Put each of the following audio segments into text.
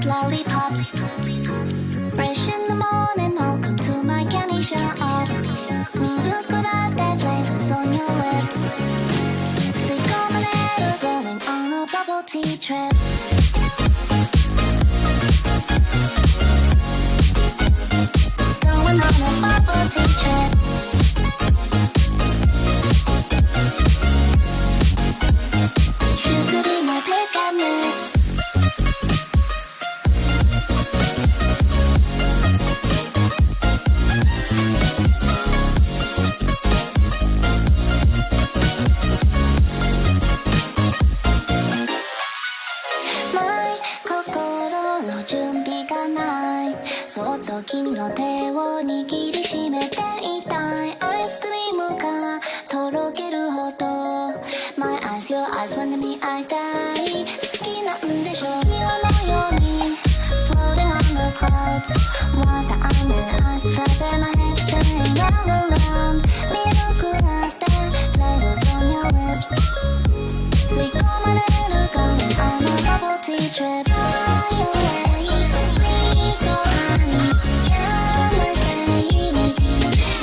lollipops. Fresh in the morning, welcome to my candy shop. 미루꾸라데 flavors on your lips. 새콤한 애를 going on a bubble tea trip. Going on a bubble tea trip. Sugary my peccan mix. My 心の準備がない。そっと君の手を握りしめていたい。アイスクリームがとろけるほど My eyes, your eyes まで見合いたい。好きなんでしょ岩のように Floating on the clouds また雨ice flat in my head spinning round and round ミルクラテ Flavors on your lips 吸い込まれる Going on a bubble tea trip Fly away Sweet honey Can I stay with you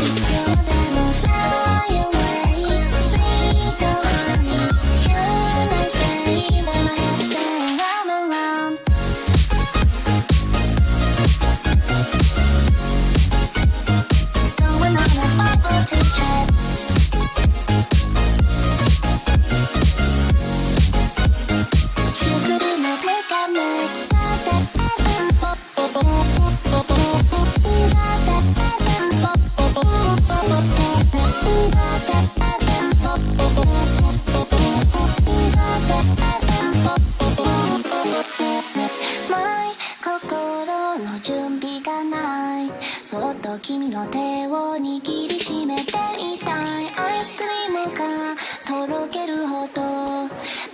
いつまでも Fly away Sweet honey Can I stay Let my head spinning round and round Going on a 握りしめていたいアイスクリームがとろけるほど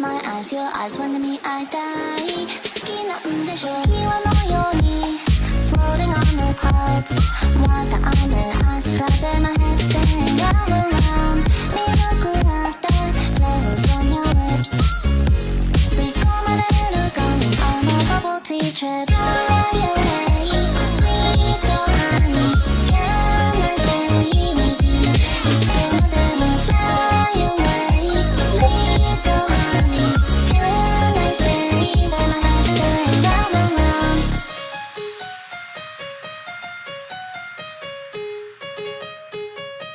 My eyes, your eyes wanna me 会いたい好きなんでしょ岩のように Floating on the clouds Water on the ice Flooded my head spinning round and round Miracle laughter Flavors on your lips 吸い込まれる髪 On a bubble tea trip Fly away Sweet honey Can I stay with you いつまでも Fly away Sweet honey Can I stay Let my head spin round and round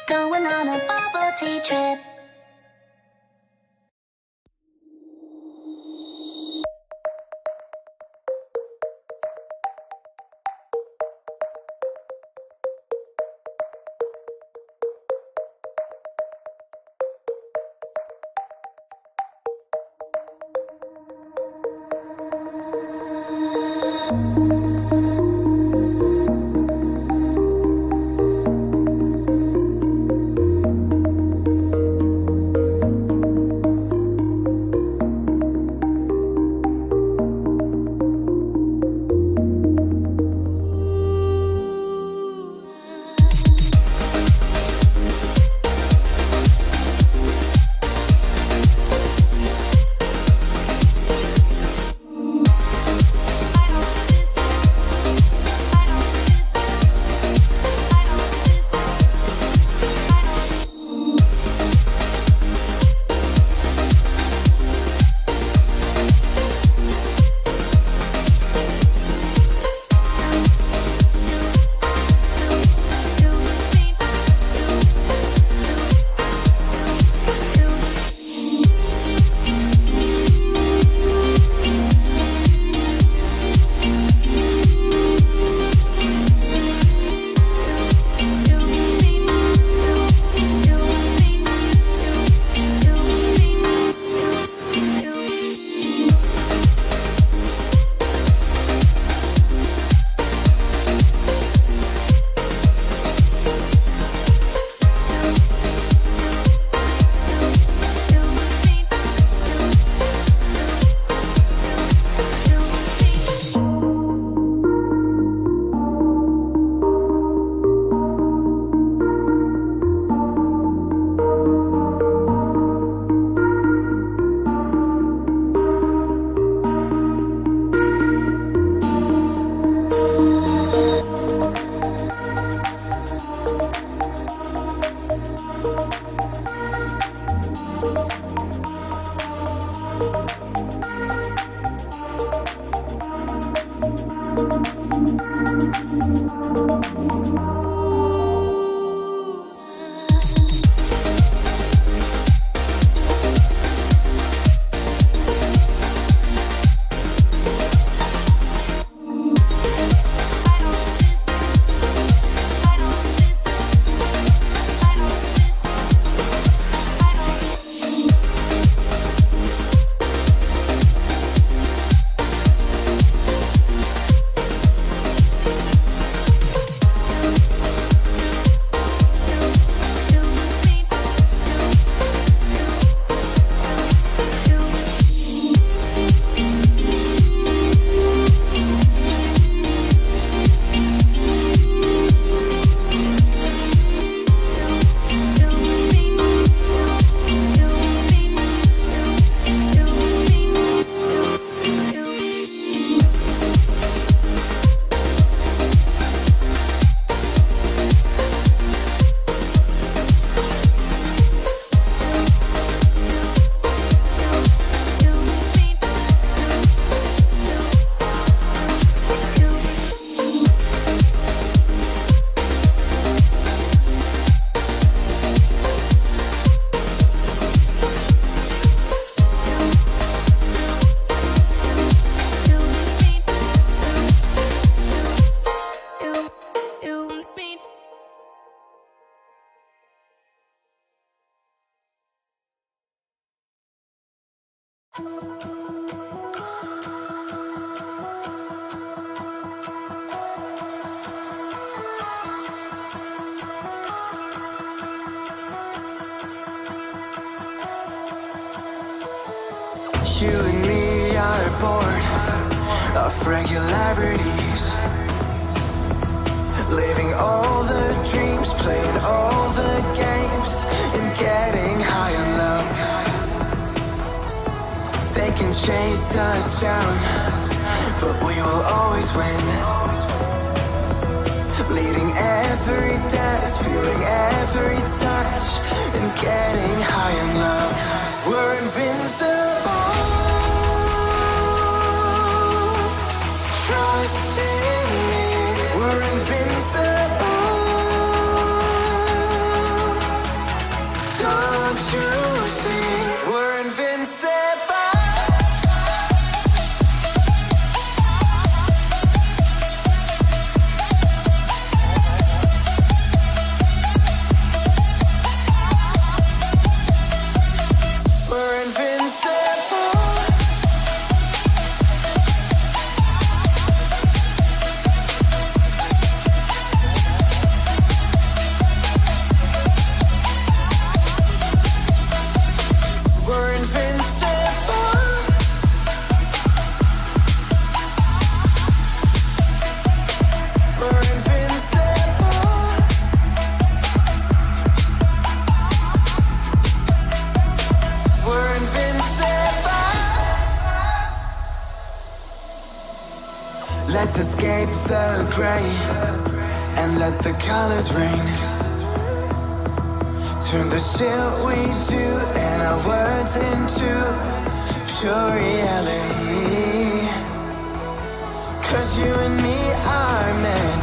Going on a bubble tea trip you and me are bored of regularities, living all the dreams, playing all the games, and getting high on love. They can chase us down, but we will always win. Leading every dance, feeling every touch, and getting high on love. We're invincible. Trust in me. We're invincible. Don't you see? We're invincible. Let's escape the gray and let the colors rain. Turn the shit we do and our words into pure reality. 'Cause you and me are meant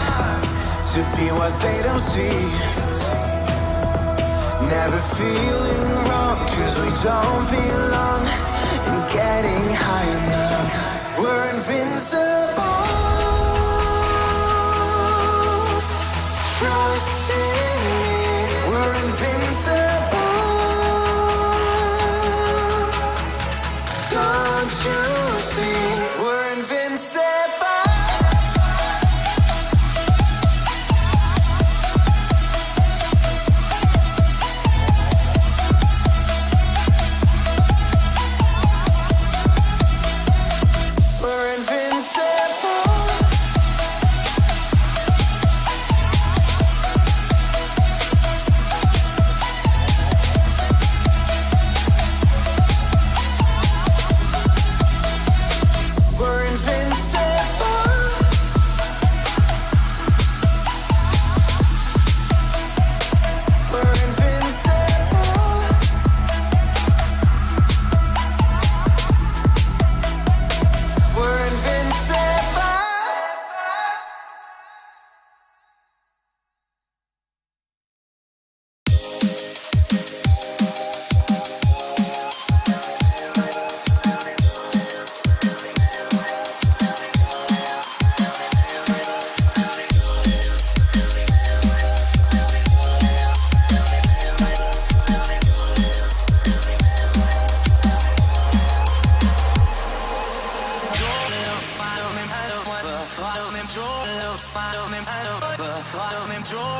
to be what they don't see. Never feeling wrong 'cause we don't belong. And getting high on love. We're invincible. Trust in me, we're invincible. Don't you see, we're invincible. We're invincible. Control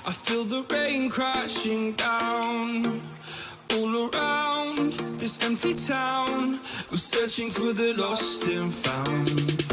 I feel the rain crashing down all around this empty town. We're searching for the lost and found,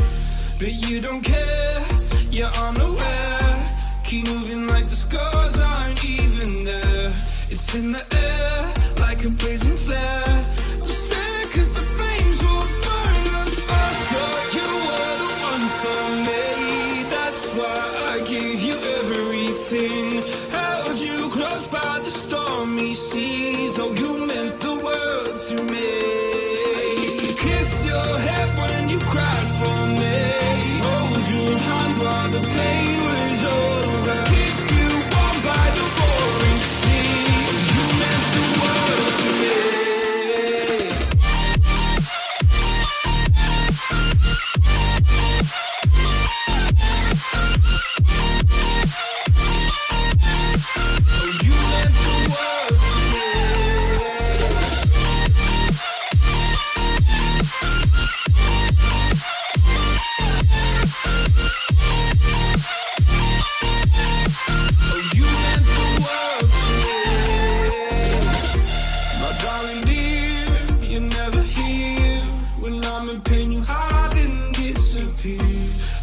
but you don't care, you're unaware. Keep moving like the scars aren't even there. It's in the air like a blazing flare. Just stare 'cause the flames will burn us. I thought you were the one for me. That's why I gave you everything. Held you close by the stormy seas. Oh, you meant the world to me. I used to kiss your head when you cried for me. Hold your hand while the pain was over. Keep you warm by the roaring sea. Oh, you meant the world to me.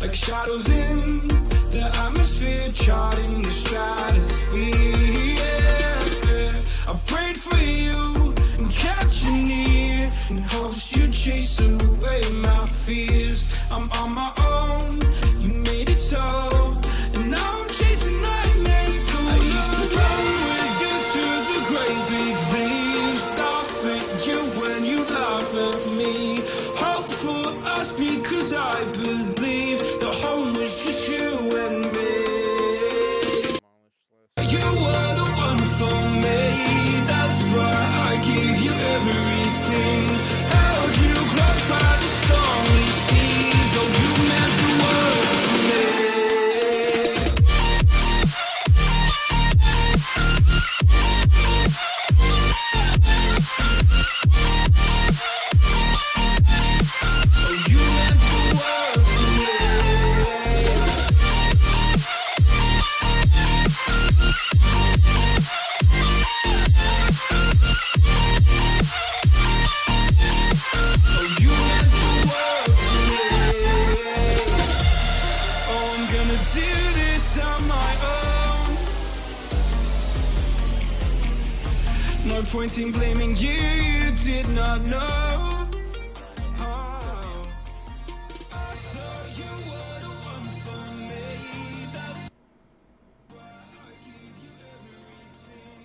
Like shadows in the atmosphere, charting the stratosphere. Yeah. I prayed for you and kept you near in hopes you'd chase away my fears. I'm on my own, you made it so, and now I'm chasing nightmares too. I used to run with you through the great big leaves, laugh at you when you laugh at me. Hope for us because I believe the home was just you and me. You were the one for me. That's why I gave you everything. Held you close by the stormy seas. Oh, you meant the world to me. No point in blaming you, you did not know. Oh, I thought you were the one for me. That's why I gave you everything.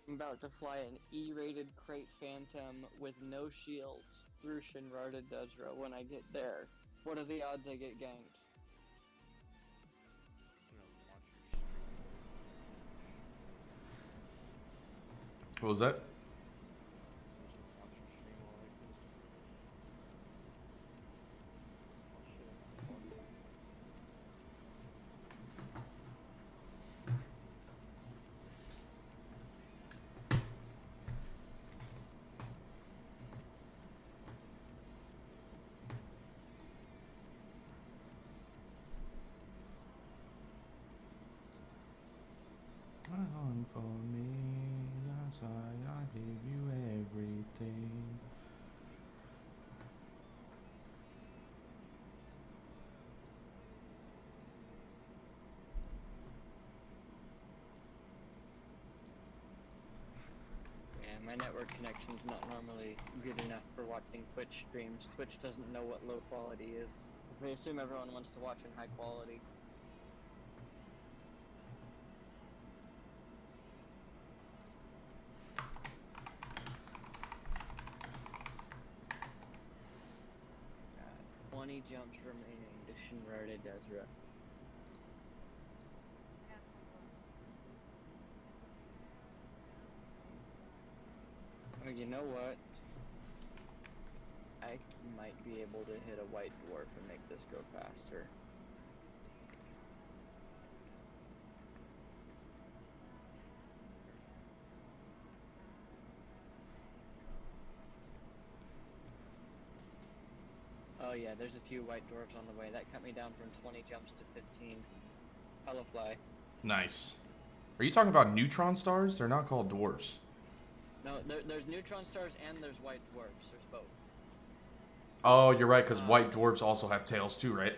I'm about to fly an E-rated Crate Phantom with no shields through Shinrarta Dezhra when I get there. What are the odds I get ganked? What was that? On for me, that's why I gave you everything. Yeah, my network connection's not normally good enough for watching Twitch streams. Twitch doesn't know what low quality is, because they assume everyone wants to watch in high quality. Got 20 jumps remaining to Shinrarta Dezhra. Oh, you know what? I I might be able to hit a white dwarf and make this go faster. Oh yeah, there's a few white dwarves on the way. That cut me down from 20 jumps to 15. Hello, fly. Nice. Are you talking about neutron stars? They're not called dwarfs. No, there's neutron stars and there's white dwarfs. There's both. Oh, you're right, because white dwarfs also have tails too, right?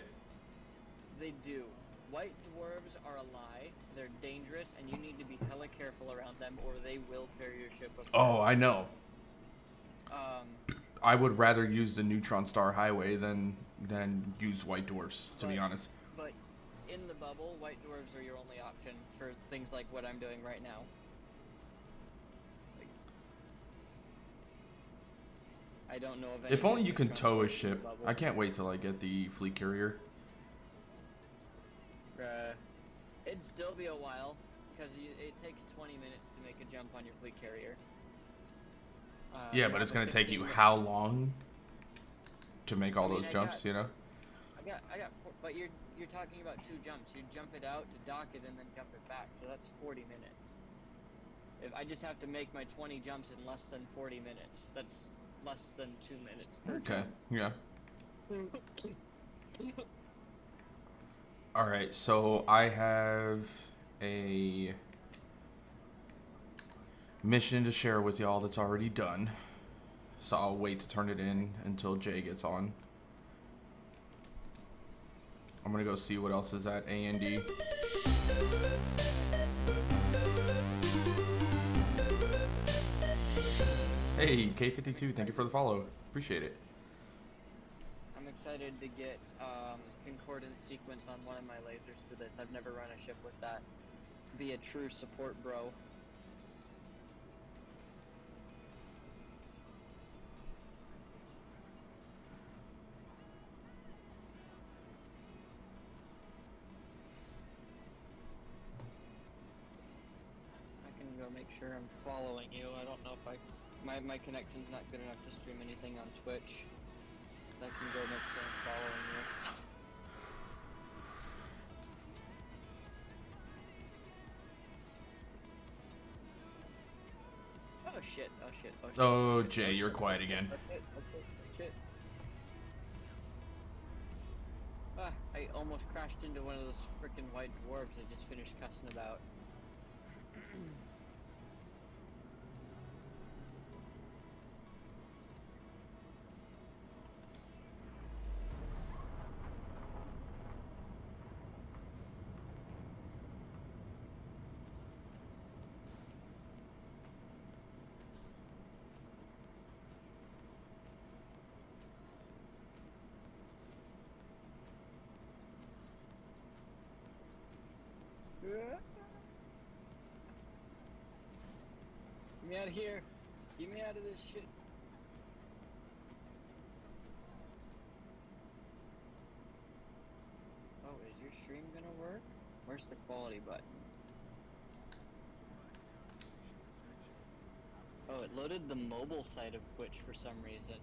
They do. White dwarves are a lie. They're dangerous, and you need to be hella careful around them, or they will tear your ship apart. Oh, I know. I would rather use the neutron star highway than use white dwarfs, to be honest. But in the bubble, white dwarves are your only option for things like what I'm doing right now. I don't know of any. If only you can tow a ship. I can't wait till I get the fleet carrier. It'd still be a while, because it takes 20 minutes to make a jump on your fleet carrier. Yeah, but it's gonna take you how long to make all those jumps, you know? But you're talking about 2 jumps. You jump it out to dock it and then jump it back, so that's 40 minutes. If I just have to make my 20 jumps in less than 40 minutes, that's less than 2 minutes per Okay, jump. yeah. Alright, so I have a mission to share with y'all that's already done. So I'll wait to turn it in until Jay gets on. I'm gonna go see what else is at A&D. Hey, K52, thank you for the follow. Appreciate it. I'm excited to get concordance sequence on one of my lasers for this. I've never run a ship with that. Be a true support bro. I can go make sure I'm following you. I don't know if my connection's not good enough to stream anything on Twitch. I can go make sure I'm following you. Oh shit, oh shit, oh shit. Oh, Jay, you're quiet again. Shit. Ah, I almost crashed into one of those frickin' white dwarves I just finished cussing about. Get me out of here! Get me out of this shit! Oh, is your stream gonna work? Where's the quality button? Oh, it loaded the mobile side of Twitch for some reason.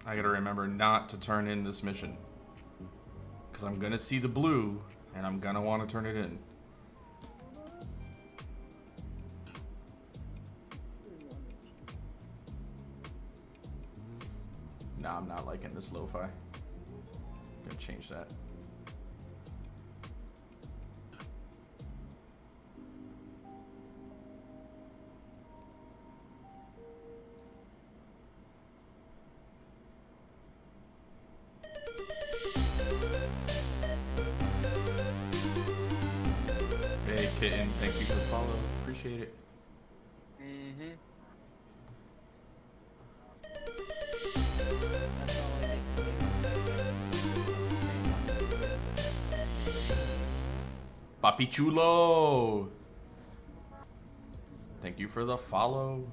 I gotta remember not to turn in this mission. Because I'm gonna see the blue, and I'm gonna want to turn it in. Nah, I'm not liking this lo-fi. Gonna change that. Hey Kitten, thank you for the follow. Appreciate appreciate it. Mm-hmm. That's all I get. Papi Chulo! Thank you for the follow.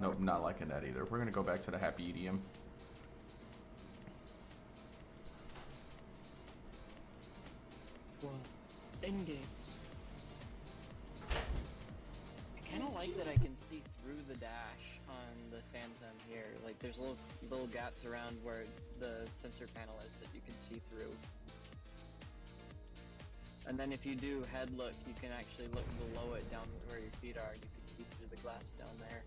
Nope, not liking that either. We're gonna go back to the happy EDM. Well, endgame. I kind of like that I can see through the dash on the Phantom here. Like, there's little gaps around where the sensor panel is that you can see through. And then if you do head look, you can actually look below it down where your feet are, and you can see through the glass down there.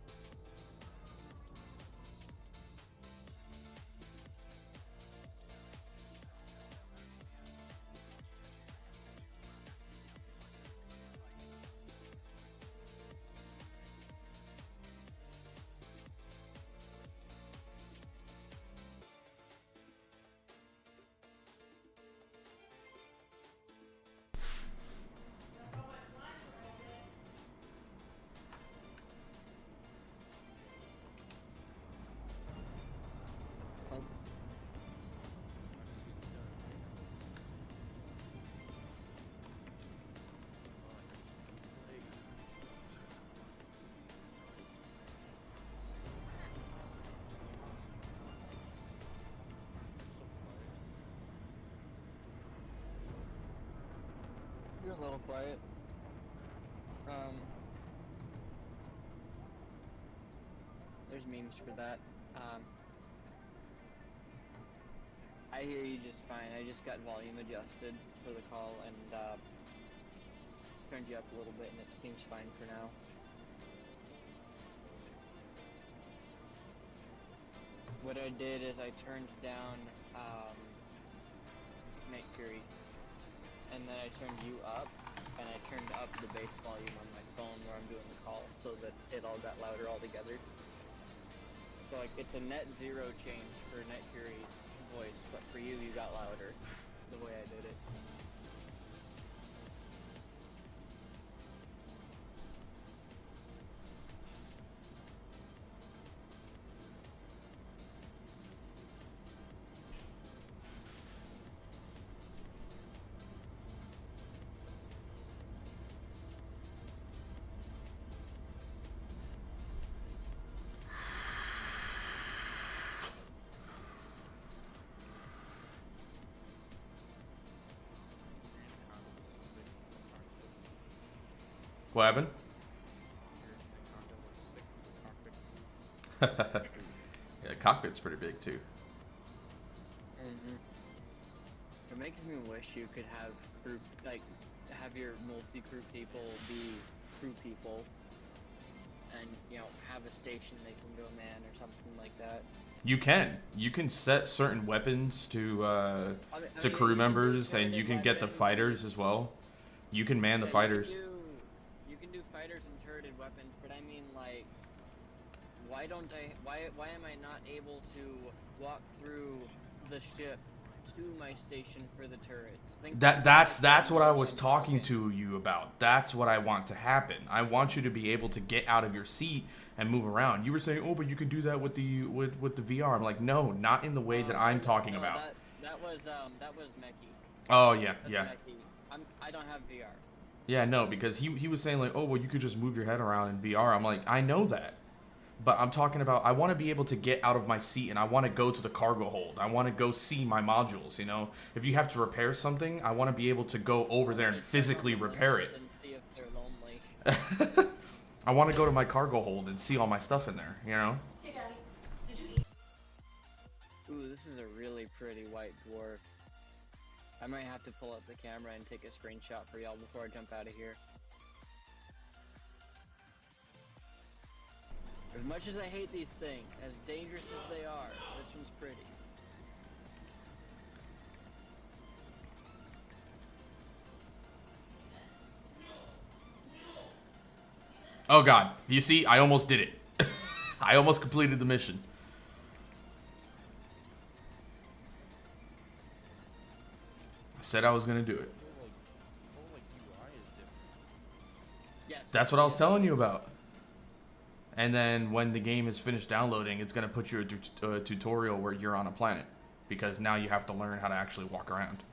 You're a little quiet. There's memes for that. I hear you just fine. I just got volume adjusted for the call and turned you up a little bit, and it seems fine for now. What I did is I turned down Night Fury, and then I turned you up, and I turned up the bass volume on my phone where I'm doing the call, so that it all got louder all together. So like, it's a net zero change for Night Fury's voice, but for you, you got louder, the way I did it. What happened? Yeah, the cockpit's pretty big too. It makes me wish you could have group, like, have your multi-crew people be crew people, and, you know, have a station they can go man or something like that. You can set certain weapons to crew members, and you can get the fighters as well. You can man the fighters. You can do fighters and turreted weapons, but I mean, like, why am I not able to walk through the ship to my station for the turrets? That's what I was talking to you about. That's what I want to happen. I want you to be able to get out of your seat and move around. You were saying, oh, but you can do that with the VR. I'm like, no, not in the way that I'm talking about. That was Meki. Oh yeah, That's yeah. Meki. I don't have VR. Yeah, no, because he was saying like, oh, well, you could just move your head around in VR. I'm like, I know that. But I'm talking about, I want to be able to get out of my seat, and I want to go to the cargo hold. I want to go see my modules, you know? If you have to repair something, I want to be able to go over there and physically repair it. And see if they're lonely. I want to go to my cargo hold and see all my stuff in there, you know? Hey, Daddy, did you eat? Ooh, this is a really pretty white dwarf. I might have to pull up the camera and take a screenshot for y'all before I jump out of here. As much as I hate these things, as dangerous as they are, this one's pretty. Oh god, you see, I almost did it. I almost completed the mission. I said I was gonna do it. Whole like UI is different. That's what I was telling you about. And then when the game is finished downloading, it's going to put you a tutorial where you're on a planet. Because now you have to learn how to actually walk around.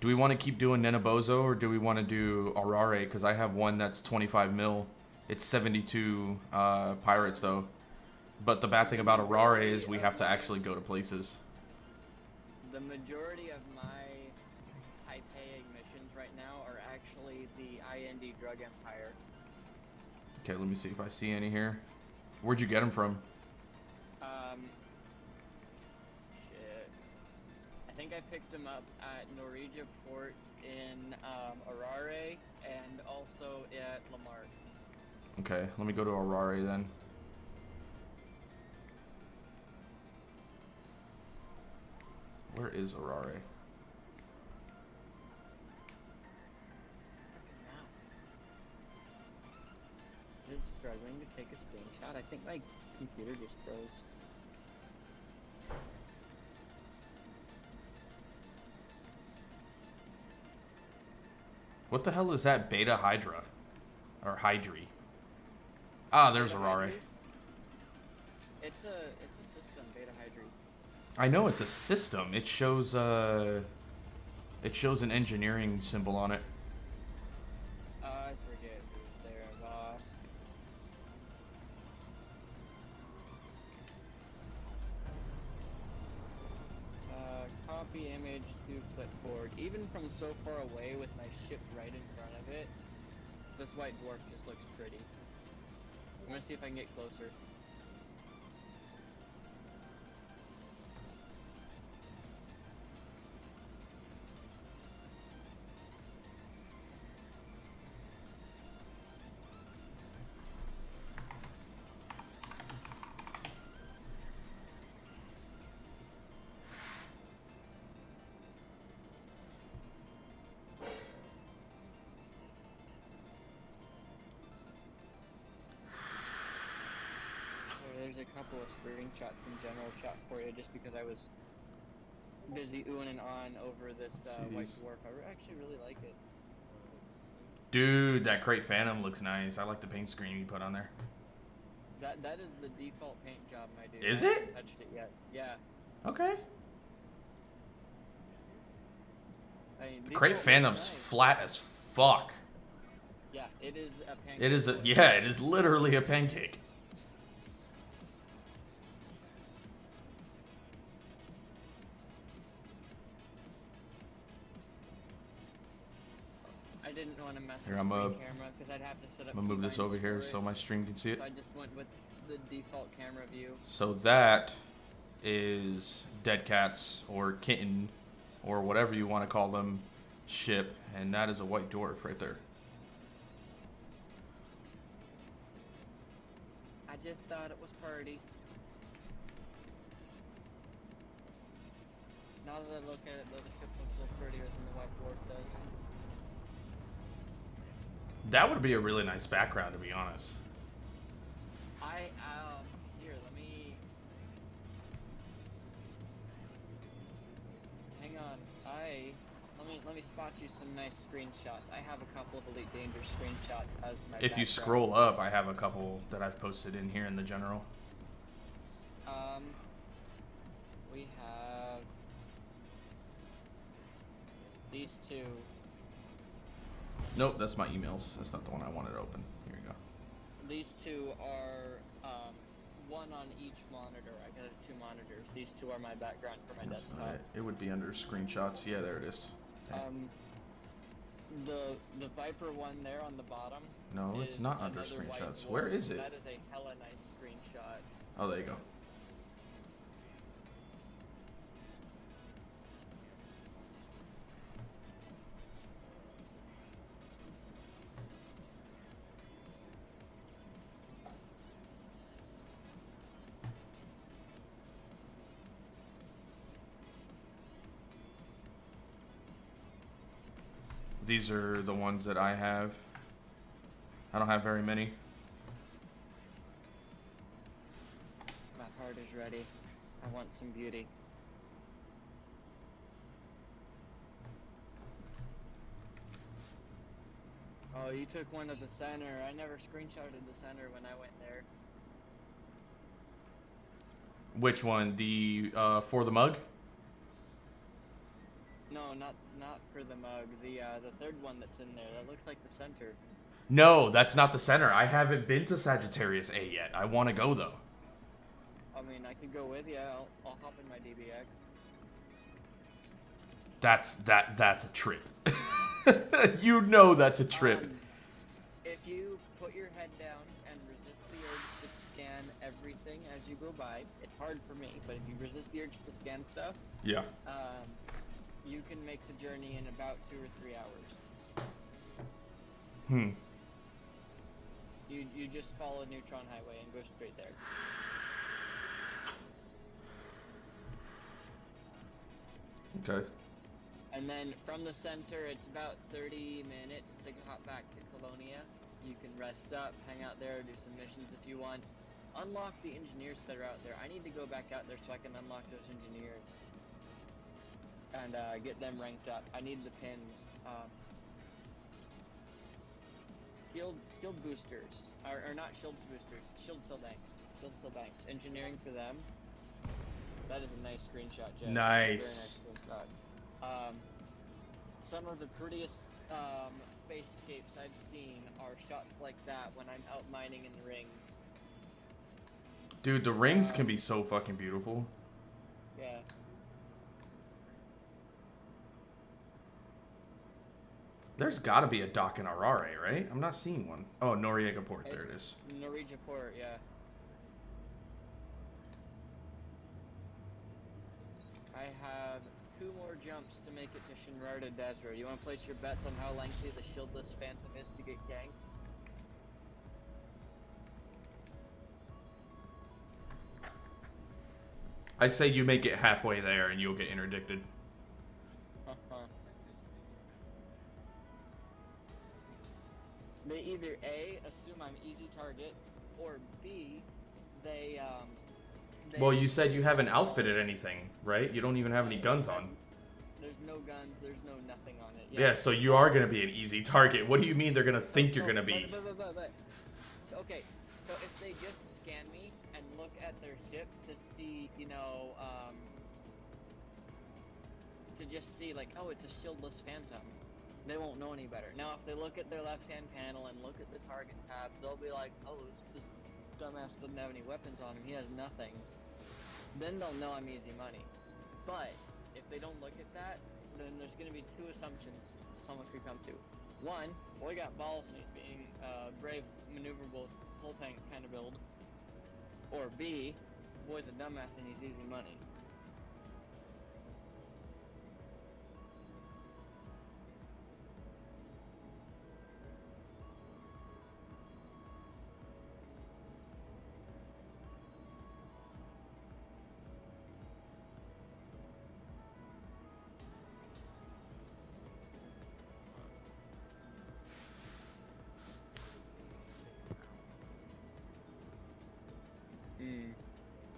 Do we want to keep doing Nenabozo or do we want to do Arare? Because I have one that's 25 mil. It's 72 pirates though. But the bad thing about Arare is we have to actually go to places. The majority of my high-paying missions right now are actually the IND Drug Empire. Okay, let me see if I see any here. Where'd you get them from? Shit. I think I picked them up at Norwegia Port in Arare and also at Lamarck. Okay, let me go to Arare then. Where is Arare? Is it struggling to take a screenshot? I think my computer just froze. What the hell is that? Beta Hydra? Or Hydri? Ah, there's Beta Arare. Hydri? It's a system, Beta Hydri. I know it's a system. It shows an engineering symbol on it. I forget who's there, boss. Copy image to clipboard. Even from so far away with my ship right in front of it, this white dwarf just looks pretty. I'm gonna see if I can get closer. There's a couple of screenshots in general chat for you just because I was busy oohing and on over this white Jeez. dwarf. I actually really like it. Dude, that Crate Phantom looks nice. I like the paint scheme you put on there. That is the default paint job, my dude. Is I haven't it? touched it yet. Yeah. Okay. I mean, The Crate default Phantom's looks nice. flat as fuck. Yeah, it is a pancake. It is boy. yeah, it is literally a pancake. I didn't want to mess Here, with I'm the gonna- camera because I'd have to set up. I'm gonna move this keybinds over here for so it. my stream can see it. So I just went with the default camera view. So that is Dead Cats or Kitten or whatever you want to call them ship, and that is a white dwarf right there. I just thought it was pretty. Now that I look at it, though, the ship looks a little prettier than the white dwarf does. That would be a really nice background, to be honest. Here, hang on. Let me spot you some nice screenshots. I have a couple of Elite Dangerous screenshots as my If you background. scroll up, I have a couple that I've posted in here in the general. We have these two. Nope, that's my emails. That's not the one I wanted to open. Here you go. These two are one on each monitor. I got two monitors. These two are my background for my That's desktop. not it. It would be under screenshots. Yeah, there it is. Okay. The Viper one there on the bottom. No, it's is not under another white screenshots. dwarf. Where is it? That is a hella nice screenshot. Oh, there you go. These are the ones that I have. I don't have very many. My heart is ready. I want some beauty. Oh, you took one at the center. I never screenshotted the center when I went there. Which one? The for the mug? No, not for the mug. The third one that's in there. That looks like the center. No, that's not the center. I haven't been to Sagittarius A yet. I want to go though. I mean, I could go with you. I'll hop in my DBX. That's a trip. You know that's a trip. If you put your head down and resist the urge to scan everything as you go by, it's hard for me, but if you resist the urge to scan stuff, Yeah. you can make the journey in about 2 or 3 hours. You just follow Neutron Highway and go straight there. Okay. And then from the center, it's about 30 minutes to hop back to Colonia. You can rest up, hang out there, do some missions if you want. Unlock the engineers that are out there. I need to go back out there so I can unlock those engineers. And get them ranked up. I need the pins. Shield boosters. Or not shield boosters. Shield cell banks. Shield cell banks. Engineering for them. That is a nice screenshot, Jeff. Nice. Very nice screenshot. Some of the prettiest spacescapes I've seen are shots like that when I'm out mining in the rings. Dude, the rings can be so fucking beautiful. Yeah. There's gotta be a dock in Arare, right? I'm not seeing one. Oh, Noriega Port. There it is. Norwegia Port, yeah. I have 2 more jumps to make it to Shinrarta Desert. You want to place your bets on how lengthy the shieldless Phantom is to get ganked? I say you make it halfway there and you'll get interdicted. They either A, assume I'm easy target, or B, they Well, you said you haven't outfitted anything, right? You don't even have any guns on. There's no guns, there's no nothing on it. Yeah, so you are gonna be an easy target. What do you mean they're gonna think you're gonna be? Okay, so if they just scan me and look at their ship to see, you know, to just see like, oh, it's a shieldless Phantom, they won't know any better. Now, if they look at their left-hand panel and look at the target tab, they'll be like, oh, this dumbass doesn't have any weapons on him, he has nothing. Then they'll know I'm easy money. But if they don't look at that, then there's going to be 2 assumptions someone could come to. 1, boy got balls and he's being brave, maneuverable, full tank kind of build. Or B, boy's a dumbass and he's easy money.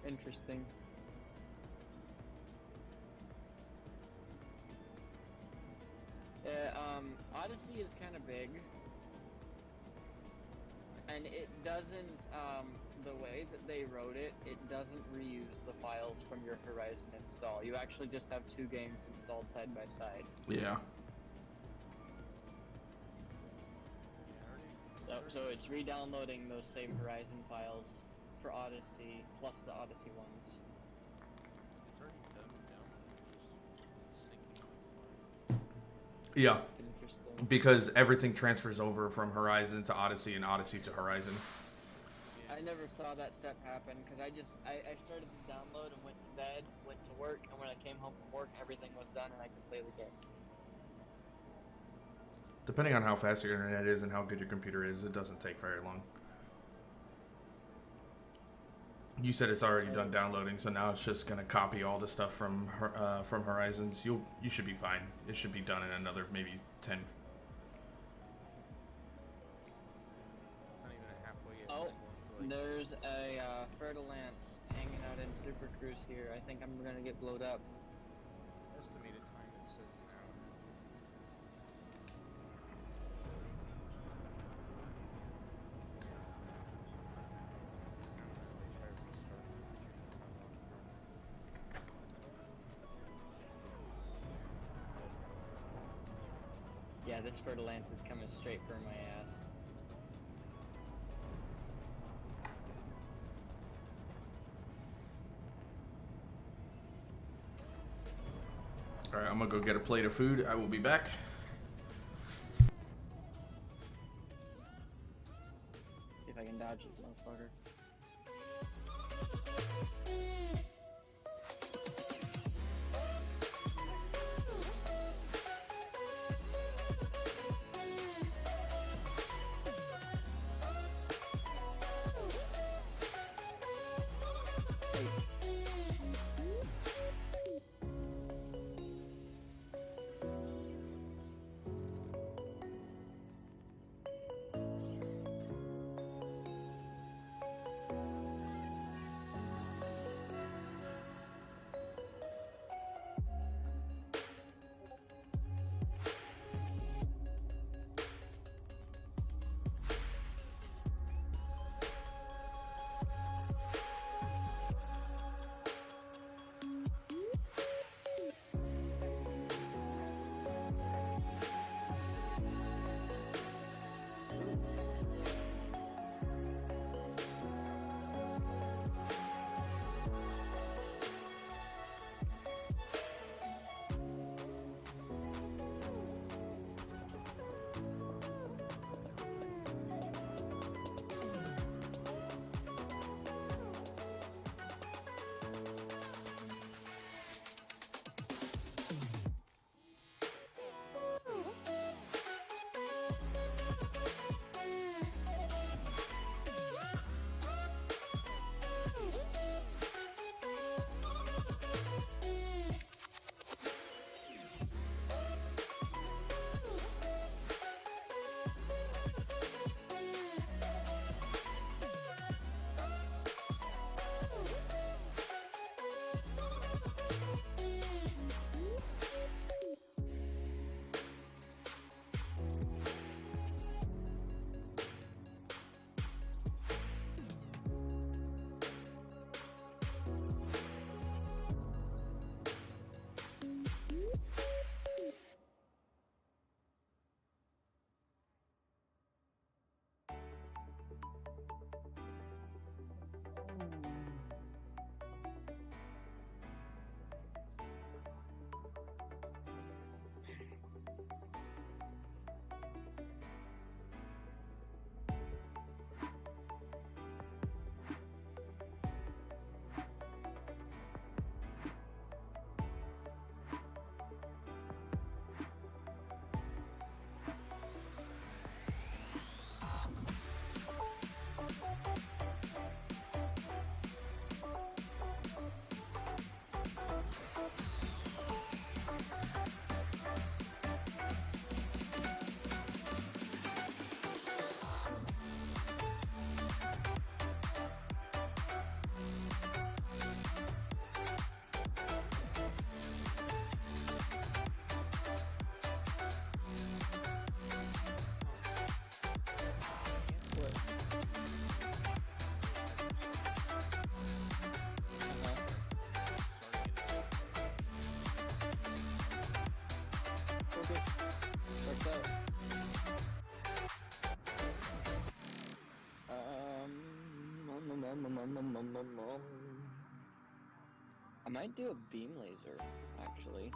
Interesting. Yeah, Odyssey is kind of big. And it doesn't, the way that they wrote it, it doesn't reuse the files from your Horizon install. You actually just have 2 games installed side by side. Yeah. So it's re-downloading those same Horizon files for Odyssey, plus the Odyssey ones. Yeah. Interesting. Because everything transfers over from Horizon to Odyssey and Odyssey to Horizon. I never saw that step happen, because I started to download and went to bed, went to work, and when I came home from work, everything was done and I could play the game. Depending on how fast your internet is and how good your computer is, it doesn't take very long. You said it's already done downloading, so now it's just gonna copy all the stuff from Horizons. You should be fine. It should be done in another maybe 10. Oh, there's a Fertilance hanging out in Super Cruise here. I think I'm gonna get blowed up. Estimated time it says this Fer-de-Lance is coming straight for my ass. Alright, I'm gonna go get a plate of food. I will be back. See if I can dodge this motherfucker. I might do a beam laser, actually.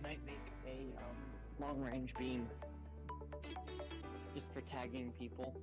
Might make a long range beam. Just for tagging people.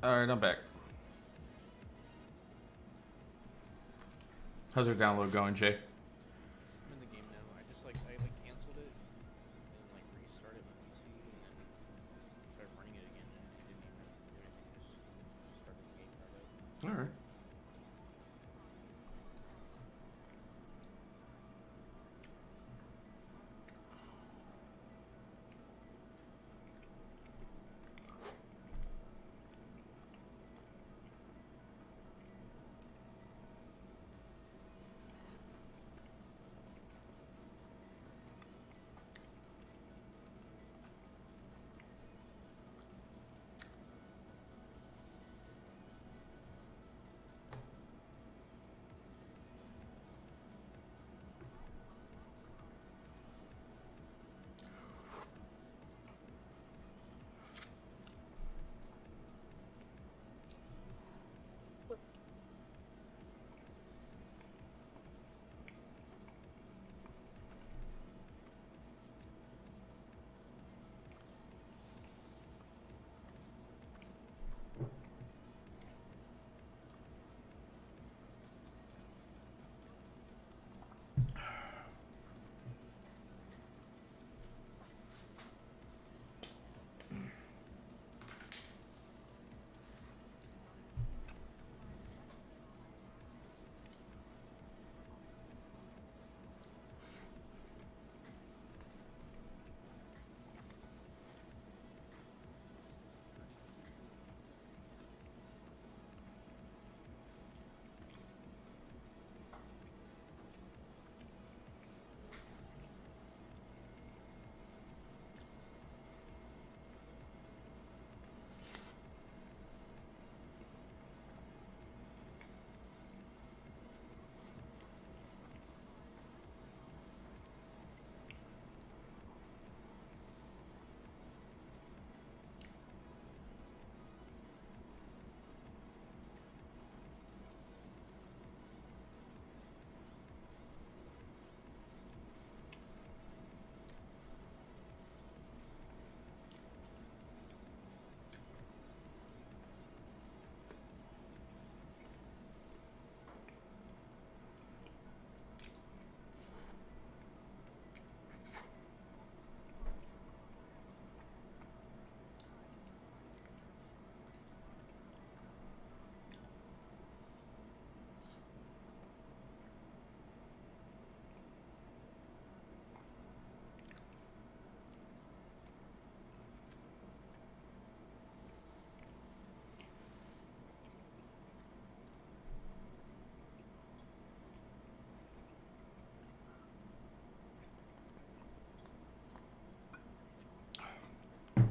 Alright, I'm back. How's your download going, Jay? I'm in the game now. I canceled it and like restarted my PC and then started running it again and it didn't even do anything. Just started the game right up. Alright.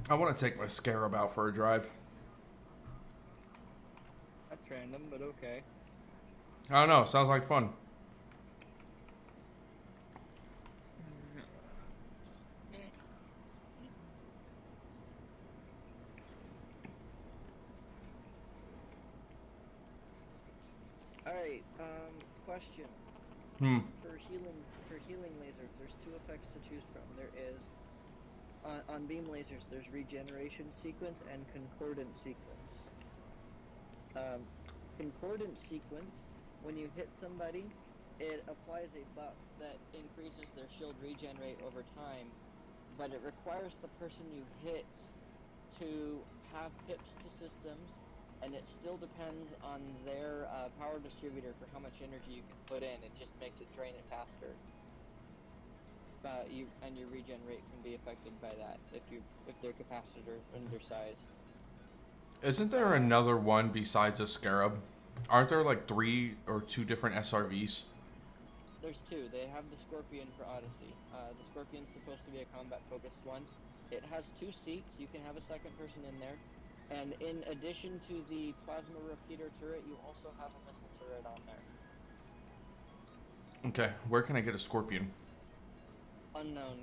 I want to take my Scarab out for a drive. That's random, but okay. I don't know. Sounds like fun. Alright, question. Hmm. For healing lasers, there's two effects to choose from. There is on beam lasers, there's regeneration sequence and concordant sequence. Concordant sequence, when you hit somebody, it applies a buff that increases their shield regenerate over time, but it requires the person you hit to have pips to systems, and it still depends on their power distributor for how much energy you can put in. It just makes it drain it faster. Your regen rate can be affected by that if their capacitor is undersized. Isn't there another one besides a Scarab? Aren't there like 3 or 2 different SRVs? There's 2. They have the Scorpion for Odyssey. The Scorpion's supposed to be a combat-focused one. It has 2 seats. You can have a second person in there. And in addition to the plasma repeater turret, you also have a missile turret on there. Okay, where can I get a Scorpion? Unknown.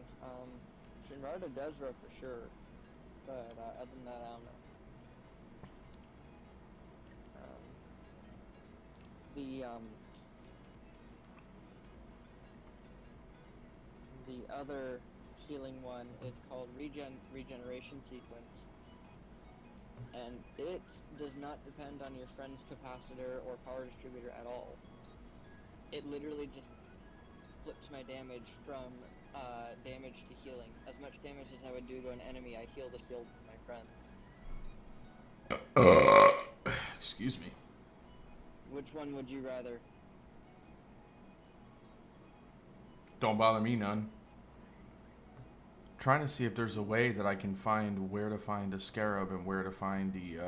Shinrarta does row for sure, but other than that, I don't know. The other healing one is called regeneration sequence, and it does not depend on your friend's capacitor or power distributor at all. It literally just flips my damage from damage to healing. As much damage as I would do to an enemy, I heal the shields of my friends. Excuse me. Which one would you rather? Don't bother me none. Trying to see if there's a way that I can find where to find a scarab and where to find the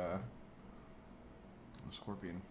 scorpion.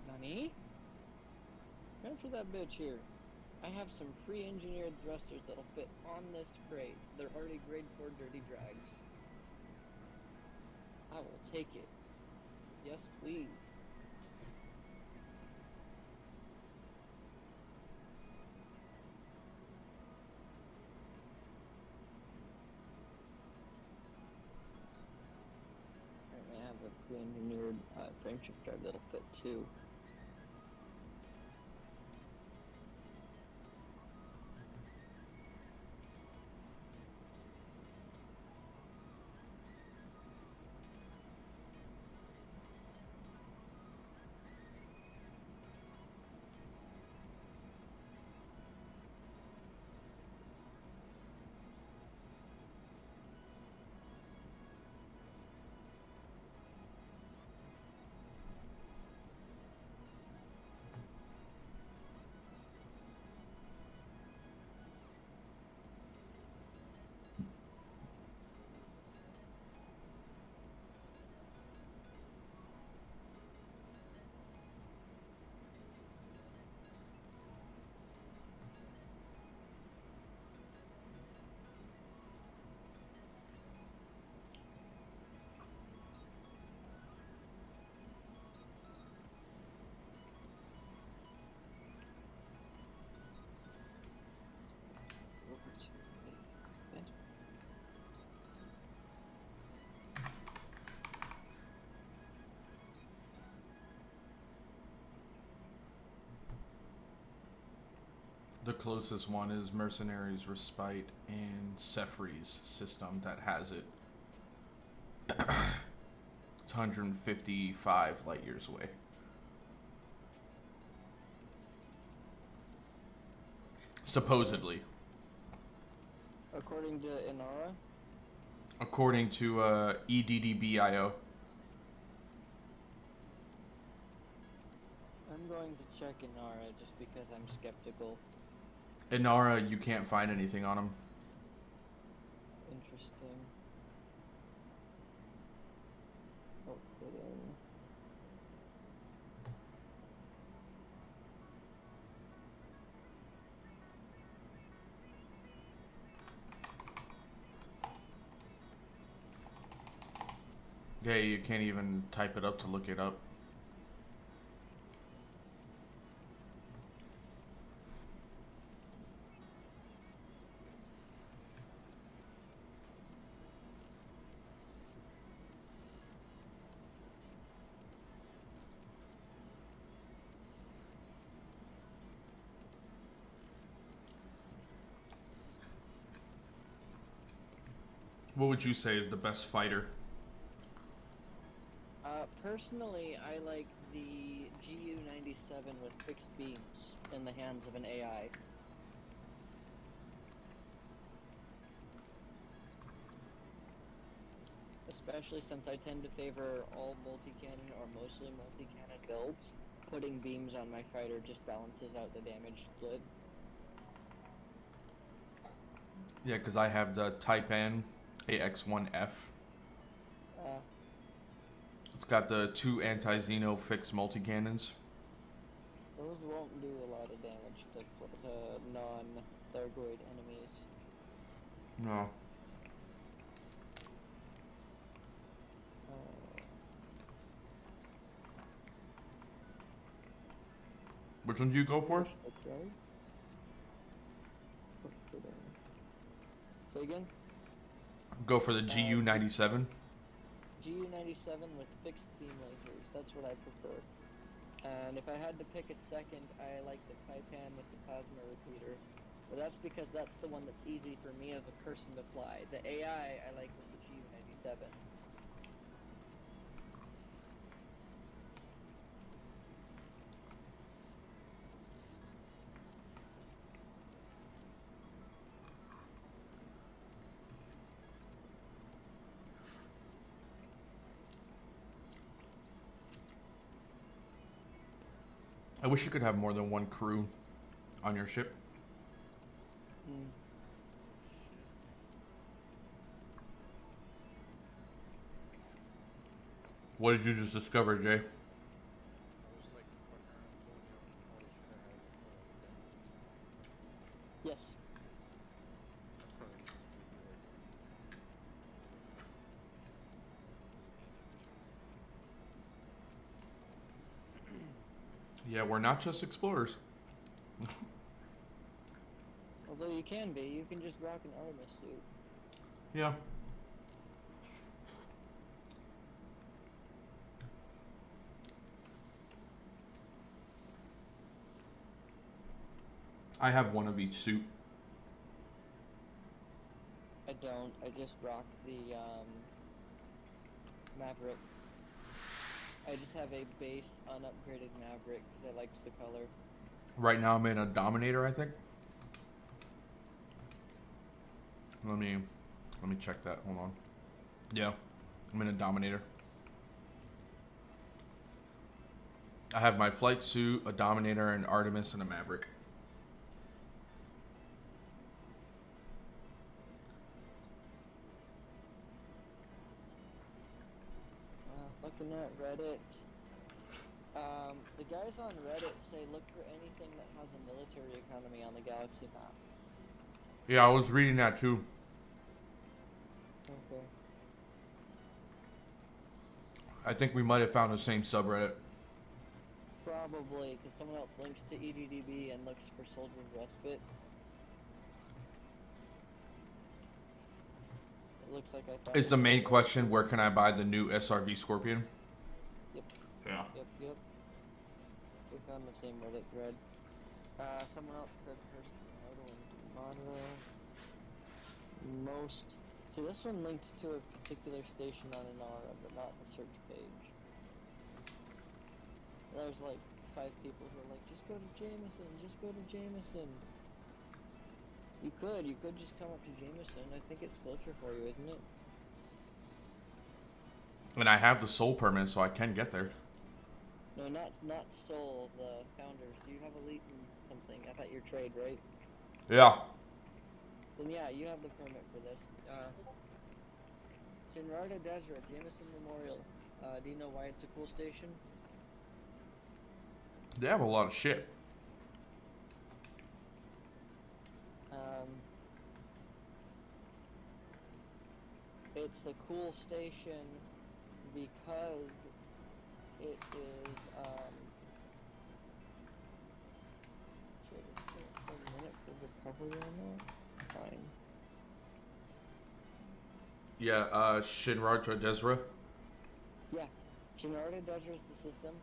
Nani? Transfer that bitch here. I have some pre-engineered thrusters that'll fit on this crate. They're already grade 4 dirty drags. I will take it. Yes, please. Apparently I have a pre-engineered frameshift drive that'll fit too. The closest one is Mercenaries Respite and Sefri's system that has it. It's 155 light years away. Supposedly. According to Inara? According to EDDBIO. I'm going to check Inara just because I'm skeptical. Inara, you can't find anything on them. Interesting. Oh, put in. Yeah, you can't even type it up to look it up. What would you say is the best fighter? Personally, I like the GU-97 with fixed beams in the hands of an AI. Especially since I tend to favor all multi-cannon or mostly multi-cannon builds. Putting beams on my fighter just balances out the damage split. Yeah, because I have the Type N AX-1F. It's got the 2 anti-Xeno fixed multi-cannons. Those won't do a lot of damage to non-Thargoid enemies. No. Which one do you go for? Okay. Say again? Go for the GU97. GU97 with fixed beam lasers. That's what I prefer. And if I had to pick a second, I like the Taipan with the plasma repeater. But that's because that's the one that's easy for me as a person to fly. The AI I like with the GU97. I wish you could have more than one crew on your ship. Mm. What did you just discover, Jay? I was like fucking around pulling out all the shit I had. Yes. That's probably not Yeah, we're not just explorers. Although you can be. You can just rock an Artemis suit. Yeah. I have one of each suit. I don't. I just rock the Maverick. I just have a base unupgraded Maverick that likes the color. Right now I'm in a Dominator, I think. Let me check that. Hold on. Yeah. I'm in a Dominator. I have my flight suit, a Dominator, an Artemis, and a Maverick. Looking at Reddit, the guys on Reddit say look for anything that has a military economy on the galaxy map. Yeah, I was reading that too. Okay. I think we might have found the same subreddit. Probably, because someone else links to EDDB and looks for Soldier's Respite. It looks like I found Is the main question, where can I buy the new SRV Scorpion? Yep. Yeah. Yep. We found the same Reddit thread. Someone else said first model. Most. See, this one linked to a particular station on Inara, but not the search page. There's like 5 people who are like, just go to Jameson, just go to Jameson. You could just come up to Jameson. I think it's closer for you, isn't it? And I have the Soul permit, so I can get there. No, not Soul, the founders. You have Elite and something. I thought you're trade, right? Yeah. Then yeah, you have the permit for this. Shinrarta Desra, Jameson Memorial. Do you know why it's a cool station? They have a lot of shit. It's a cool station because it is, shit, it's a minute for recovery on that? Fine. Yeah, Shinrarta Desra. Yeah, Shinrarta Desra is the system.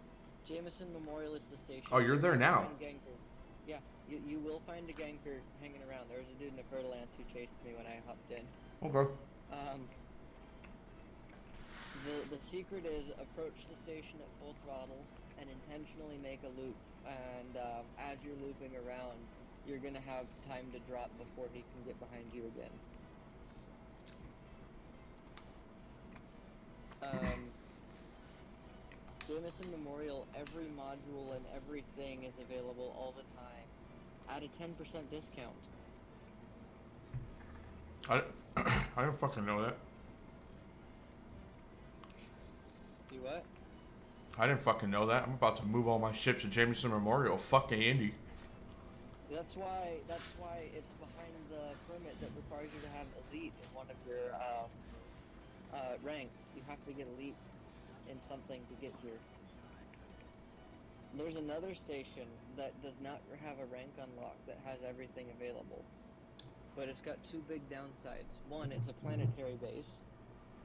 Jameson Memorial is the station. Oh, you're there now. Yeah, you will find a ganker hanging around. There was a dude in a Fertilance who chased me when I hopped in. Okay. The secret is approach the station at full throttle and intentionally make a loop. And as you're looping around, you're gonna have time to drop before he can get behind you again. Jameson Memorial, every module and everything is available all the time at a 10% discount. I don't fucking know that. You what? I didn't fucking know that. I'm about to move all my ships to Jameson Memorial. Fucking Indy. That's why it's behind the permit that requires you to have Elite in one of your ranks. You have to get Elite in something to get here. There's another station that does not have a rank unlock that has everything available. But it's got two big downsides. One, it's a planetary base,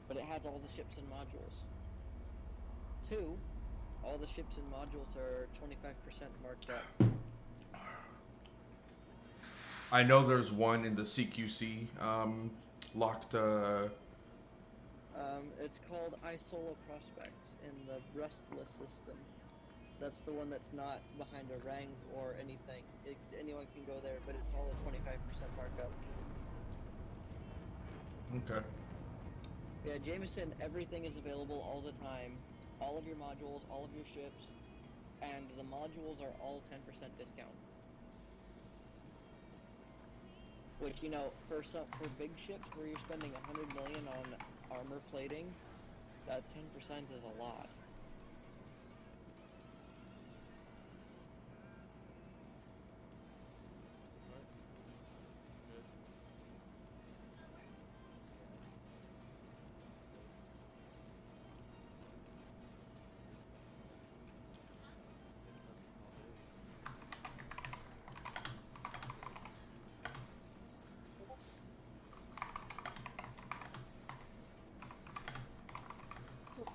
but it has all the ships and modules. Two, all the ships and modules are 25% marked up. I know there's one in the CQC locked. It's called Isola Prospect in the Restless system. That's the one that's not behind a rank or anything. Anyone can go there, but it's all a 25% markup. Okay. Yeah, Jameson, everything is available all the time. All of your modules, all of your ships, and the modules are all 10% discount. Which, you know, for big ships where you're spending 100 million on armor plating, that 10% is a lot. Oh my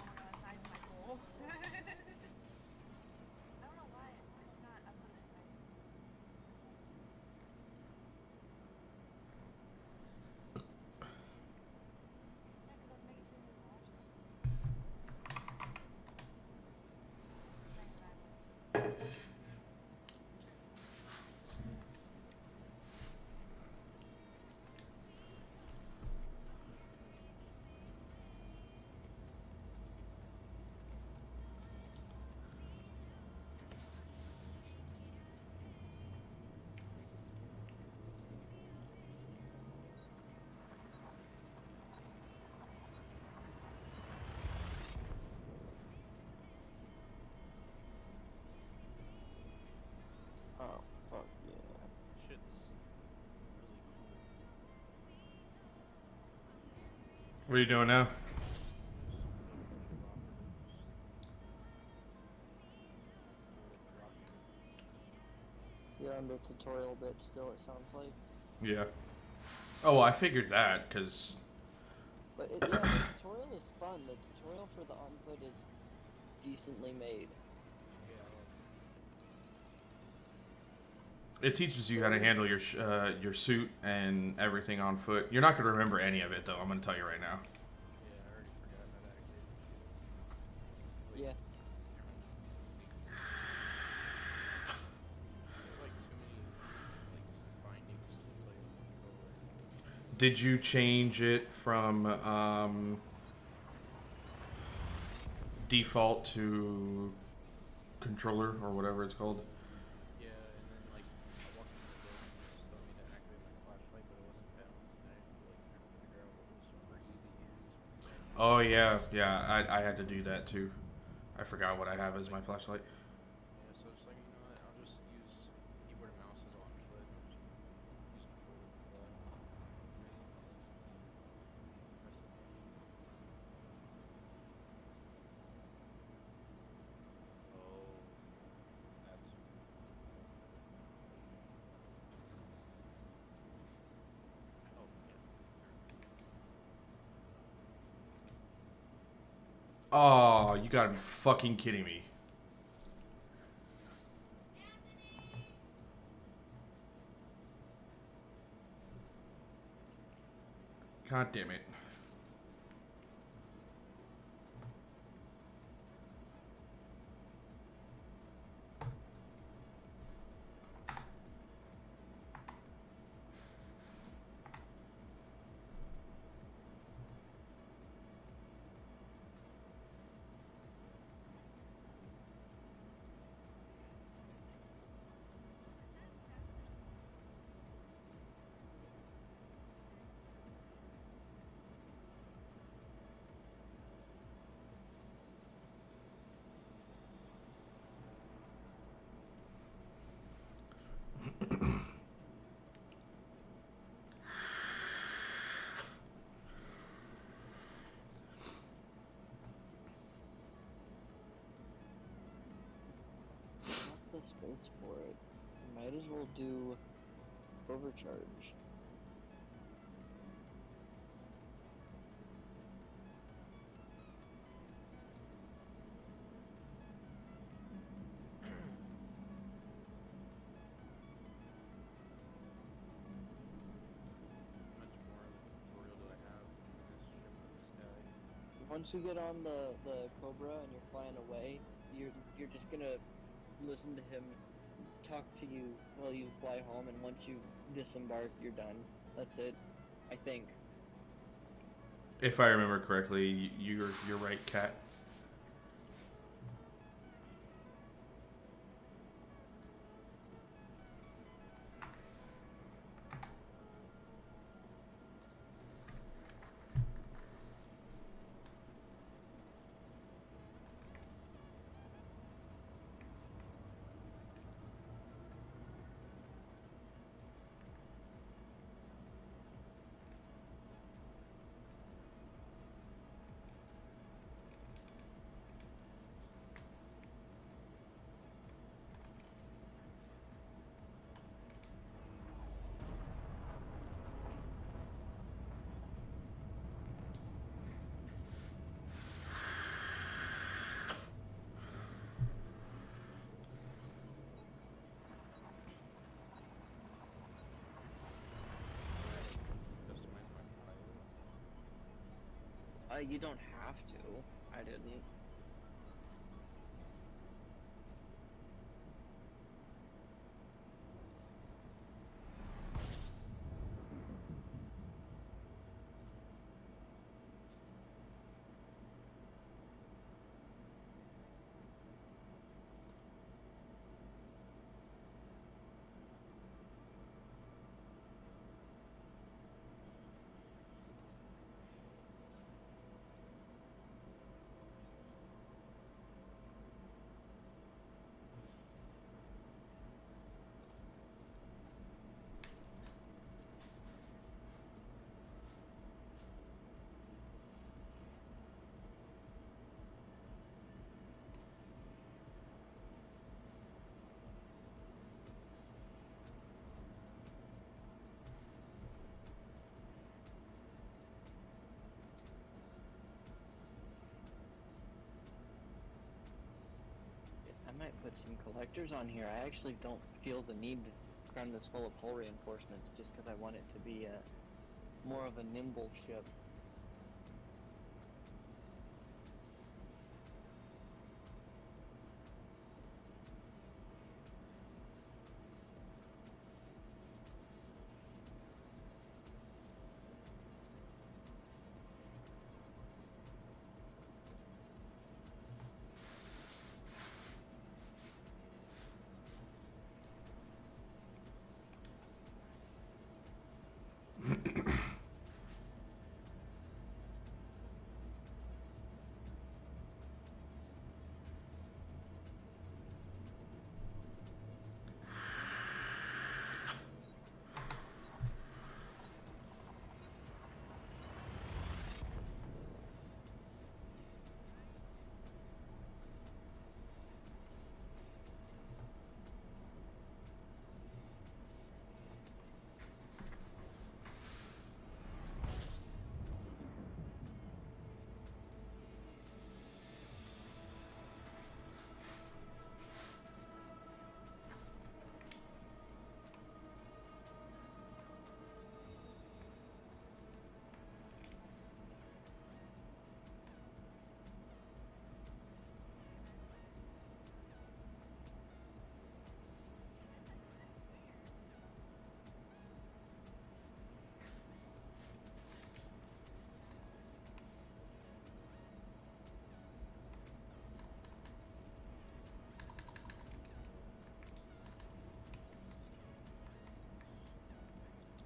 god, that's not even my goal. I don't know why it's not updated. Yeah, because I was making sure you were watching. Oh, fuck yeah. Shit's really cool. What are you doing now? You're on the tutorial bit still, it sounds like. Yeah. Oh, I figured that because But yeah, the tutorial is fun. The tutorial for the on-foot is decently made. it teaches you how to handle your suit and everything on foot. You're not gonna remember any of it though. I'm gonna tell you right now. Yeah, I already forgot how to activate. Yeah. There's like too many like findings to play with the controller. Did you change it from default to controller or whatever it's called? Yeah, and then like I walked into the building and it just told me to activate my flashlight, but it wasn't found. And I had to like try to figure out what was free to use. Oh yeah, yeah. I had to do that too. I forgot what I have as my flashlight. Yeah, so it's like, you know what, I'll just use keyboard and mouse as on foot and just use controller for that. Oh, that's oh yeah. Oh, you gotta be fucking kidding me. God damn it. will do overcharge. Much more of a tutorial do I have in this ship with this guy? Once you get on the Cobra and you're flying away, you're just gonna listen to him talk to you while you fly home, and once you disembark, you're done. That's it, I think. If I remember correctly, you're right, Kat. Customize my pilot. You don't have to. I didn't. I might put some collectors on here. I actually don't feel the need to cram this full of hull reinforcements just because I want it to be more of a nimble ship.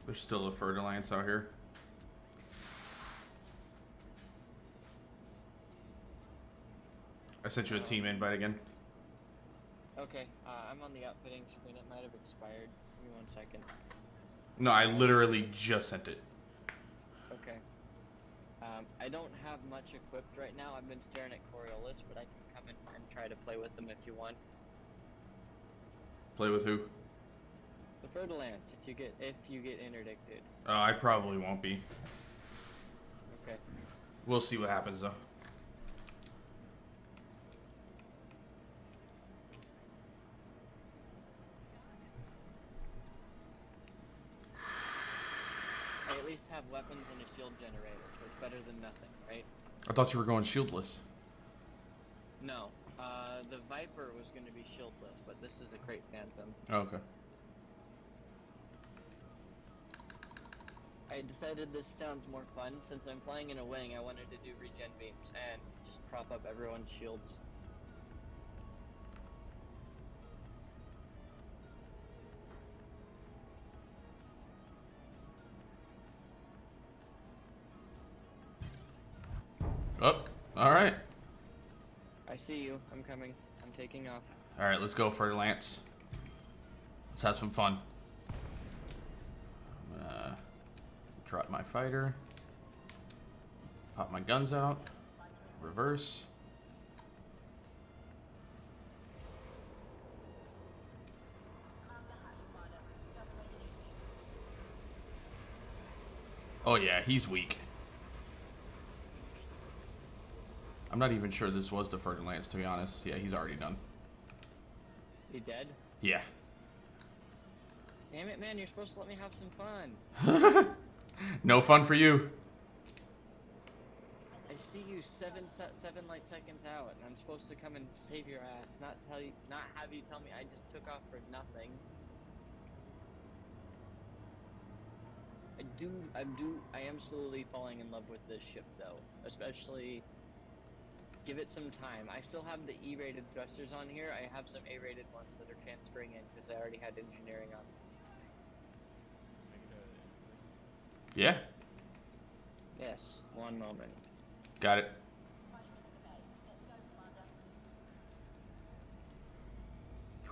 There's still a Ferd Alliance out here. I sent you a team invite again. Okay, I'm on the outfitting screen. It might have expired. Give me 1 second. No, I literally just sent it. Okay. I don't have much equipped right now. I've been staring at Coriolis, but I can come in and try to play with them if you want. Play with who? The Fer-de-Lance, if you get interdicted. I probably won't be. Okay. We'll see what happens though. I at least have weapons and a shield generator, so it's better than nothing, right? I thought you were going shieldless. No. The Viper was going to be shieldless, but this is a Crate Phantom. Oh, okay. I decided this sounds more fun. Since I'm flying in a wing, I wanted to do regen beams and just prop up everyone's shields. Oh, all right. I see you. I'm coming. I'm taking off. All right, let's go for Lance. Let's have some fun. I'm gonna drop my fighter. Pop my guns out. Reverse. Oh yeah, he's weak. I'm not even sure this was the Fer-de-Lance, to be honest. Yeah, he's already done. You dead? Yeah. Damn it, man! You're supposed to let me have some fun. No fun for you. I see you seven light seconds out, and I'm supposed to come and save your ass, not have you tell me I just took off for nothing. I am slowly falling in love with this ship though, especially. Give it some time. I still have the E-rated thrusters on here. I have some A-rated ones that are transferring in because I already had engineering on. Yeah. Yes, one moment. Got it.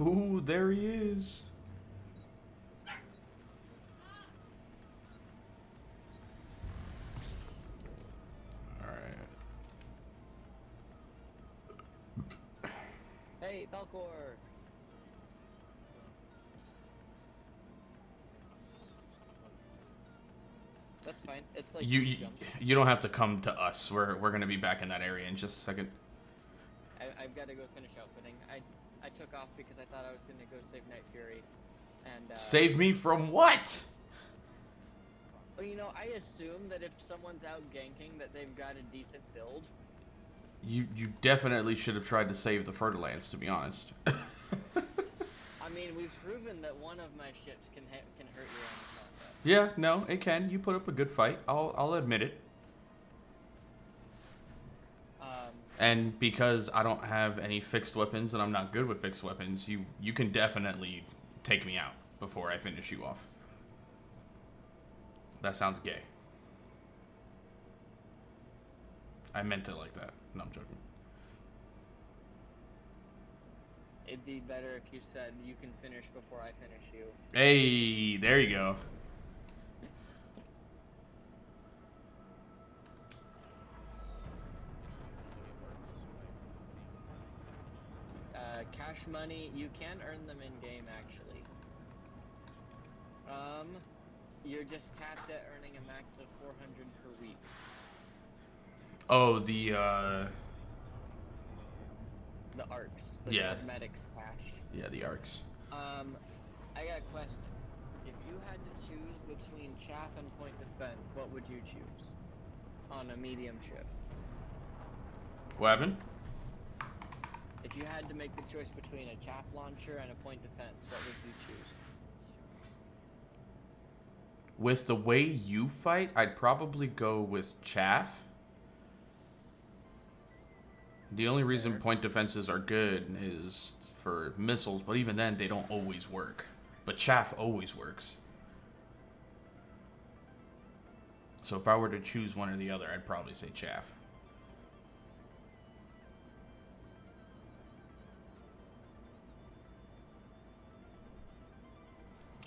Ooh, there he is. Hey, Falcor! That's fine. It's like two jumps. You don't have to come to us. We're gonna be back in that area in just a second. I've got to go finish outfitting. I took off because I thought I was gonna go save Night Fury, and Save me from what? well, you know, I assume that if someone's out ganking, that they've got a decent build. You definitely should have tried to save the Fer-de-Lance, to be honest. I mean, we've proven that one of my ships can hurt you on the combat. Yeah, no, it can. You put up a good fight. I'll admit it. And because I don't have any fixed weapons and I'm not good with fixed weapons, you can definitely take me out before I finish you off. That sounds gay. I meant it like that. No, I'm joking. It'd be better if you said you can finish before I finish you. Hey, there you go. Cash money, you can earn them in game actually. You're just capped at earning a max of 400 per week. Oh, The arcs, the Yeah. cosmetics cash. yeah, the arcs. I got a question. If you had to choose between chaff and point defense, what would you choose on a medium ship? What happened? If you had to make the choice between a chaff launcher and a point defense, what would you choose? With the way you fight, I'd probably go with chaff. The only reason point defenses are good is for missiles, but even then, they don't always work. But chaff always works. So if I were to choose one or the other, I'd probably say chaff.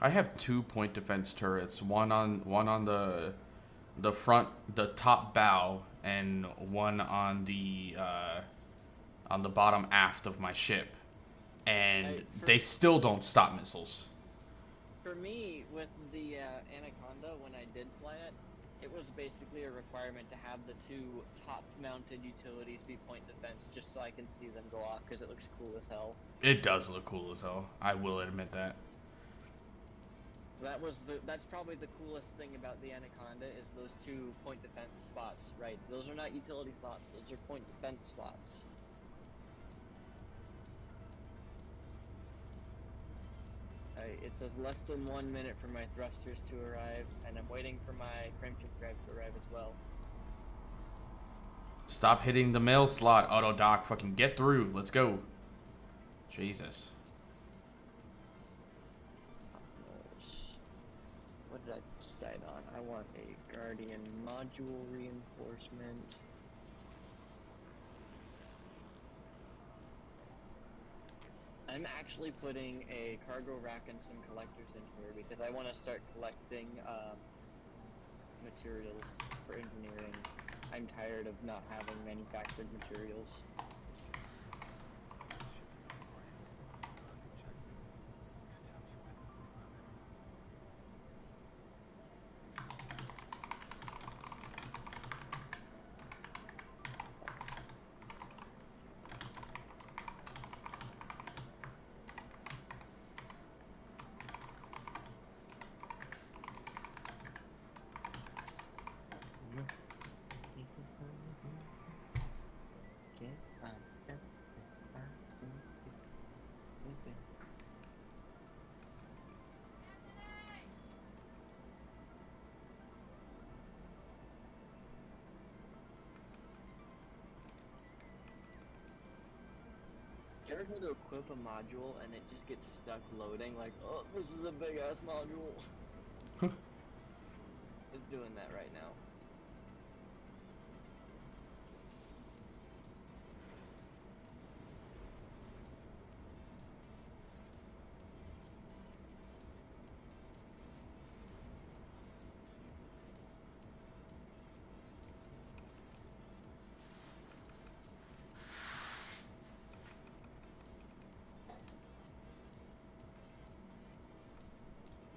I have 2 point defense turrets, one on the front, the top bow, and one on the bottom aft of my ship, and they still don't stop missiles. For me, with the Anaconda, when I did fly it, it was basically a requirement to have the two top-mounted utilities be point defense, just so I can see them go off, because it looks cool as hell. It does look cool as hell. I will admit that. That's probably the coolest thing about the Anaconda is those two point defense spots, right? Those are not utility slots, those are point defense slots. Alright, it says less than 1 minute for my thrusters to arrive, and I'm waiting for my crankshaft drive to arrive as well. Stop hitting the mail slot, auto dock. Fucking get through. Let's go. Jesus. What did I decide on? I want a Guardian module reinforcement. I'm actually putting a cargo rack and some collectors in here because I want to start collecting materials for engineering. I'm tired of not having manufactured materials. You ever go to equip a module and it just gets stuck loading? Like, oh, this is a big ass module. It's doing that right now.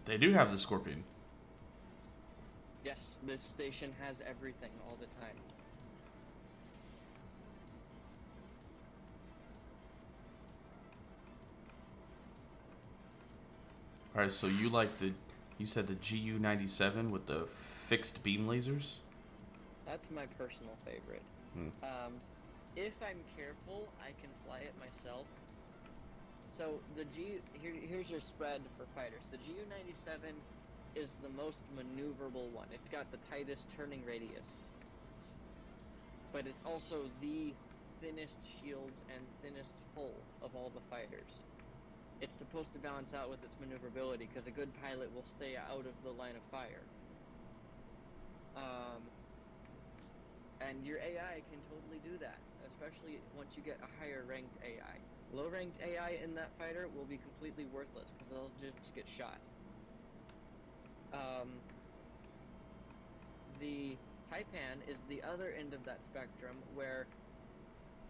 They do have the Scorpion. Yes, this station has everything all the time. Alright, so you like you said the GU-97 with the fixed beam lasers? That's my personal favorite. If I'm careful, I can fly it myself. So the here's your spread for fighters. The GU-97 is the most maneuverable one. It's got the tightest turning radius, but it's also the thinnest shields and thinnest hull of all the fighters. It's supposed to balance out with its maneuverability because a good pilot will stay out of the line of fire. And your AI can totally do that, especially once you get a higher ranked AI. Low ranked AI in that fighter will be completely worthless because they'll just get shot. The Taipan is the other end of that spectrum where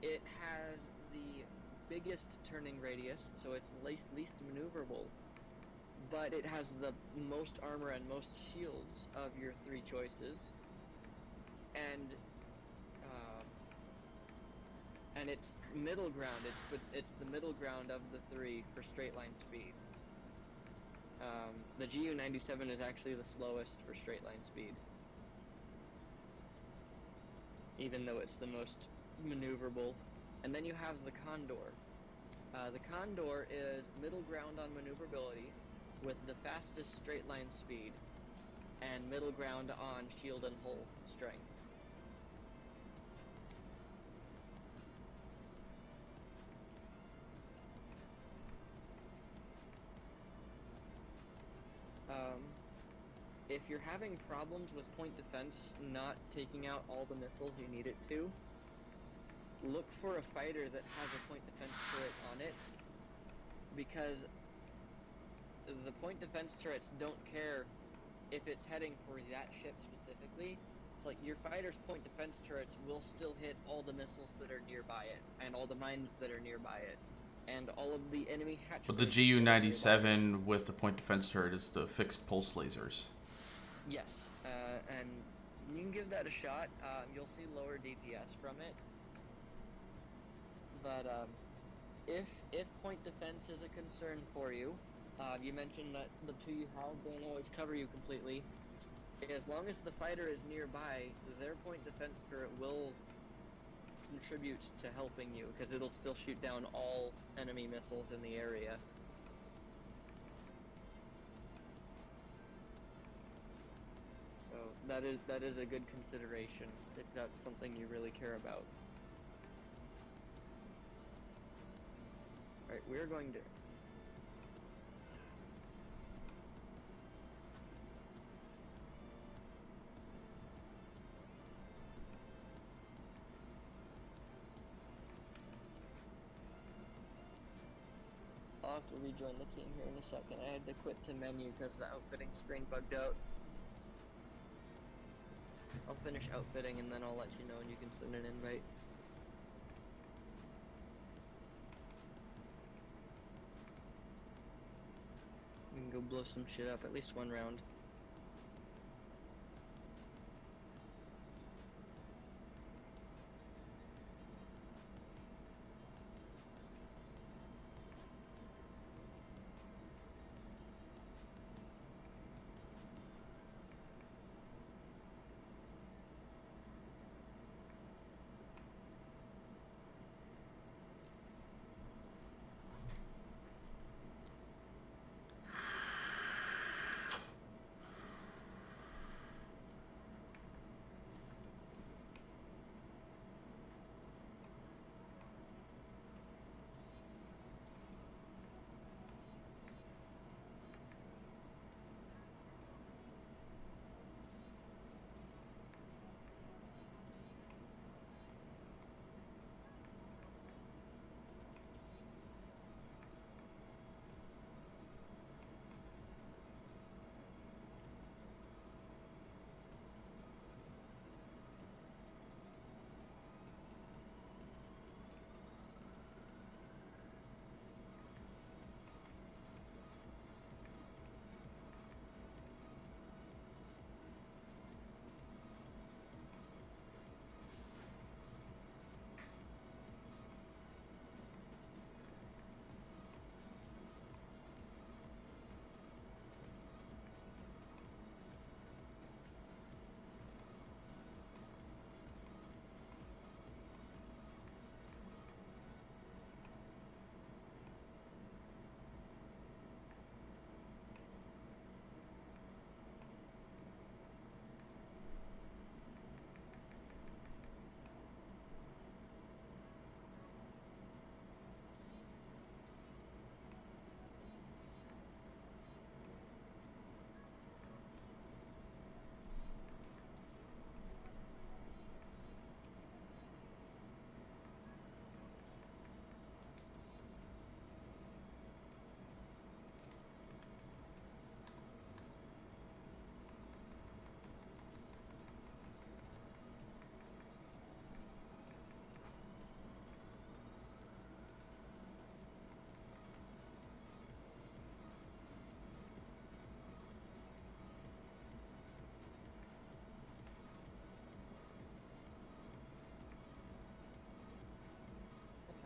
it has the biggest turning radius, so it's least maneuverable, but it has the most armor and most shields of your three choices, and it's middle ground. It's the middle ground of the three for straight line speed. The GU-97 is actually the slowest for straight line speed, even though it's the most maneuverable. And then you have the Condor. The Condor is middle ground on maneuverability with the fastest straight line speed and middle ground on shield and hull strength. If you're having problems with point defense not taking out all the missiles you need it to, look for a fighter that has a point defense turret on it, because the point defense turrets don't care if it's heading for that ship specifically. It's like your fighter's point defense turrets will still hit all the missiles that are nearby it and all the mines that are nearby it. and all of the enemy hatch. But the GU-97 with the point defense turret is the fixed pulse lasers. Yes, and you can give that a shot. You'll see lower DPS from it. But if point defense is a concern for you, you mentioned that the two you have don't always cover you completely. As long as the fighter is nearby, their point defense turret will contribute to helping you, because it'll still shoot down all enemy missiles in the area. So that is a good consideration if that's something you really care about. Alright, we're going to... I'll have to rejoin the team here in a second. I had to quit to menu because the outfitting screen bugged out. I'll finish outfitting and then I'll let you know and you can send an invite. We can go blow some shit up, at least one round.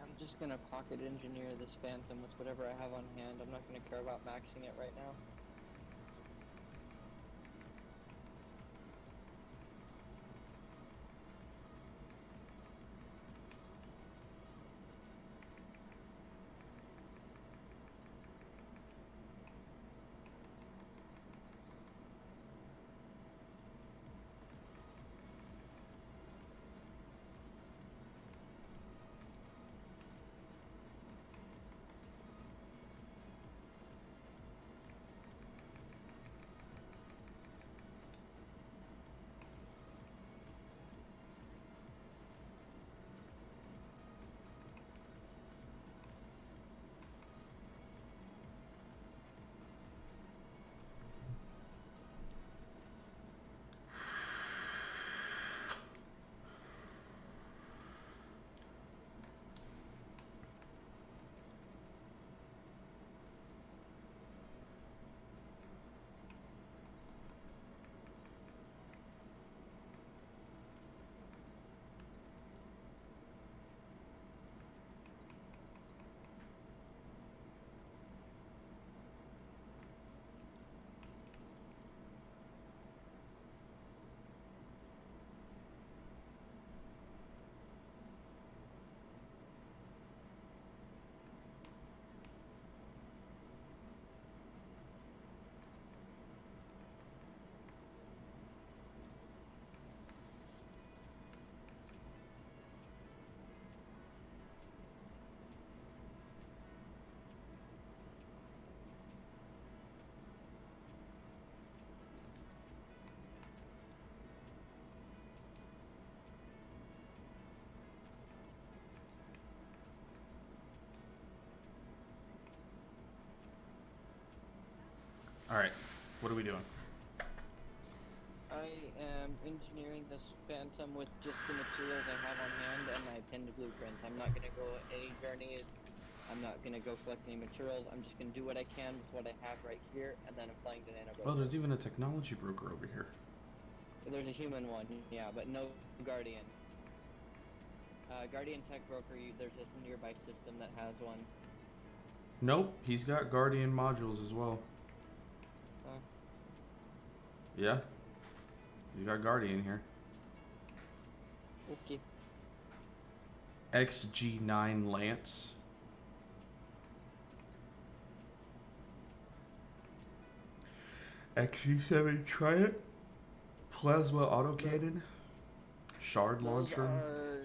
I'm just gonna pocket engineer this Phantom with whatever I have on hand. I'm not gonna care about maxing it right now. Alright, what are we doing? I am engineering this Phantom with just the materials I have on hand and my pinned blueprints. I'm not gonna go any journeys. I'm not gonna go collect any materials. I'm just gonna do what I can with what I have right here, and then I'm flying to Nano Well, Broker. there's even a technology broker over here. There's a human one, yeah, but no Guardian. Guardian Tech Broker, there's this nearby system that has one. Nope, he's got Guardian modules as well. Oh. Yeah. He's got Guardian here. Okay. XG9 Lance. XG7 Triumph. Plasma autocannon. Shard Those launcher. are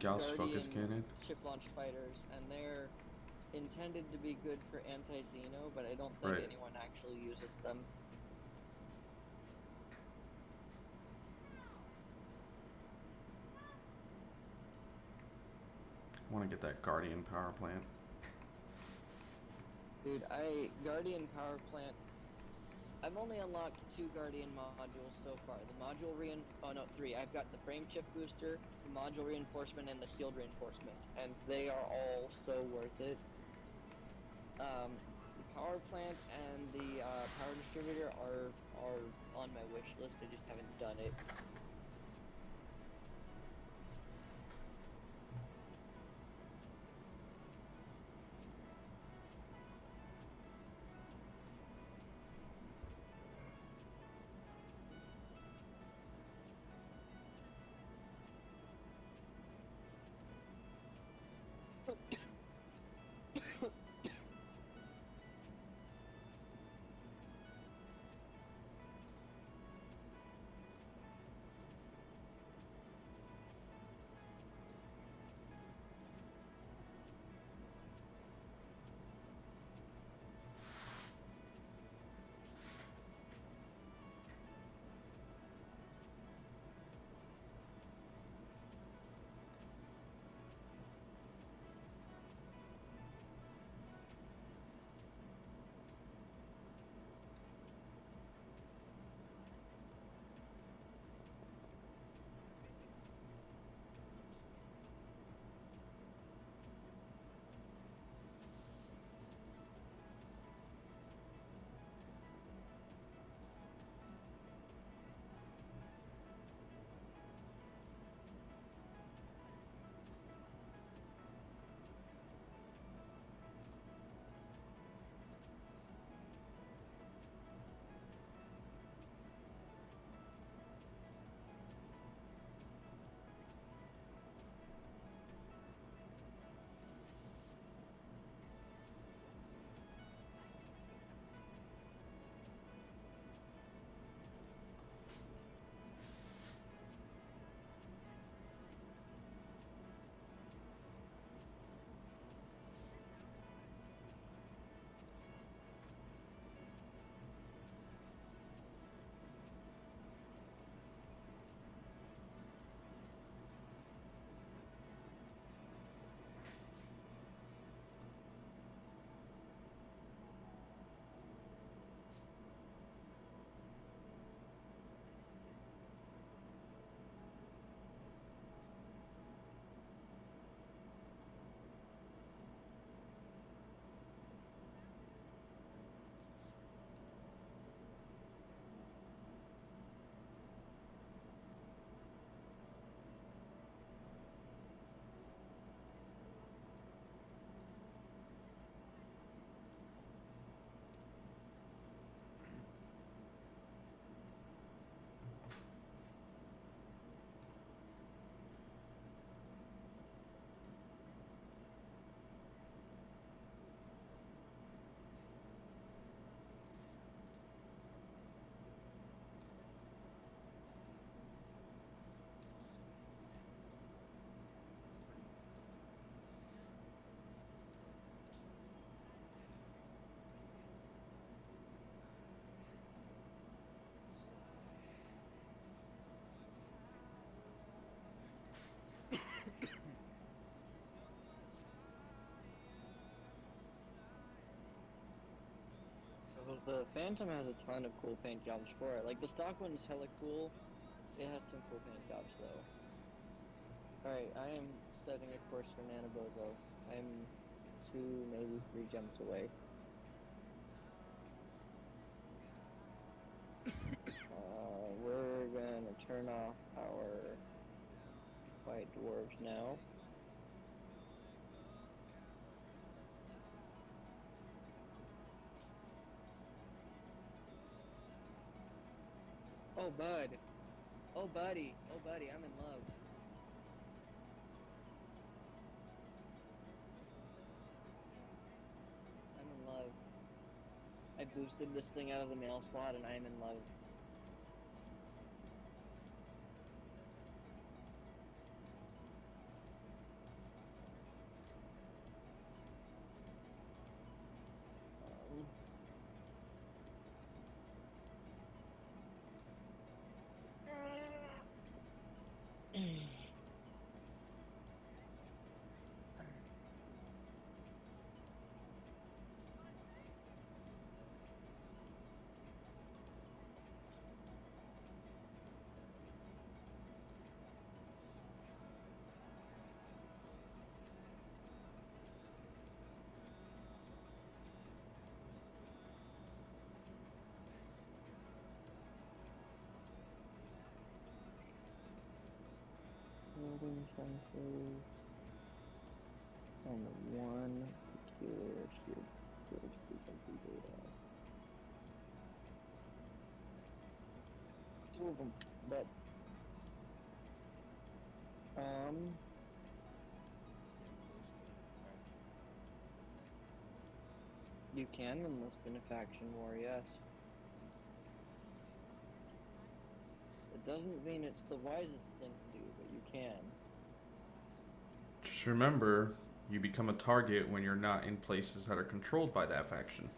Gauss focus Guardian cannon. ship launch fighters, and they're intended to be good for anti-Xeno, but I don't think Right. anyone actually uses them. I want to get that Guardian power plant. Dude, Guardian power plant. I've only unlocked 2 Guardian modules so far. The module oh no, 3. I've got the frame chip booster, the module reinforcement, and the shield reinforcement, and they are all so worth it. The power plant and the power distributor are on my wish list. I just haven't done it. The Phantom has a ton of cool paint jobs for it. Like, the stock one is hella cool. It has some cool paint jobs, though. Alright, I am setting a course for Nanabozo. I'm 2, maybe 3 jumps away. We're gonna turn off our white dwarves now. Oh, bud. Oh, buddy. Oh, buddy, I'm in love. I'm in love. I boosted this thing out of the mail slot and I am in love. Building sensors. And one peculiar shield frequency data. 2 of them, but you can enlist in a faction war, yes. It doesn't mean it's the wisest thing to do, but you can. Just remember, you become a target when you're not in places that are controlled by that faction.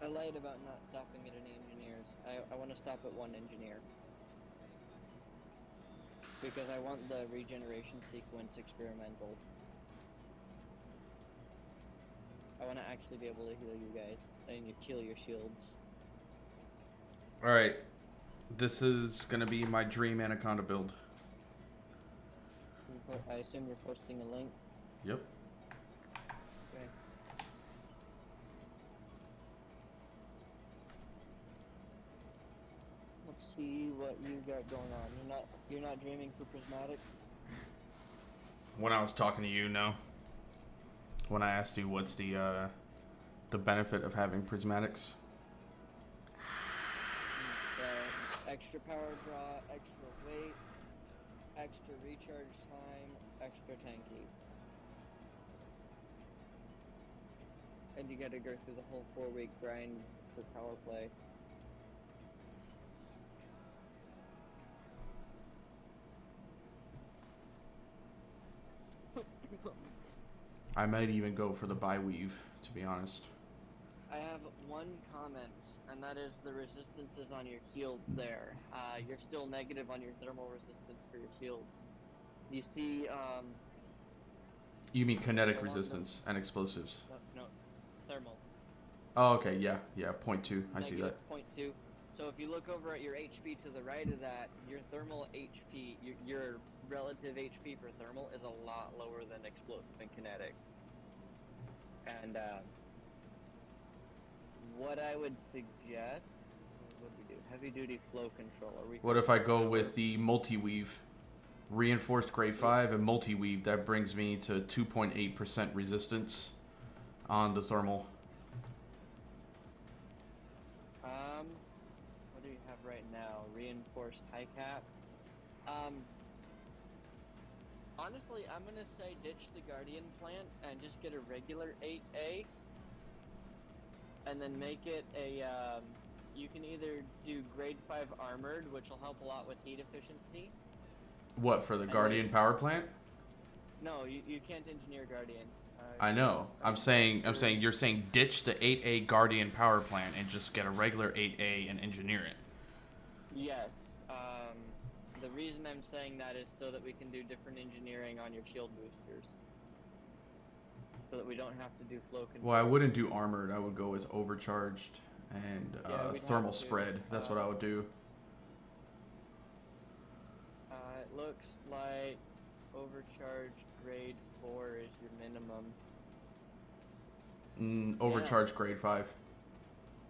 I lied about not stopping at any engineers. I want to stop at 1 engineer. Because I want the regeneration sequence experimental. I want to actually be able to heal you guys. And you kill your shields. Alright. This is gonna be my dream Anaconda build. I assume you're posting a link? Yep. Okay. Let's see what you got going on. You're not dreaming for prismatics? When I was talking to you, no. When I asked you what's the benefit of having prismatics. Extra power draw, extra weight, extra recharge time, extra tanky. And you gotta go through the whole 4-week grind for power play. I might even go for the bi-weave, to be honest. I have one comment, and that is the resistances on your shields there. You're still negative on your thermal resistance for your shields. You see, You mean kinetic I want resistance and explosives. no, thermal. Oh, okay, yeah, 0.2. I see that. -0.2. So if you look over at your HP to the right of that, your thermal HP, your relative HP for thermal is a lot lower than explosive and kinetic. And what I would suggest, what do we do? Heavy duty flow control. What if I go with the multi-weave? Reinforced grade 5 and multi-weave, that brings me to 2.8% resistance on the thermal. What do you have right now? Reinforced high cap. Honestly, I'm gonna say ditch the Guardian plant and just get a regular 8A, and then make it a. You can either do grade 5 armored, which will help a lot with heat efficiency. What, for the And Guardian power plant? No, you can't engineer Guardian. I know. I'm saying you're saying ditch the 8A Guardian power plant and just get a regular 8A and engineer it. Yes. The reason I'm saying that is so that we can do different engineering on your shield boosters. So that we don't have to do flow control. Well, I wouldn't do armored. I would go with overcharged and Yeah, we'd thermal have to, spread. That's what I would do. It looks like overcharged grade 4 is your minimum. Overcharged grade 5.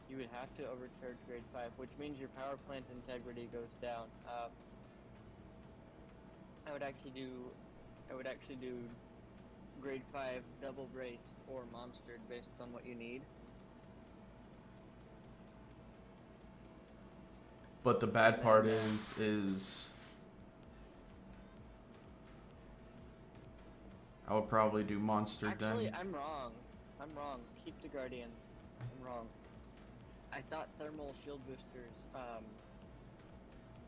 You would have to overcharge grade 5, which means your power plant integrity goes down. I would actually do grade 5 double brace or monstered based on what you need. But the bad part is I would probably do monstered Actually, then. I'm wrong. Keep the Guardian. I'm wrong. I thought thermal shield boosters,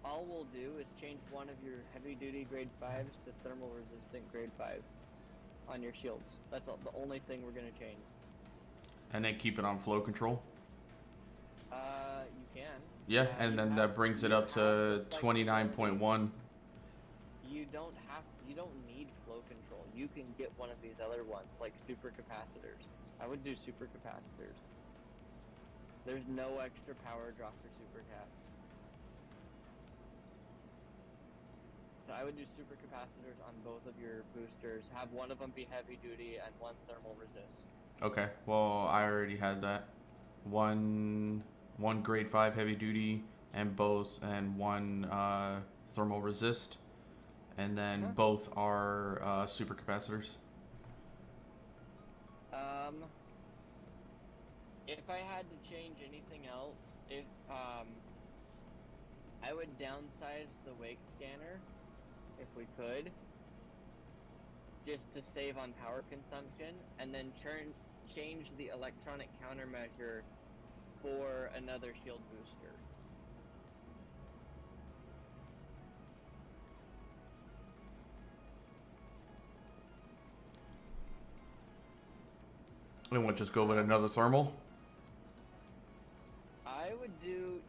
all we'll do is change one of your heavy duty grade 5s to thermal resistant grade 5 on your shields. That's the only thing we're gonna change. And then keep it on flow control. You can. Yeah, and then that brings it up to 29.1. You don't need flow control. You can get one of these other ones, like super capacitors. I would do super capacitors. There's no extra power drop for super cap. So I would do super capacitors on both of your boosters. Have one of them be heavy duty and one thermal resist. Okay, well, I already had that. One grade 5 heavy duty and one thermal resist. And then both are super capacitors. If I had to change anything else, I would downsize the wake scanner, if we could, just to save on power consumption, and then change the electronic countermeasure for another shield booster. And what, just go with another thermal? I would do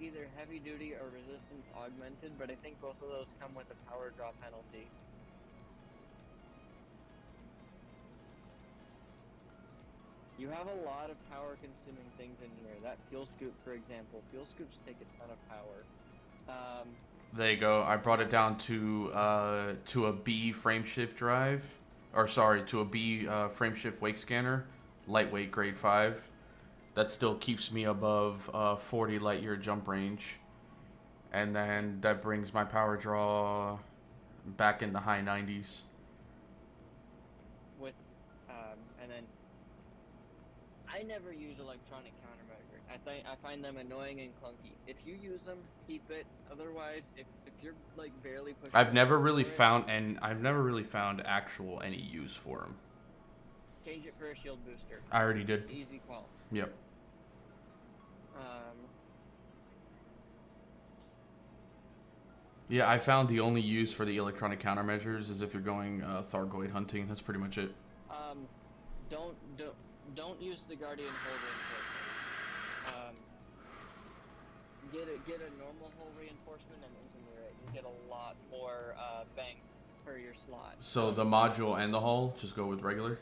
either heavy duty or resistance augmented, but I think both of those come with a power draw penalty. You have a lot of power consuming things in here. That fuel scoop, for example. Fuel scoops take a ton of power. There you go. I brought it down to a B frameshift drive, or sorry, to a B frameshift wake scanner, lightweight grade 5. That still keeps me above 40 light year jump range, and then that brings my power draw back in the high 90s. With, and then I never use electronic countermeasure. I find them annoying and clunky. If you use them, keep it. Otherwise, if you're like barely pushing, I've never really found actual any use for them. Change it for a shield booster. I already did. Easy call. Yep. Yeah, I found the only use for the electronic countermeasures is if you're going Thargoid hunting. That's pretty much it. Don't use the Guardian hull reinforcement. Get a normal hull reinforcement and engineer it. You get a lot more bang per your slot. So the module and the hull, just go with regular?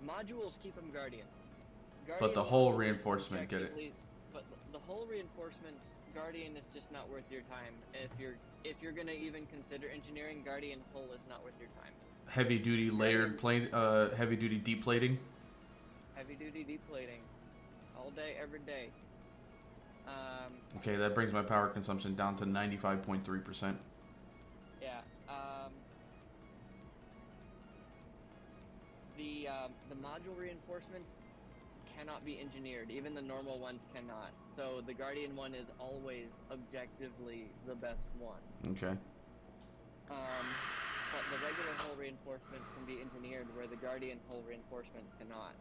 Modules keep them Guardian. But the hull reinforcement, get it? But the hull reinforcements, Guardian is just not worth your time. If you're gonna even consider engineering, Guardian hull is not worth your time. Heavy duty layered plate, heavy duty deep plating. Heavy duty deep plating, all day, every day. Okay, that brings my power consumption down to 95.3%. Yeah. The module reinforcements cannot be engineered. Even the normal ones cannot. So the Guardian one is always objectively the best one. Okay. But the regular hull reinforcements can be engineered where the Guardian hull reinforcements cannot.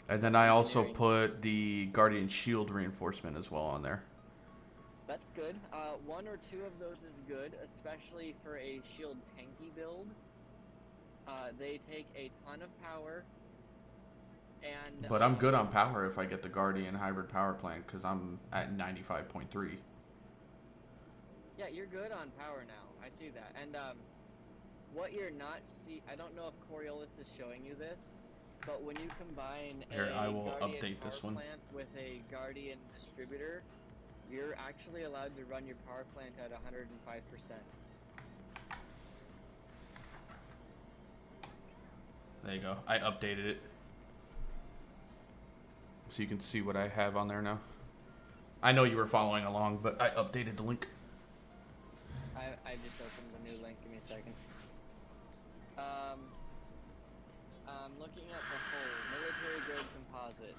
And then I also Engineering. put the Guardian shield reinforcement as well on there. That's good. One or two of those is good, especially for a shield tanky build. They take a ton of power. And But I'm good on power if I get the Guardian hybrid power plant because I'm at 95.3. Yeah, you're good on power now. I see that. And what you're not I don't know if Coriolis is showing you this, but when you combine Here, a I will Guardian update this power one. plant with a Guardian distributor, you're actually allowed to run your power plant at 105%. There you go. I updated it. So you can see what I have on there now. I know you were following along, but I updated the link. I just opened the new link. Give me a second. I'm looking at the whole military grade composite.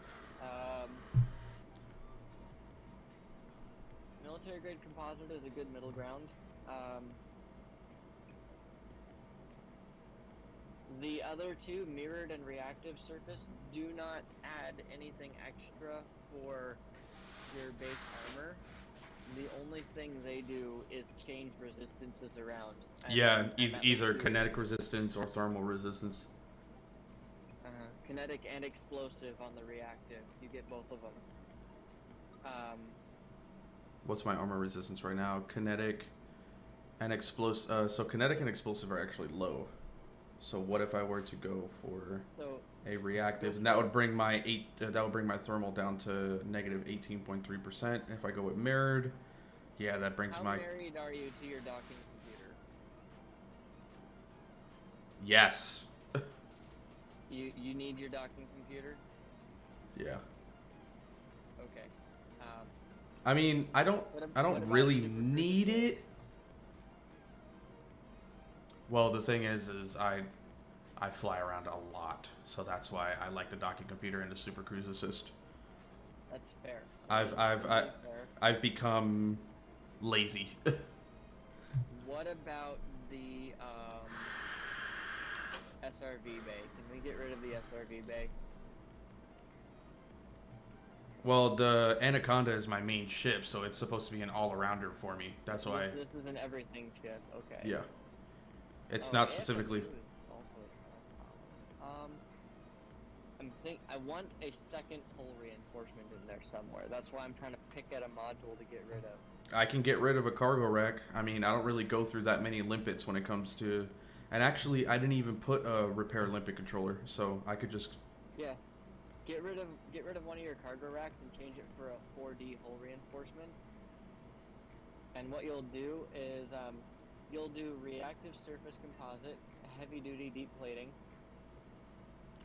Military grade composite is a good middle ground. The other two, mirrored and reactive surface, do not add anything extra for your base armor. The only thing they do is change resistances around. Yeah, and that either makes you- kinetic resistance or thermal resistance. Kinetic and explosive on the reactive. You get both of them. What's my armor resistance right now? Kinetic and explosive. So kinetic and explosive are actually low. So what if I were to go for So a reactive? And that would bring my that would bring my thermal down to negative 18.3%. If I go with mirrored, yeah, that brings how my married are you to your docking computer? yes. You need your docking computer? Yeah. Okay. I mean, I don't What I don't about really Super need Cruise? it. Well, the thing is I fly around a lot, so that's why I like the docking computer and the Super Cruise Assist. That's fair. I've Totally fair. I've become lazy. What about the SRV bay? Can we get rid of the SRV bay? Well, the Anaconda is my main ship, so it's supposed to be an all-arounder for me. That's why. This is an everything ship. Okay. Yeah. It's Oh, not AFSU specifically. is also a problem. I want a second hull reinforcement in there somewhere. That's why I'm trying to pick at a module to get rid of. I can get rid of a cargo rack. I mean, I don't really go through that many limpets when it comes to. And actually, I didn't even put a repair limpet controller, so I could just. Yeah. Get rid of one of your cargo racks and change it for a 4D hull reinforcement. And what you'll do is you'll do reactive surface composite, heavy duty deep plating.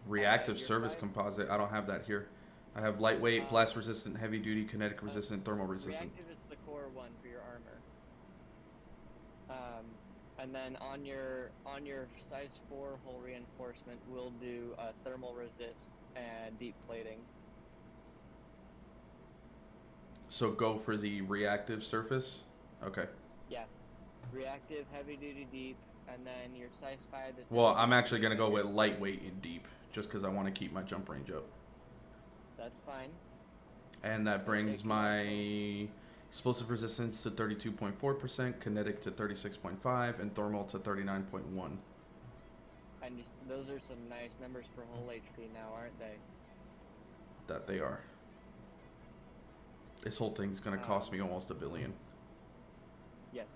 Reactive your service five- composite. I don't have that here. I have lightweight, blast resistant, heavy duty, kinetic resistant, thermal resistant. Reactive is the core one for your armor. And then on your size 4 hull reinforcement, we'll do thermal resist and deep plating. So go for the reactive surface. Okay. Yeah, reactive, heavy duty, deep, and then your size 5 is. Well, I'm actually gonna go with lightweight and deep, just because I want to keep my jump range up. That's fine. And that brings Okay, my explosive resistance to 32.4%, kinetic to 36.5, and thermal to 39.1. And those are some nice numbers for hull HP now, aren't they? That they are. This whole thing's gonna cost me almost $1 billion. Yes.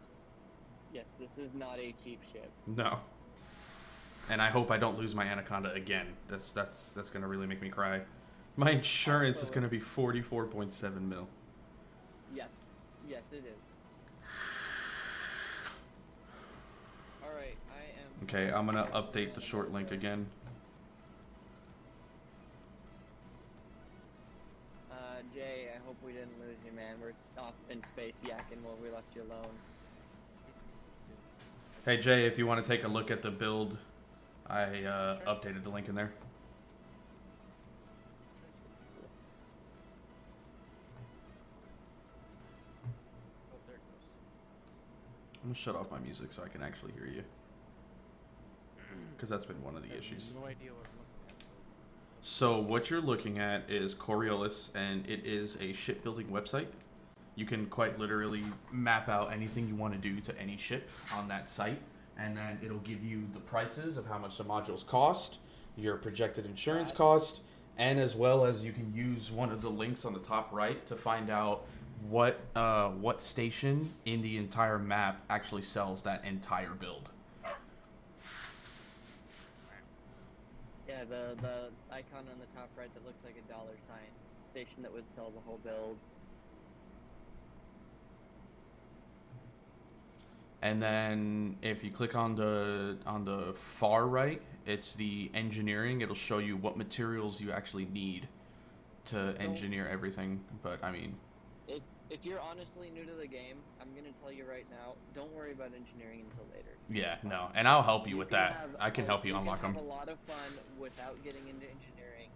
Yes, this is not a cheap ship. No. And I hope I don't lose my Anaconda again. That's gonna really make me cry. My insurance is Also, gonna be 44.7 mil. Yes. Yes, it is. Alright, I am. Okay, I'm gonna update the short link again. Jay, I hope we didn't lose you, man. We're off in space yakking while we left you alone. Hey Jay, if you want to take a look at the build, I updated the link in there. I'm gonna shut off my music so I can actually hear you. Because that's been one of the I have issues. no idea what I'm looking at. So what you're looking at is Coriolis, and it is a shipbuilding website. You can quite literally map out anything you want to do to any ship on that site, and then it'll give you the prices of how much the modules cost, your projected insurance cost, and as well as you can use one of the links on the top right to find out what station in the entire map actually sells that entire build. Yeah, the icon on the top right that looks like a dollar sign. Station that would sell the whole build. And then if you click on the far right, it's the engineering. It'll show you what materials you actually need to engineer everything. But I mean, If you're honestly new to the game, I'm gonna tell you right now, don't worry about engineering until later. yeah, no. And I'll help you with can that. have I can help you unlock can them. have a lot of fun without getting into engineering.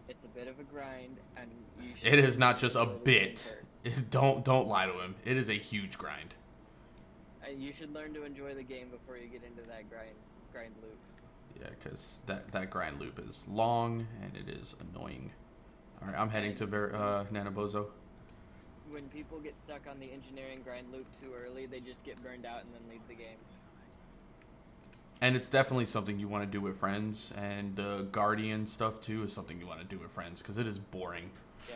It's a bit of a grind, and you should It is not just a slowly learn bit. first. Don't lie to him. It is a huge grind. And you should learn to enjoy the game before you get into that grind loop. Yeah, because that grind loop is long and it is annoying. All right, I'm heading to Nanabozo. When people get stuck on the engineering grind loop too early, they just get burned out and then leave the game. And it's definitely something you want to do with friends, and the Guardian stuff too is something you want to do with friends because it is boring. Yeah.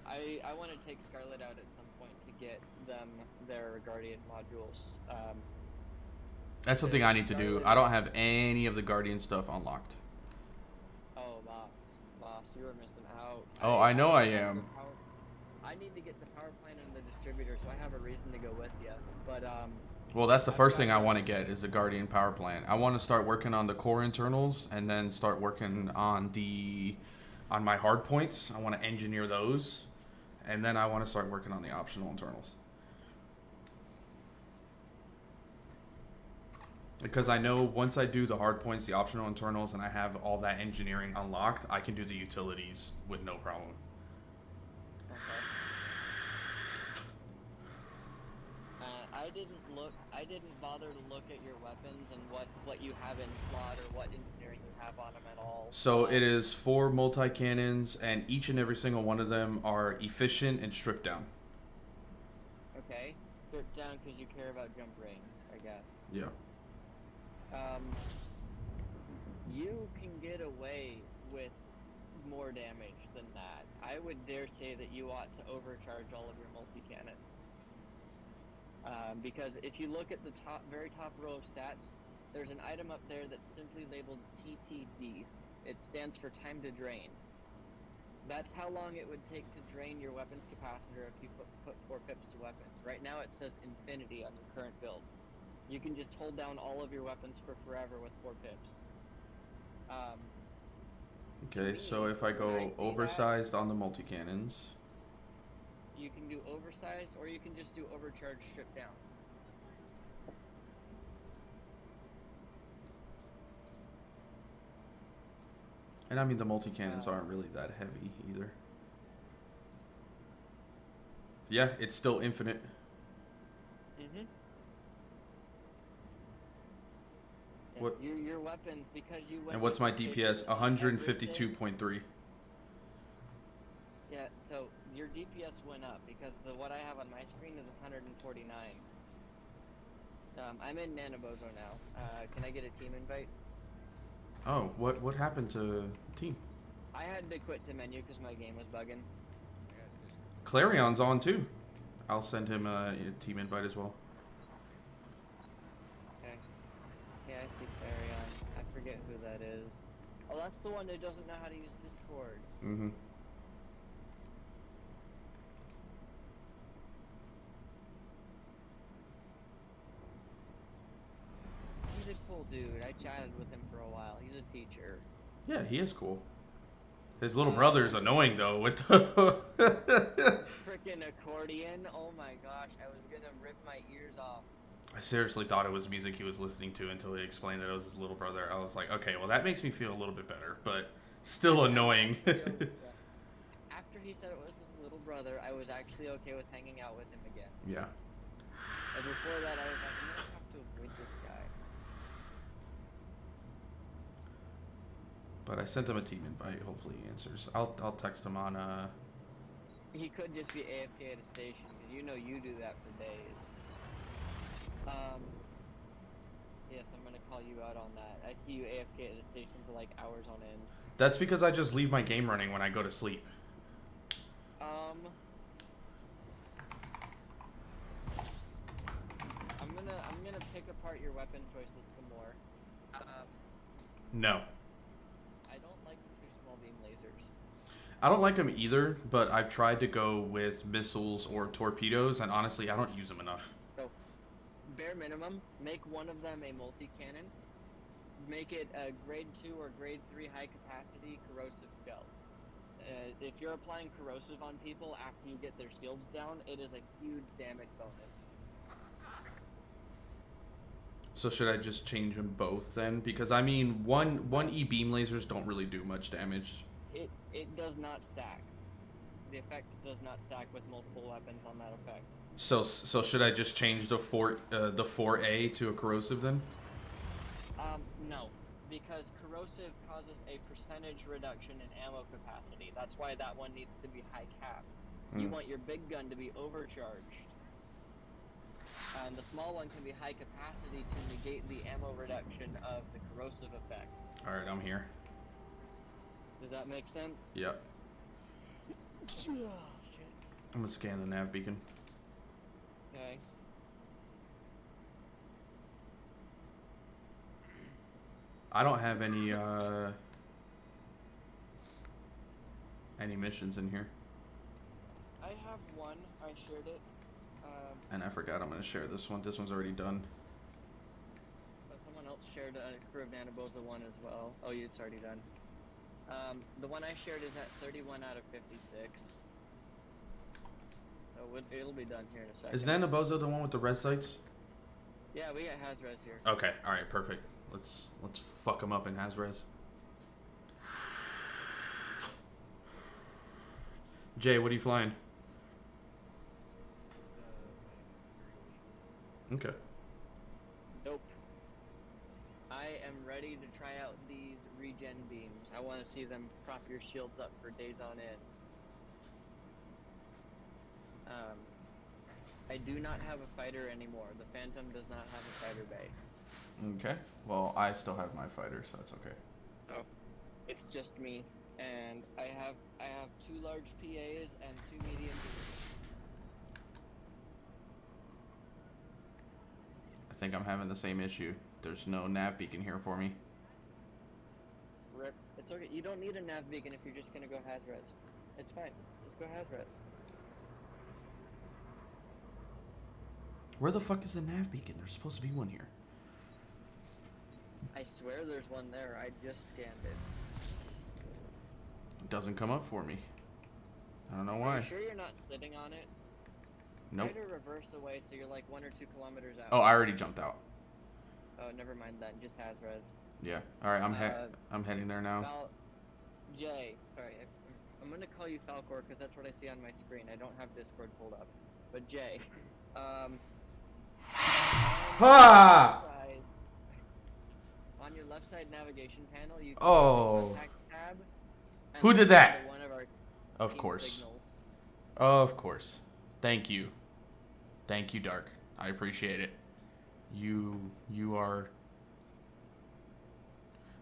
I want to take Scarlet out at some point to get them their Guardian modules. That's something I need to do. I don't have any of the Guardian stuff unlocked. Oh, boss, you are missing out. Oh, I know I have am. the I need to get the power plant and the distributor, so I have a reason to go with you. But Well, that's the first thing I want to get is the Guardian power plant. I want to start working on the core internals and then start working on my hard points. I want to engineer those, and then I want to start working on the optional internals. Because I know once I do the hard points, the optional internals, and I have all that engineering unlocked, I can do the utilities with no problem. okay. I didn't bother to look at your weapons and what you have in slot or what engineering you have on them at all. So it is 4 multi-cannons, and each and every single one of them are efficient and stripped down. Okay, stripped down because you care about jump range, I guess. Yeah. You can get away with more damage than that. I would dare say that you ought to overcharge all of your multi-cannons. Because if you look at the very top row of stats, there's an item up there that's simply labeled TTD. It stands for time to drain. That's how long it would take to drain your weapons capacitor if you put 4 pips to weapons. Right now it says infinity on your current build. You can just hold down all of your weapons for forever with 4 pips. Okay, so if I go oversized on the multi-cannons, You can do oversized, or you can just do overcharge stripped down. and I mean the multi-cannons aren't really that heavy either. Yeah, it's still infinite. Mm-hmm. What- Your weapons, because you went And what's with my the DPS? 152.3. Yeah, so your DPS went up because what I have on my screen is 149. I'm in Nanabozo now. Can I get a team invite? Oh, what happened to team? I had to quit the menu because my game was bugging. Clarion's on too. I'll send him a team invite as well. Okay. Yeah, I see Clarion. I forget who that is. Oh, that's the one who doesn't know how to use Discord. Mm-hmm. He's a cool dude. I chatted with him for a while. He's a teacher. Yeah, he is cool. His little brother's annoying though. With the Frickin' accordion. Oh my gosh, I was gonna rip my ears off. I seriously thought it was music he was listening to until he explained that it was his little brother. I was like, okay, well that makes me feel a little bit better, but still annoying. After he said it was his little brother, I was actually okay with hanging out with him again. Yeah. And before that, I was like, I'm gonna have to avoid this guy. But I sent him a team invite. Hopefully he answers. I'll text him on He could just be AFK at a station, because you know you do that for days. Yes, I'm gonna call you out on that. I see you AFK at the station for like hours on end. That's because I just leave my game running when I go to sleep. I'm gonna pick apart your weapon choices some more. No. I don't like the 2 small beam lasers. I don't like them either, but I've tried to go with missiles or torpedoes, and honestly, I don't use them enough. So, bare minimum, make one of them a multi-cannon. Make it a grade 2 or grade 3 high capacity corrosive shell. If you're applying corrosive on people after you get their shields down, it is a huge damage bonus. So should I just change them both then? Because I mean, one E-beam lasers don't really do much damage. It does not stack. The effect does not stack with multiple weapons on that effect. So should I just change the 4A to a corrosive then? No, because corrosive causes a percentage reduction in ammo capacity. That's why that one needs to be high cap. You want your big gun to be overcharged. And the small one can be high capacity to negate the ammo reduction of the corrosive effect. Alright, I'm here. Does that make sense? Yep. Oh, shit. I'm gonna scan the nav beacon. Okay. I don't have any missions in here. I have one. I shared it. And I forgot I'm gonna share this one. This one's already done. But someone else shared a Crew of Nanaboza one as well. Oh, it's already done. The one I shared is at 31 out of 56. So it'll be done here in a second. Is Nanabozo the one with the red sights? Yeah, we got Hazres here. Okay, alright, perfect. Let's fuck him up in Hazres. Jay, what are you flying? Okay. Nope. I am ready to try out these regen beams. I want to see them prop your shields up for days on end. I do not have a fighter anymore. The Phantom does not have a fighter bay. Okay. Well, I still have my fighter, so that's okay. Oh, it's just me, and I have 2 large PAs and 2 medium beams. I think I'm having the same issue. There's no nav beacon here for me. Rip. It's okay. You don't need a nav beacon if you're just gonna go Hazres. It's fine. Just go Hazres. Where the fuck is the nav beacon? There's supposed to be one here. I swear there's one there. I just scanned it. It doesn't come up for me. I don't know Are why. you sure you're not sitting on it? Nope. Try to reverse away so you're like 1 or 2 kilometers out. Oh, I already jumped out. Oh, never mind then. Just Hazres. Yeah. All right, I'm heading there now. Jay, sorry, I'm gonna call you Falcor because that's what I see on my screen. I don't have Discord pulled up. But Jay, Ha! on your left side navigation panel, you can Oh. contact tab. And Who did look that? into one of our Of team course. signals. Of course. Thank you. Thank you, Dark. I appreciate it. You're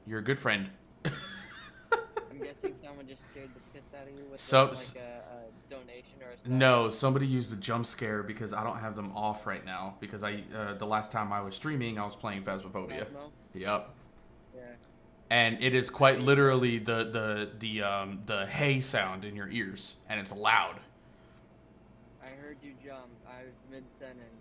a good friend. I'm guessing someone just scared the piss out of you with So- like a donation or a sub. No, somebody used a jump scare because I don't have them off right now because the last time I was streaming I was playing Phasmophobia. Phasmo? Yep. Yeah. And it is quite literally the hay sound in your ears, and it's loud. I heard you jump. I was mid-sentence.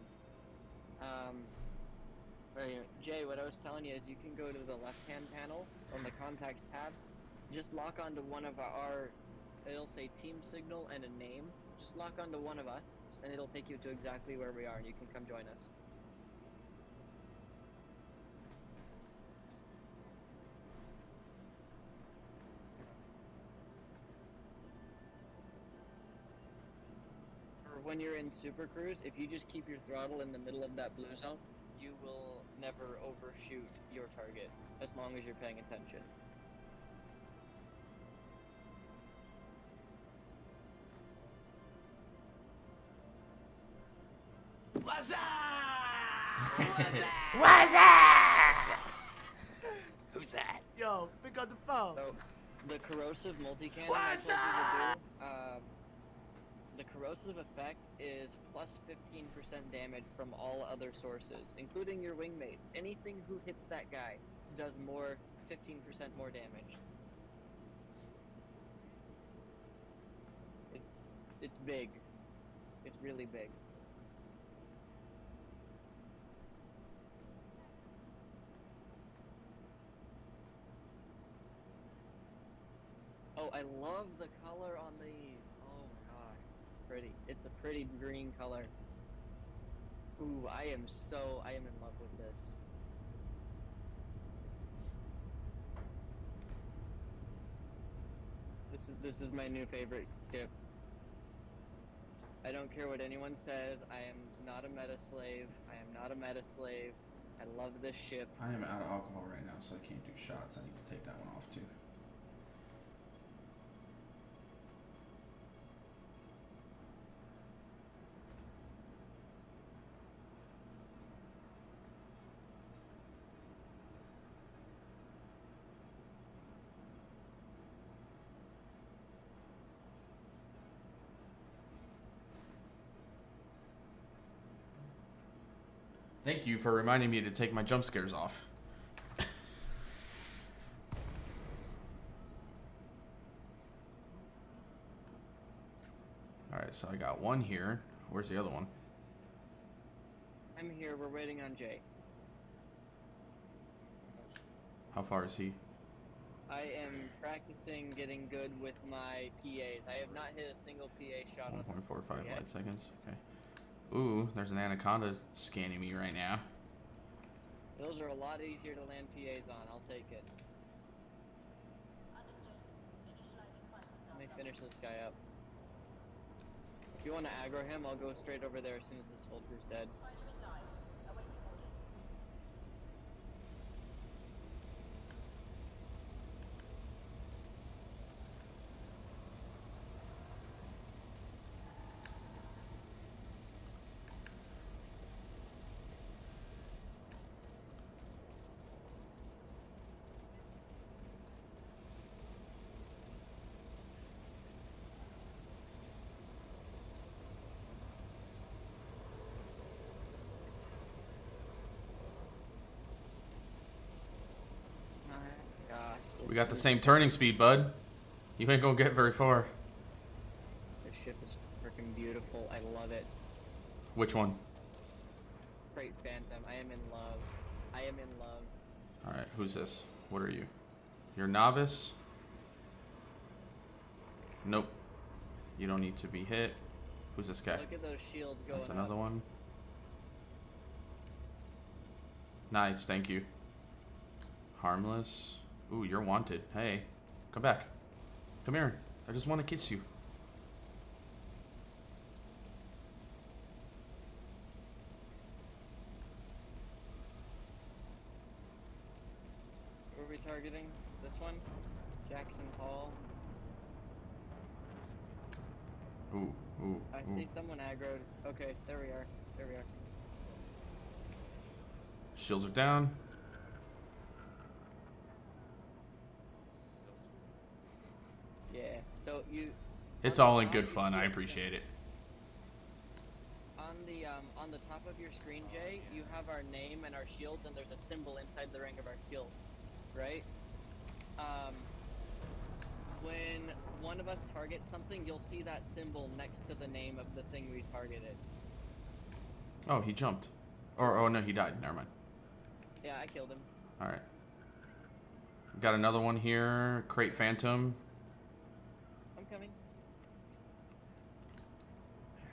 Right, Jay, what I was telling you is you can go to the left-hand panel on the contacts tab. Just lock onto one of our, it'll say team signal and a name. Just lock onto one of us, and it'll take you to exactly where we are, and you can come join us. For when you're in Super Cruise, if you just keep your throttle in the middle of that blue zone, you will never overshoot your target as long as you're paying attention. What's up? What's that? Who's that? Yo, pick up the phone. So, the corrosive multi-cannon I What's told you up? to do, the corrosive effect is plus 15% damage from all other sources, including your wingmates. Anything who hits that guy does 15% more damage. It's big. It's really big. Oh, I love the color on these. Oh my god, it's pretty. It's a pretty green color. Ooh, I am in love with this. This is my new favorite ship. I don't care what anyone says. I am not a meta slave. I am not a meta slave. I love this ship. I am out of alcohol right now, so I can't do shots. I need to take that one off too. Thank you for reminding me to take my jump scares off. Alright, so I got one here. Where's the other one? I'm here. We're waiting on Jay. How far is he? I am practicing getting good with my PAs. I have not hit a single PA shot on 1.45 yet. light seconds. Okay. Ooh, there's an anaconda scanning me right now. Those are a lot easier to land PAs on. I'll take it. Let me finish this guy up. If you want to aggro him, I'll go straight over there as soon as this soldier's dead. Gosh, We got the same turning speed, bud. You ain't gonna get very far. this ship is freaking beautiful. I love it. Which one? Freight Phantom. I am in love. I am in love. Alright, who's this? What are you? You're novice? Nope. You don't need to be hit. Who's this guy? Look at those shields going That's another up. one. Nice, thank you. Harmless. Ooh, you're wanted. Hey, come back. Come here. I just want to kiss you. Who are we targeting? This one? Jackson Hall. Ooh, ooh, I ooh. see someone aggroed. Okay, there we are. There we are. Shields are down. Yeah. So you. It's on the all in top good you fun. see I a appreciate it. On the top of your screen, Jay, you have our name and our shields, and there's a symbol inside the ring of our shields, right? When one of us targets something, you'll see that symbol next to the name of the thing we targeted. Oh, he jumped. Or, oh no, he died. Never mind. Yeah, I killed him. Alright. Got another one here. Crate Phantom. I'm coming.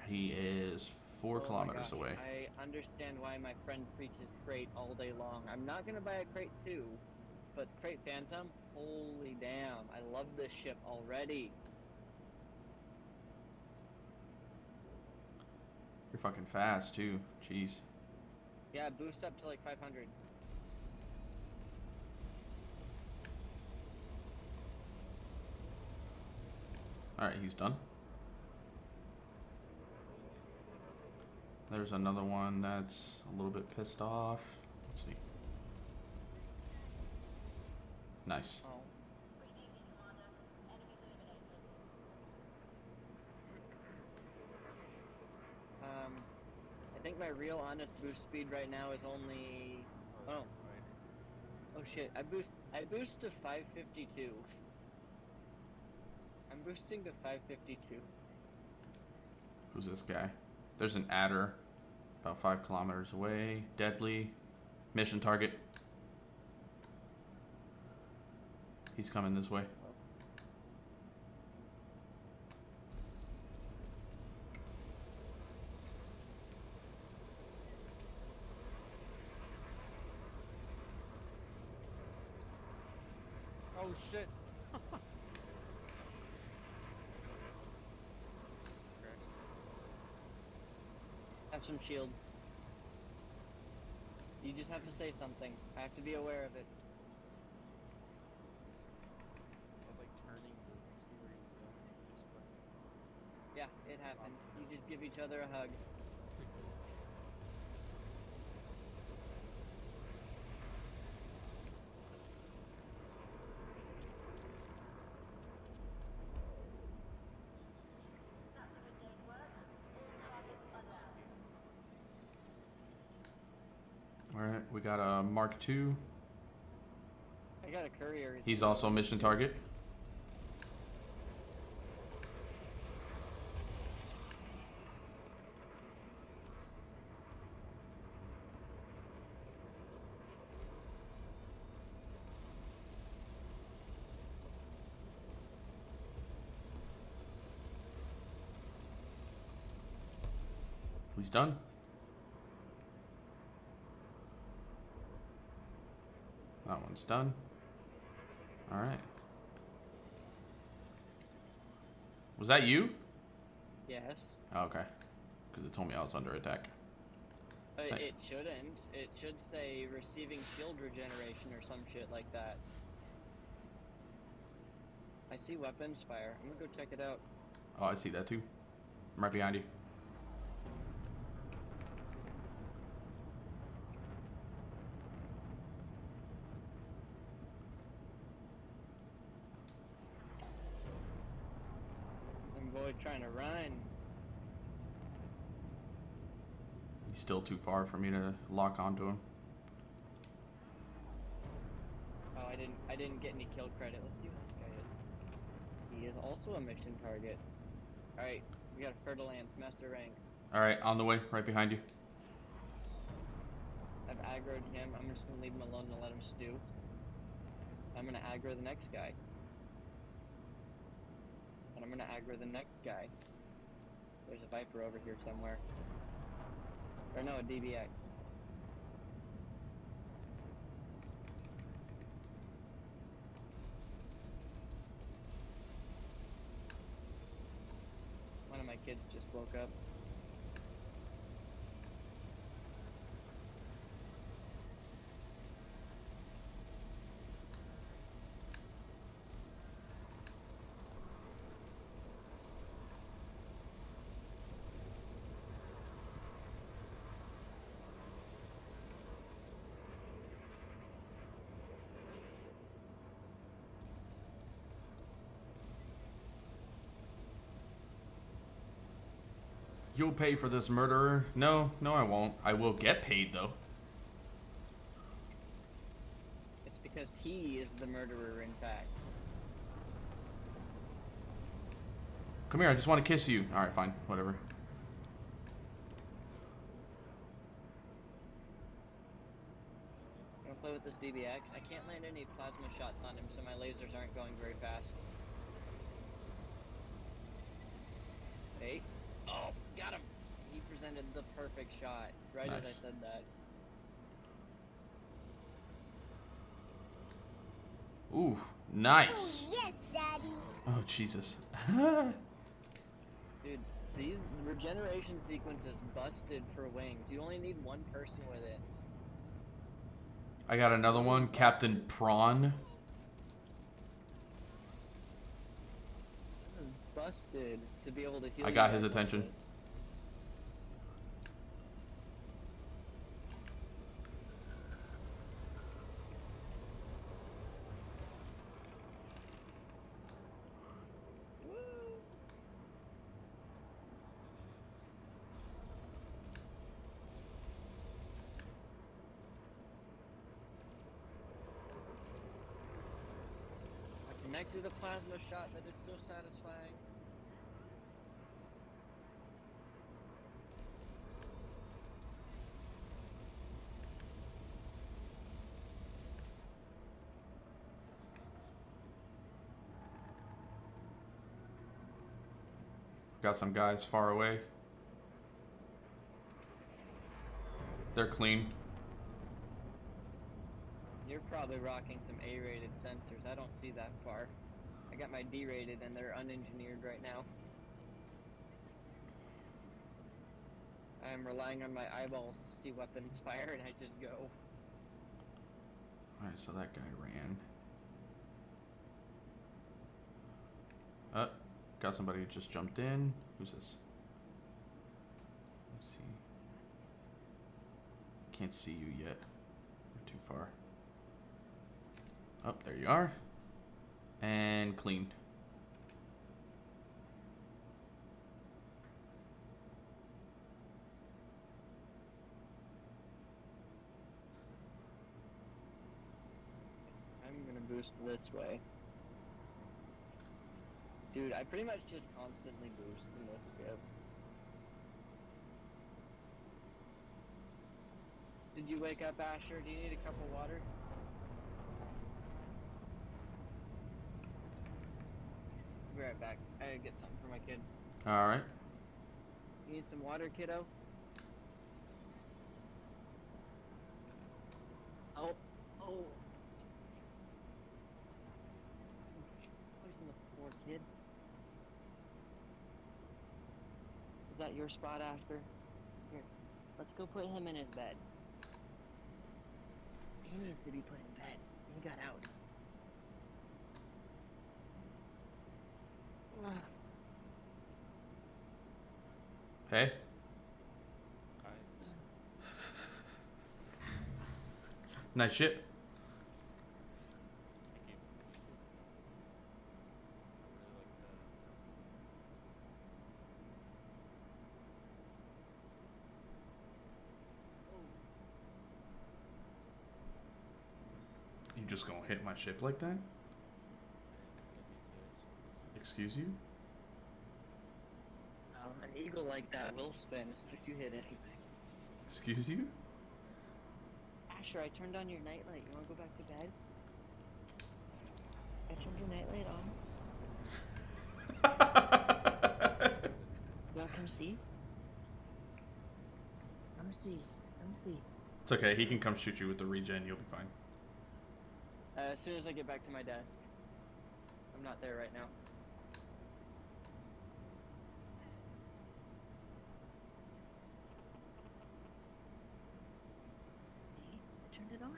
He is 4 Oh my kilometers gosh, away. I understand why my friend preaches crate all day long. I'm not gonna buy a crate 2, but crate Phantom, holy damn, I love this ship already. You're fucking fast too. Jeez. Yeah, boost up to like 500. Alright, he's done. There's another one that's a little bit pissed off. Let's see. Nice. Oh. I think my real honest boost speed right now is only. Oh. Right. Oh shit! I boost to 552. I'm boosting to 552. Who's this guy? There's an adder about 5 kilometers away. Deadly. Mission target. He's coming this way. Oh shit. Have some shields. You just have to say something. I have to be aware of it. I was like turning to see where he was going. And just fucking... Yeah, it happens. You just give each other a hug. Alright, we got a Mark II. I got a courier. He's also a mission target. He's done. That one's done. Alright. Was that you? Yes. Oh, okay. Because it told me I was under attack. Thank- It shouldn't. It should say receiving shield regeneration or some shit like that. I see weapons fire. I'm gonna go check it out. Oh, I see that too. I'm right behind you. Boy trying to run. He's still too far for me to lock onto him. Oh, I didn't get any kill credit. Let's see what this guy is. He is also a mission target. Alright, we got a Fertilance, Master rank. Alright, on the way, right behind you. I've aggroed him. I'm just gonna leave him alone and let him stew. I'm gonna aggro the next guy. And I'm gonna aggro the next guy. There's a Viper over here somewhere. Or no, a DBX. One of my kids just woke up. You'll pay for this, murderer. No, I won't. I will get paid, though. It's because he is the murderer, in fact. Come here, I just want to kiss you. Alright, fine. Whatever. I'm gonna play with this DBX. I can't land any plasma shots on him, so my lasers aren't going very fast. Hey. Oh, got him! He presented the perfect shot, right as I Nice. said that. Ooh, nice. Yes, Daddy. Oh, Jesus. Dude, These regeneration sequences busted for wings. You only need one person with it. I got another one, Captain Prawn. This is busted to be able to heal. I got you his guys like attention. this. Connect with a plasma shot that is so satisfying. Got some guys far away. They're clean. You're probably rocking some A-rated sensors. I don't see that far. I got my D-rated and they're unengineered right now. I'm relying on my eyeballs to see weapons fire and I just go. Alright, so that guy ran. Got somebody who just jumped in. Who's this? Let's see. Can't see you yet. You're too far. Oh, there you are. And clean. I'm gonna boost this way. Dude, I pretty much just constantly boost in this skip. Did you wake up, Asher? Do you need a cup of water? I'll be right back. I gotta get something for my kid. Alright. You need some water, kiddo? Oh. Oh. Poison the poor kid. Is that your spot, Asher? Here. Let's go put him in his bed. He needs to be put in bed. He got out. Hey. Nice ship. Thank you. You just gonna hit my ship like that? Excuse you? An eagle like that will spin if you hit anything. Excuse you? Asher, I turned on your nightlight. You wanna go back to bed? I turned your nightlight on. You wanna come see? Come see. Come see. It's okay, he can come shoot you with the regen, you'll be fine. As soon as I get back to my desk. I'm not there right now. See? I turned it on.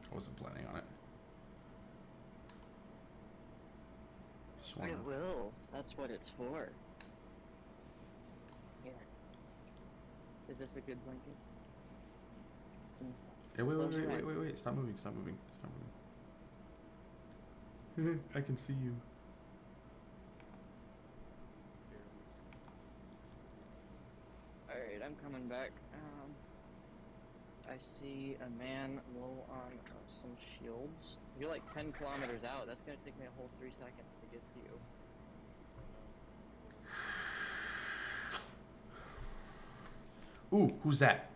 I wasn't planning on it. Just I wanna... will. That's what it's for. Here. Is this a good blanket? Hey, wait, Close your eyes. wait. Stop moving, stop moving, stop moving. I can see you. Alright, I'm coming back. I see a man low on some shields. You're like 10 kilometers out. That's gonna take me a whole 3 seconds to get to you. Ooh, who's that?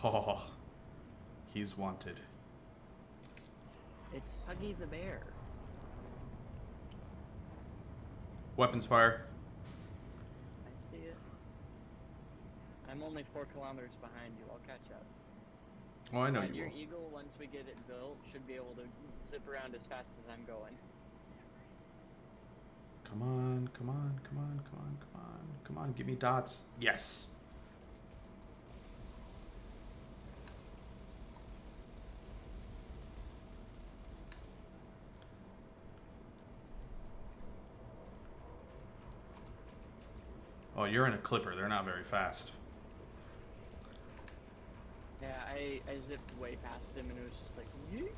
Oh, he's wanted. It's Huggy the Bear. Weapons fire. I see it. I'm only 4 kilometers behind you. I'll catch up. Oh, I know And you your will. Eagle, once we get it built, should be able to zip around as fast as I'm going. Come on, come on, come on, come on, come on, come on, give me dots. Yes. Oh, you're in a clipper. They're not very fast. Yeah, I zipped way past him and it was just like, yeet.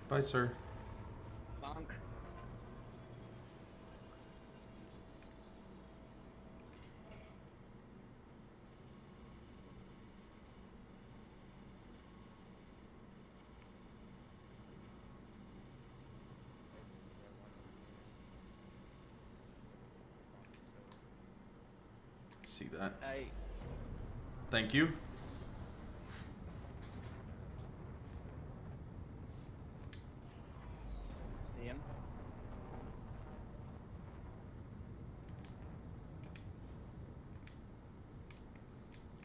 Bye, sir. Bonk. See that. I Thank you. see him.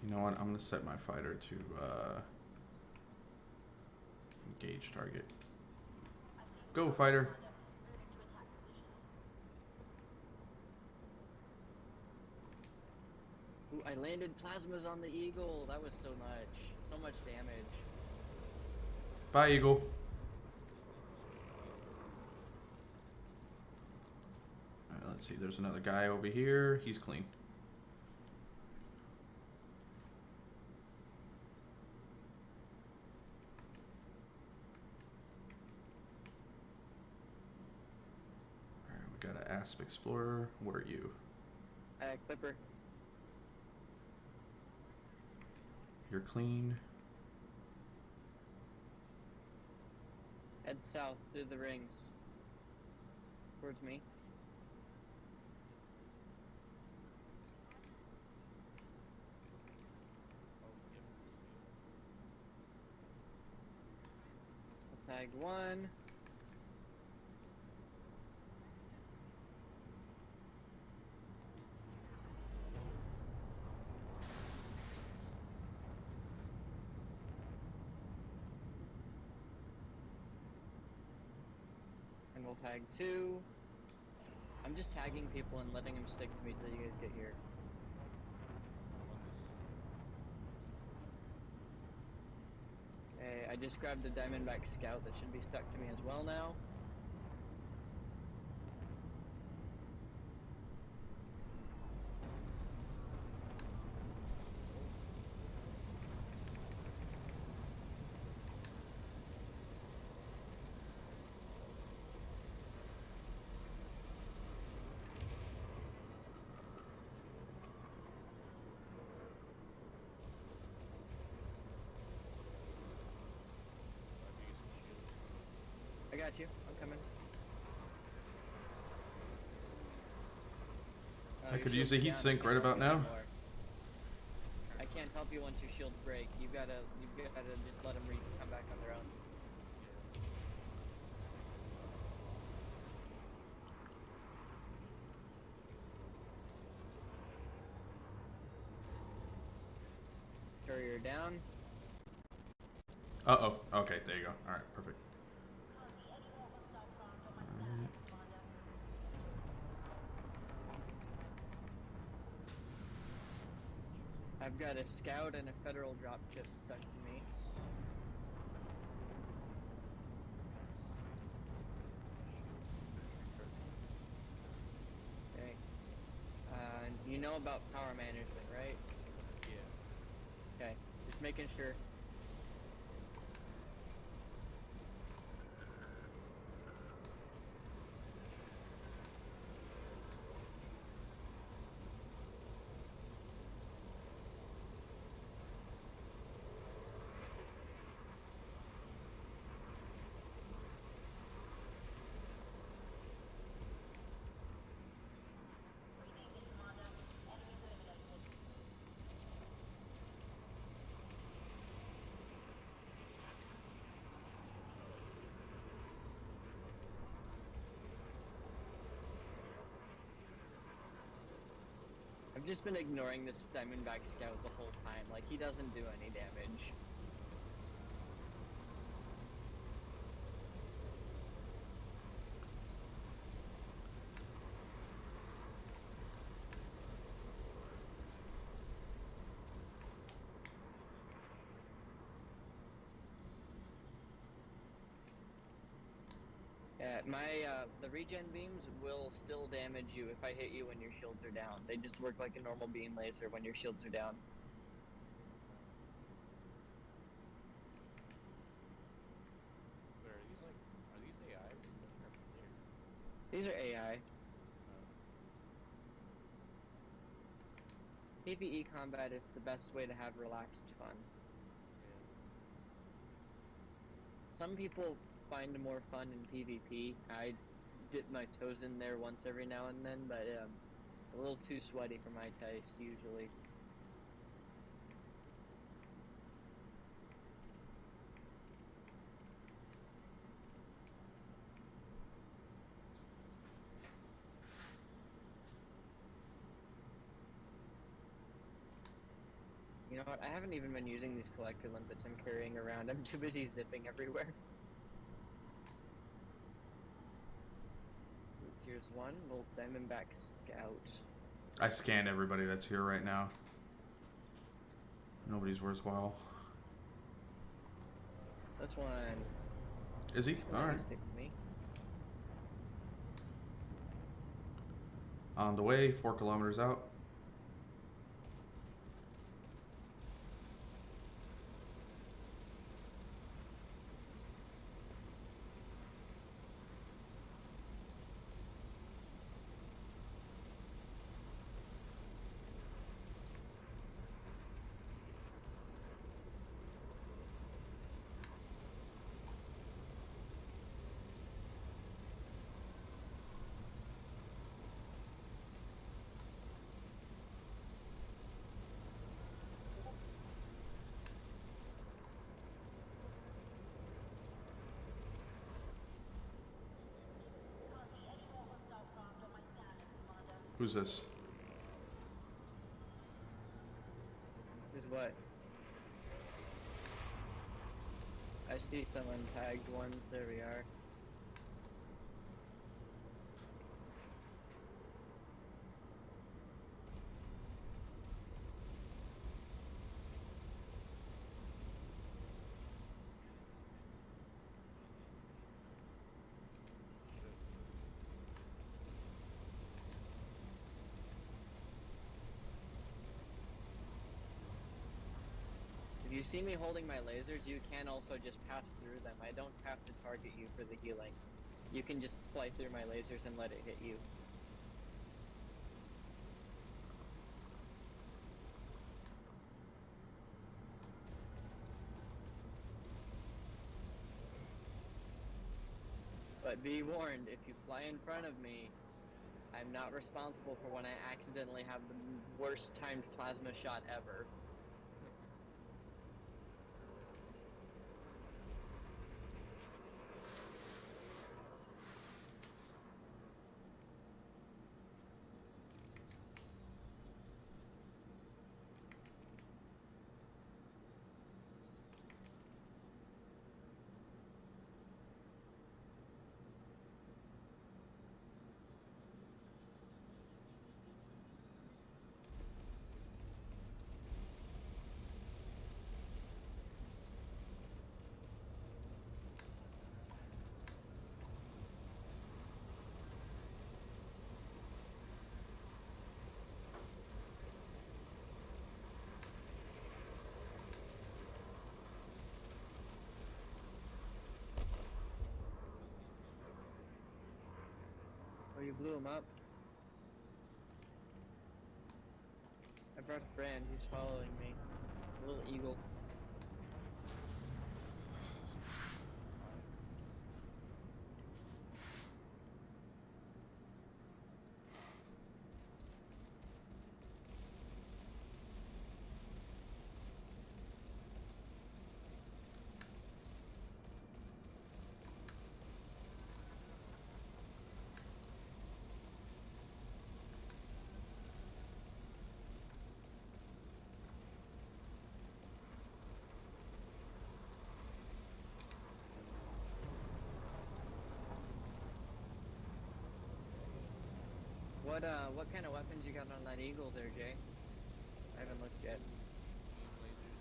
You know what? I'm gonna set my fighter to engage target. Go, fighter. Ooh, I landed plasmas on the Eagle. That was so much damage. Bye, Eagle. Alright, let's see. There's another guy over here. He's clean. Alright, we got an Asp Explorer. What are you? Clipper. You're clean. Head south through the rings. Towards me. Tag 1. And we'll tag 2. I'm just tagging people and letting them stick to me till you guys get here. Okay, I just grabbed a Diamondback Scout that should be stuck to me as well now. I got you. I'm coming. I could your use a shield's heat down, sink you right can't about help me now. anymore. I can't help you once your shields break. You've gotta just let them come back on their own. Courier down. Uh-oh. Okay, there you go. Alright, perfect. Alright. I've got a scout and a federal dropship stuck to me. Okay. You know about power management, right? Yeah. Okay. Just making sure. just been ignoring this Diamondback Scout the whole time. Like, he doesn't do any damage. Yeah, the regen beams will still damage you if I hit you when your shields are down. They just work like a normal beam laser when your shields are down. So are these AI? These are AI. PvE combat is the best way to have relaxed fun. Some people find more fun in PvP. I dip my toes in there once every now and then, but a little too sweaty for my taste usually. You know what? I haven't even been using these collector limpets I'm carrying around. I'm too busy zipping everywhere. Here's one little Diamondback Scout. I scanned everybody that's here right now. Nobody's worthwhile. This one. Is he? All right. Stick with me. On the way, 4 kilometers out. Who's this? Is what? I see some untagged ones. There we are. If you see me holding my lasers, you can also just pass through them. I don't have to target you for the healing. You can just fly through my lasers and let it hit you. But be warned, if you fly in front of me, I'm not responsible for when I accidentally have the worst timed plasma shot ever. Oh, you blew him up? I brought a friend, he's following me. A little eagle. What kind of weapons you got on that Eagle there, Jay? I haven't looked yet. Beam lasers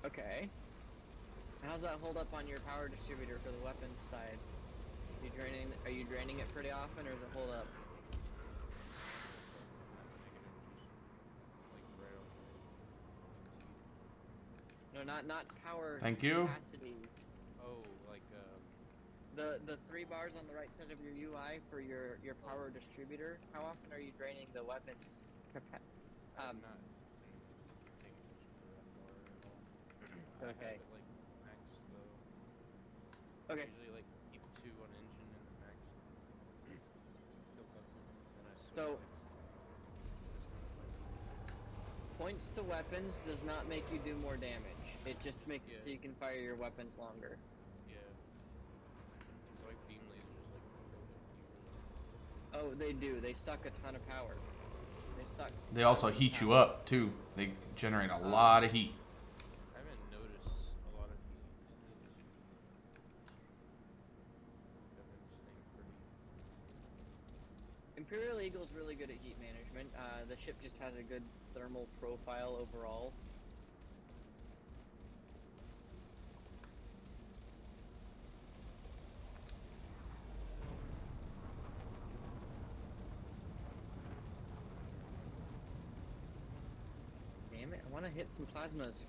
and Okay. How's that hold up on your power distributor for the weapons side? Are you draining it pretty often, or does it hold up? No, not power. Thank you. Capacity. Oh, like The 3 bars on the right side of your UI for your power distributor. How often are you draining the weapons? I'm not paying attention to that bar at all. I Okay. have it like max though. Okay. Usually like keep 2 on engine and then max. Then I switch So- like Points to weapons does not make you do more damage. It just makes it so Yeah. you can fire your weapons longer. yeah. It's like beam lasers like Oh, they do. They suck a ton of power. They suck. They also tons of heat you power. up too. They generate a lot of heat. I haven't noticed a lot of heat. I've been staying pretty. Imperial Eagle's really good at heat management. The ship just has a good thermal profile overall. Damn it, I want to hit some plasmas.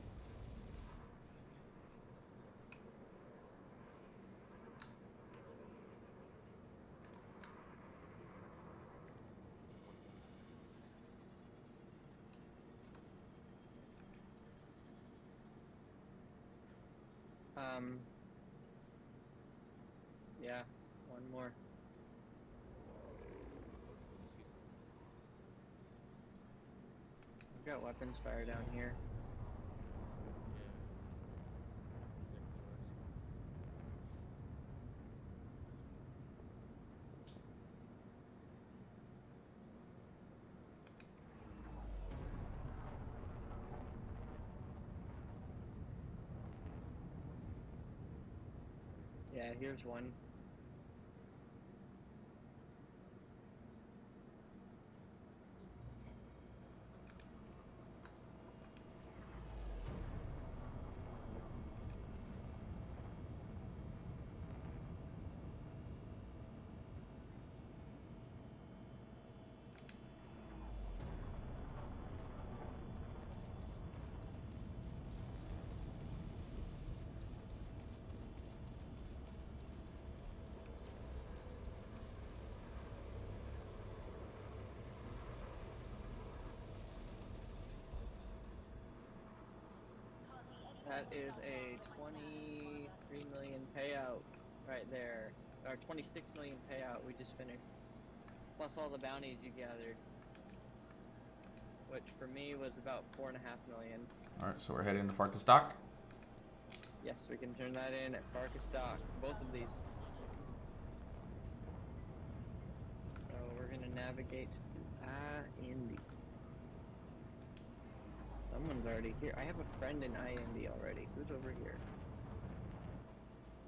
Yeah, one more. I've got weapons fire down here. Yeah, here's one. That is a 23 million payout right there. Or 26 million payout we just finished. Plus all the bounties you gathered. Which for me was about 4.5 million. Alright, so we're heading to Farkas Dock. Yes, we can turn that in at Farkas Dock. Both of these. So we're gonna navigate to Indy. Someone's already here. I have a friend in IND already. Who's over here?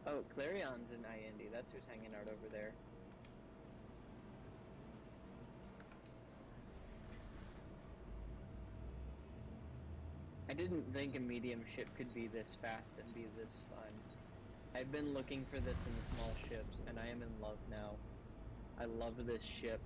Oh, Clarion's in IND. That's who's hanging out over there. I didn't think a medium ship could be this fast and be this fun. I've been looking for this in the small ships, and I am in love now. I love this ship.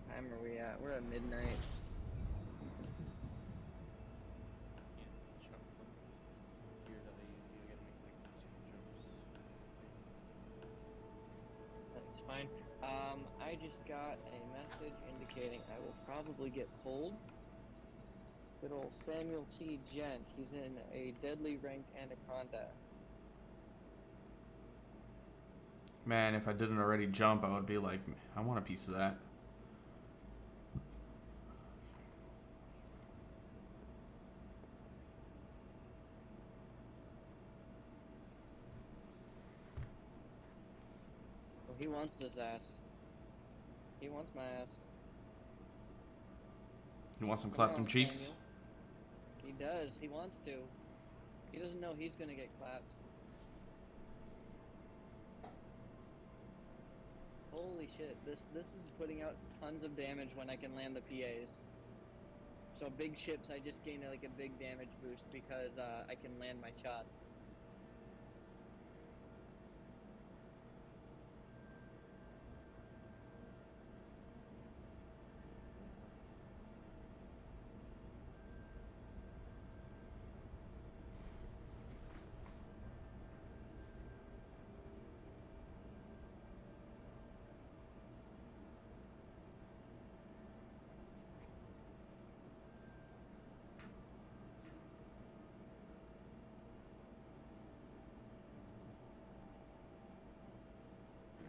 Time are we at? We're at midnight. That's fine. I just got a message indicating I will probably get pulled. Good old Samuel T. Gent. He's in a deadly ranked anaconda. Man, if I didn't already jump, I would be like, I want a piece of that. Oh, he wants this ass. He wants my ass. You want some Come clapped them on, cheeks? Samuel. He does. He wants to. He doesn't know he's gonna get clapped. Holy shit! This is putting out tons of damage when I can land the PAs. So big ships, I just gain like a big damage boost because I can land my shots. I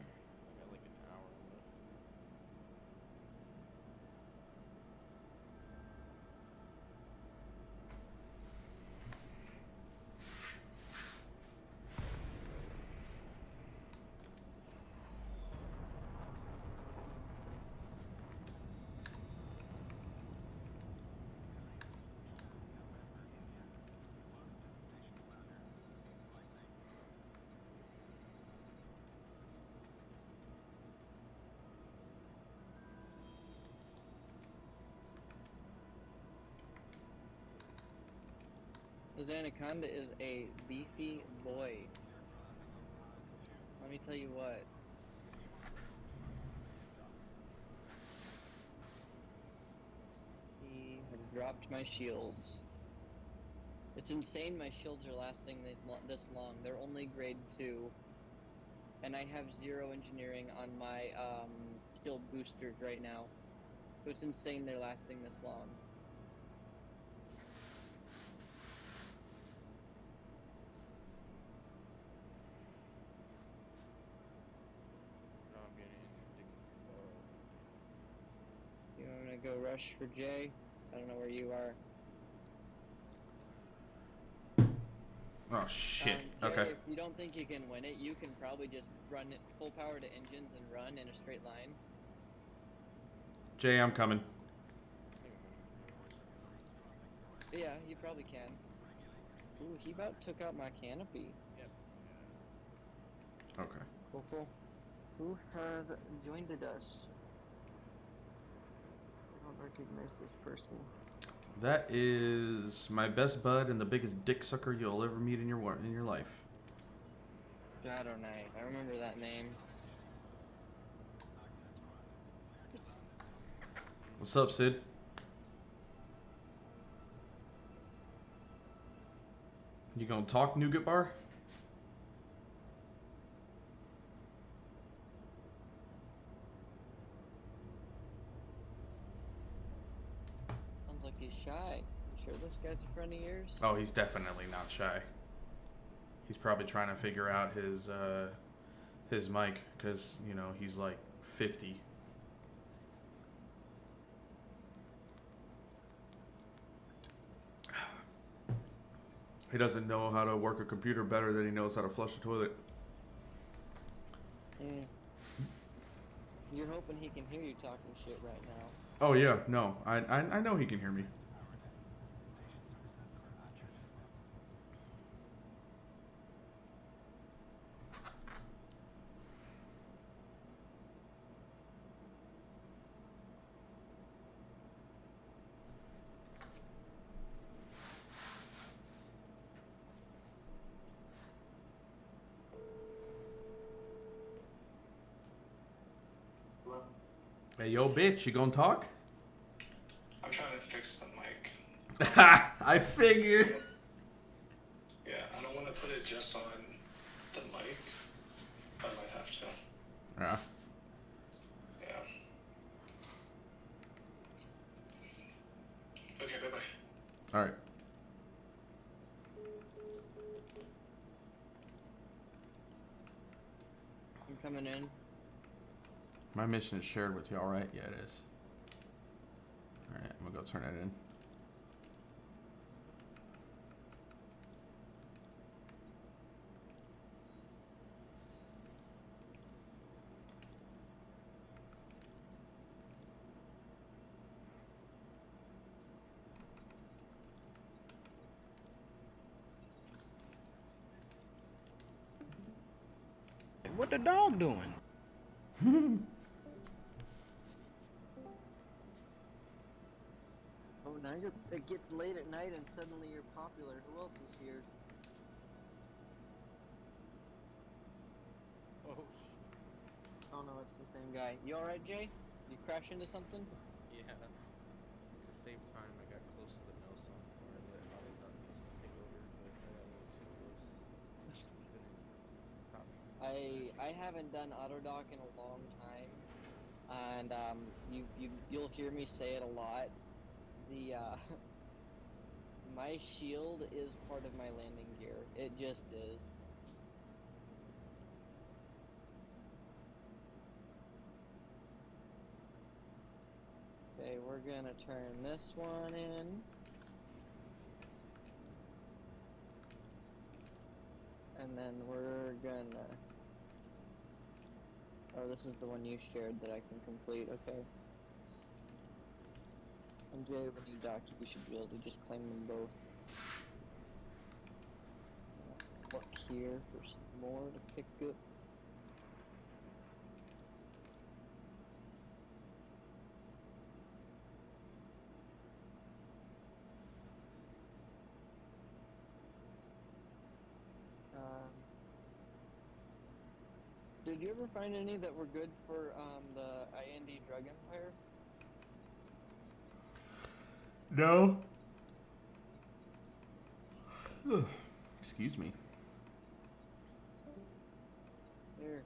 got like an hour left. This anaconda is a beefy boy. Let me tell you what. He has dropped my shields. It's insane my shields are lasting this long. They're only grade 2. And I have 0 engineering on my shield boosters right now. So it's insane they're lasting this long. No, I'm getting interesting. You want to go rush for Jay? I don't know where you are. Oh shit. Jay, Okay. if you don't think you can win it, you can probably just run it full power to engines and run in a straight line. Jay, I'm coming. But yeah, you probably can. Ooh, he about took out my canopy. Yep. Okay. Cool, cool. Who has joined us? I don't recognize this person. That is my best bud and the biggest dick sucker you'll ever meet in your life. Shadow Knight. I remember that name. What's up, Sid? You gonna talk, Nougat Bar? Sounds like he's shy. You sure this guy's a friend of yours? Oh, he's definitely not shy. He's probably trying to figure out his mic, because, you know, he's like 50. He doesn't know how to work a computer better than he knows how to flush a toilet. Mm. You're hoping he can hear you talking shit right now. Oh yeah, no, I know he can hear me. Hey, yo, bitch, you gonna talk? I'm trying to fix the mic. I figured. Yeah, I don't want to put it just on the mic. I might have to. Yeah. Yeah. Okay, bye-bye. All right. I'm coming in. My mission is shared with y'all, right? Yeah, it is. All right, I'm gonna go turn it in. What the dog doing? Oh, now it gets late at night and suddenly you're popular. Who else is here? Oh, Oh no, it's the same guy. You alright, Jay? You crash into something? yeah. To save time, I got close to the maelstrom before I let Auto Duck take over, but I got a little too close. It's gonna stop me. I haven't done Autodoc in a long time, and you'll hear me say it a lot. The my shield is part of my landing gear. It just is. Okay, we're gonna turn this one in. And then we're gonna... Oh, this is the one you shared that I can complete, okay. And Jay, when you dock, you should be able to just claim them both. Look here for some more to pick up. Did you ever find any that were good for the IND Drug Empire? No. Excuse me. Here,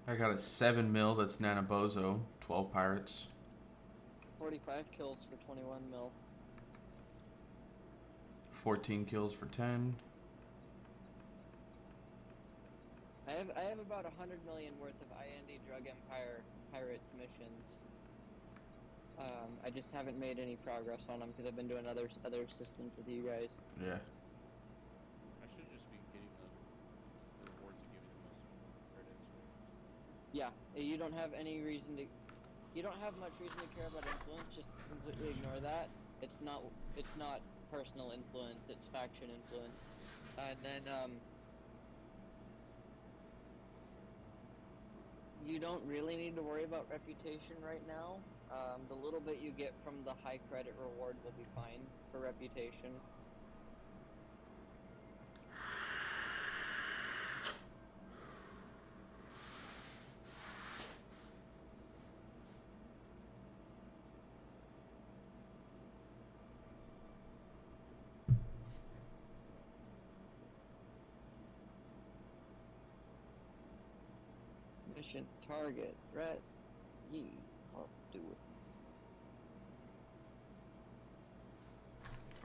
I got a 7 mil that's Nanabozo, 12 pirates. 45 kills for 21 mil. 14 kills for 10. I have about 100 million worth of IND Drug Empire Pirates missions. I just haven't made any progress on them because I've been doing other systems with you guys. Yeah. I should just be getting the rewards that give you the most credits. Yeah, you don't have any reason to. You don't have much reason to care about influence. Just completely ignore that. It's not personal influence. It's faction influence. And then you don't really need to worry about reputation right now. The little bit you get from the high credit reward will be fine for reputation. Mission target threat. Ye. I'll do it.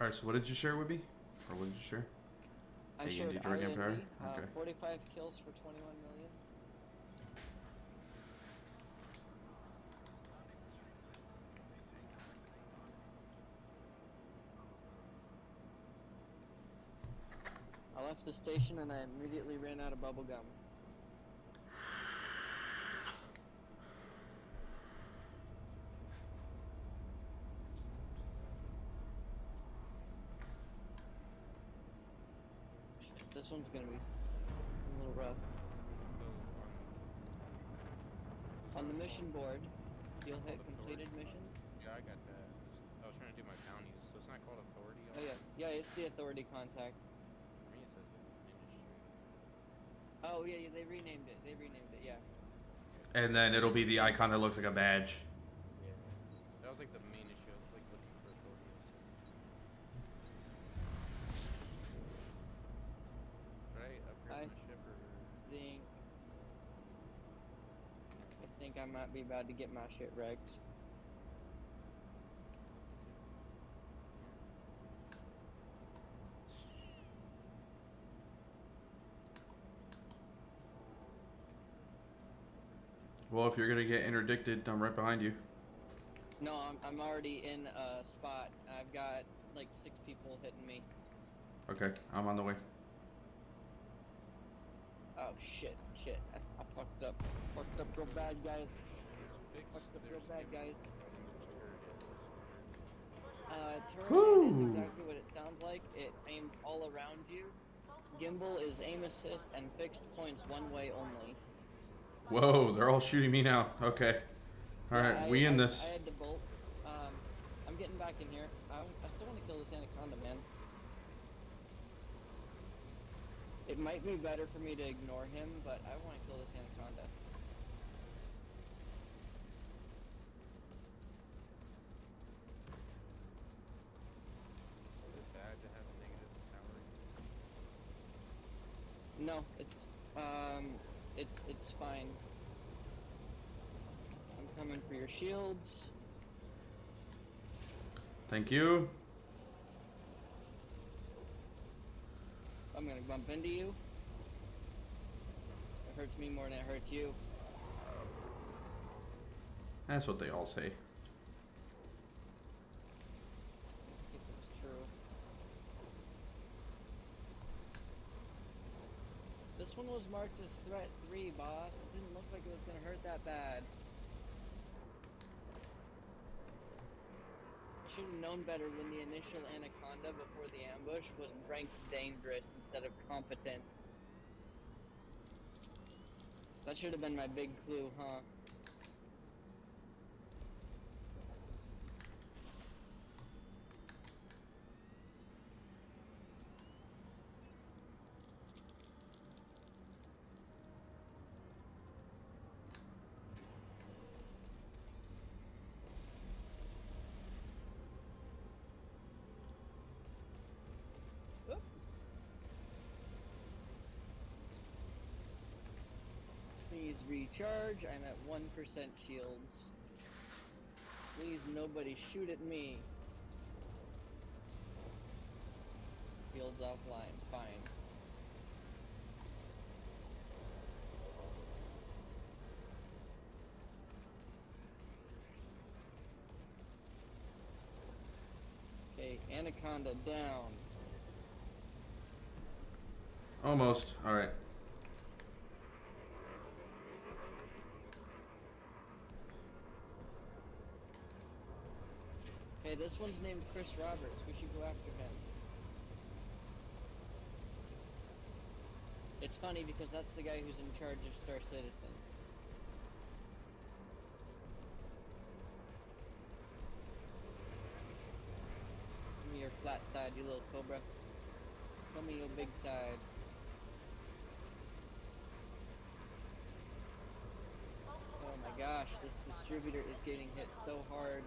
Alright, so what did you share with me? Or what did you share? I AND shared Drug IND, Empire? Okay. 45 kills for 21 million. I left the station and I immediately ran out of bubble gum. This one's gonna be a little rough. On the mission board, you'll hit completed missions. Yeah, I got that. I was trying to do my bounties, so it's not called authority. Oh yeah, yeah, it's the authority contact. For me, it says industry. Oh yeah, they renamed it. Yeah. And then it'll be the icon that looks like a badge. Yeah. That was like the main issue. I was like looking for authority. Should I upgrade my ship or? I think think I might be about to get my shit wrecked. Well, if you're gonna get interdicted, I'm right behind you. No, I'm already in a spot. I've got like 6 people hitting me. Okay, I'm on the way. Oh shit. I fucked up. Fucked up real bad, guys. Fucked up real bad, guys. Turret aim is exactly what it sounds like. It aims all around you. Gimbal is aim assist and fixed points one way only. Whoa, they're all shooting me now. Okay. Alright, Yeah, we in this. I had to bolt. I'm getting back in here. I still want to kill this anaconda, man. It might be better for me to ignore him, but I want to kill this anaconda. Is it bad to have a negative power? No, it's fine. I'm coming for your shields. Thank you. I'm gonna bump into you. It hurts me more than it hurts you. That's what they all say. If it was true. This one was marked as threat 3, boss. It didn't look like it was gonna hurt that bad. I should have known better when the initial anaconda before the ambush was ranked dangerous instead of competent. That should have been my big clue, huh? Oop. Please recharge. I'm at 1% shields. Please, nobody shoot at me. Shields offline. Fine. Okay, anaconda down. Almost. Alright. Hey, this one's named Chris Roberts. We should go after him. It's funny because that's the guy who's in charge of Star Citizen. Give me your flat side, you little cobra. Show me your big side. Oh my gosh, this distributor is getting hit so hard.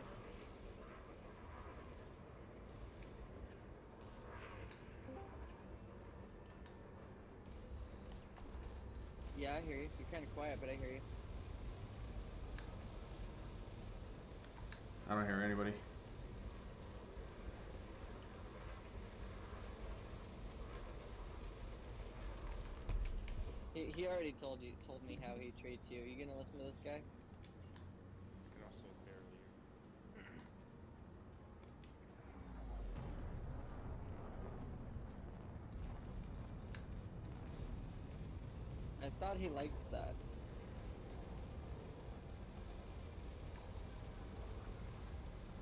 Yeah, I hear you. You're kind of quiet, but I hear you. I don't hear anybody. He already told me how he treats you. You gonna listen to this guy? And also barely. I thought he liked that.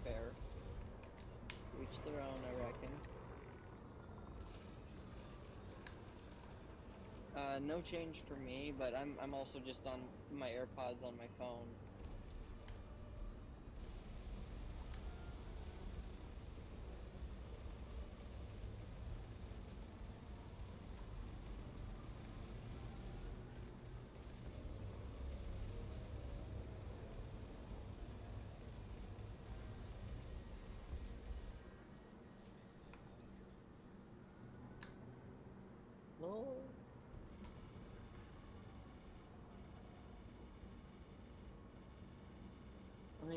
Fair. Each their own, I reckon. No change for me, but I'm also just on my AirPods on my phone.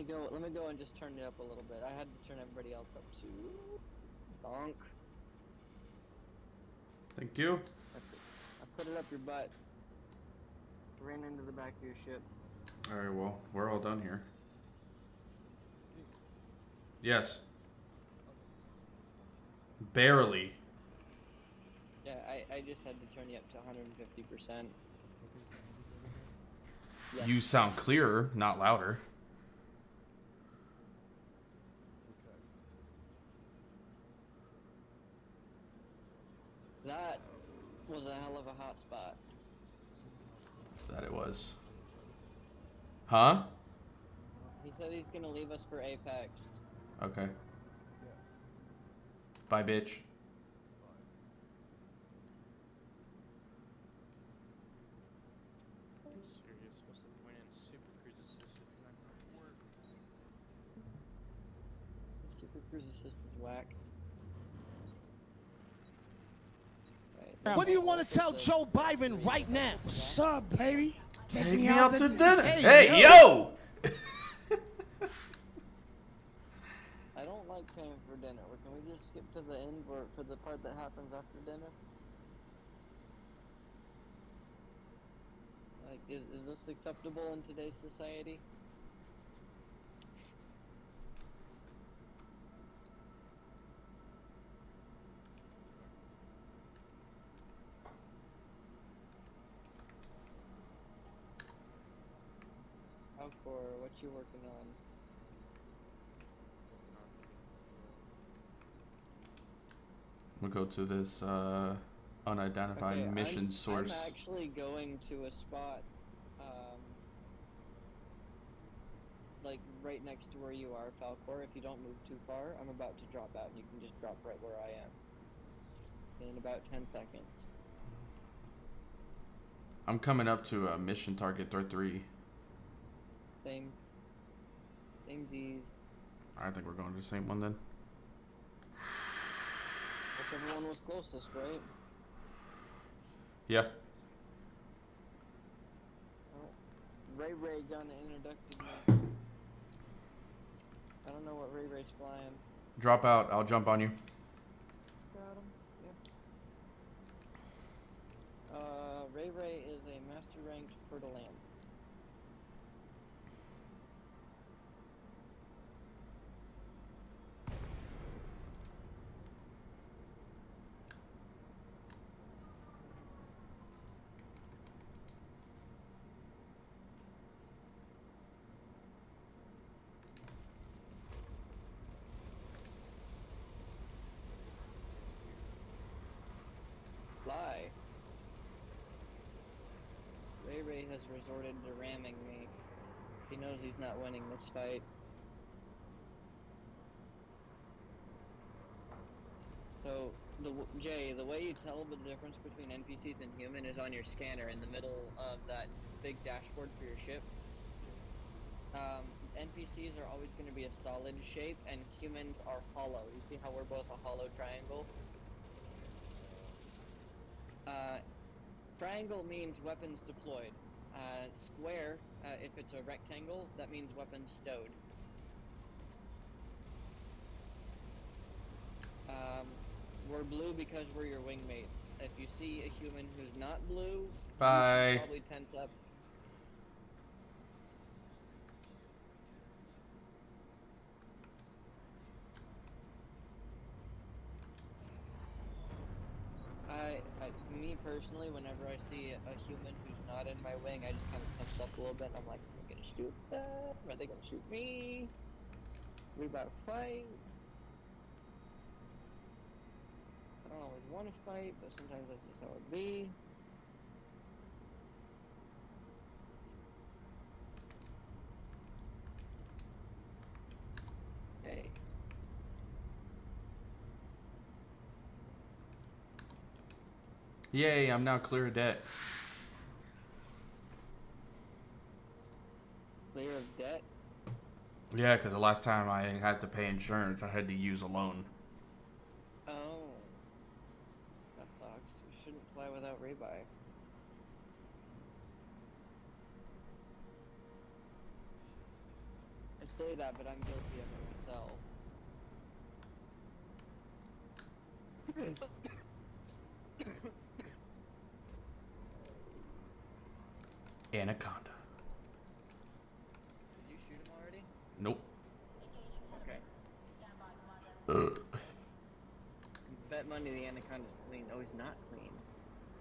me go. Let me go and just turn it up a little bit. I had to turn everybody else up too. Donk. Thank you. I put it up your butt. Ran into the back of your ship. All right, well, we're all done here. Yes. Barely. Yeah, I just had to turn you up to 150%. Yes. You sound clearer, not louder. That was a hell of a hot spot. That it was. Huh? He said he's gonna leave us for Apex. Okay. Bye, bitch. Serious. What's the point in Super Cruise Assist if you're not gonna work? Super Cruise Assist is whack. Right. What do you want to tell Joe Biden right now? What's up, baby? Take me out to dinner. Hey, Hey, yo! I don't like paying for dinner. Can we just skip to the end for the part that happens after dinner? Like, is this acceptable in today's society? Alcor, what you working on? We'll go to this unidentified Okay, mission I'm source. actually going to a spot, like right next to where you are, Falcor. If you don't move too far, I'm about to drop out, and you can just drop right where I am. In about 10 seconds. I'm coming up to a mission target threat 3. Same D's. I think we're going to the same one then. Whichever one was closest, right? Yeah. Oh, Ray gun introduced me. I don't know what Ray's flying. Drop out. I'll jump on you. Got him. Yeah. Ray is a master ranked fertile lamb. Lie. Ray has resorted to ramming me. He knows he's not winning this fight. So, Jay, the way you tell the difference between NPCs and human is on your scanner in the middle of that big dashboard for your ship. NPCs are always going to be a solid shape, and humans are hollow. You see how we're both a hollow triangle? Triangle means weapons deployed. Square, if it's a rectangle, that means weapons stowed. We're blue because we're your wingmates. If you see a human who's not blue, Bye. you should probably tense up. Me personally, whenever I see a human who's not in my wing, I just kind of tense up a little bit. I'm like, am I gonna shoot them? Are they gonna shoot me? We about to fight? I don't always want to fight, but sometimes that's just how it be. Hey. Yay, I'm now clear of debt. Clear of debt? Yeah, because the last time I had to pay insurance, I had to use a loan. Oh. That sucks. You shouldn't fly without rebuy. say that, but I'm guilty of it myself. Anaconda. Did you shoot him already? Nope. Okay. Bet money the anaconda's clean. Oh, he's not clean.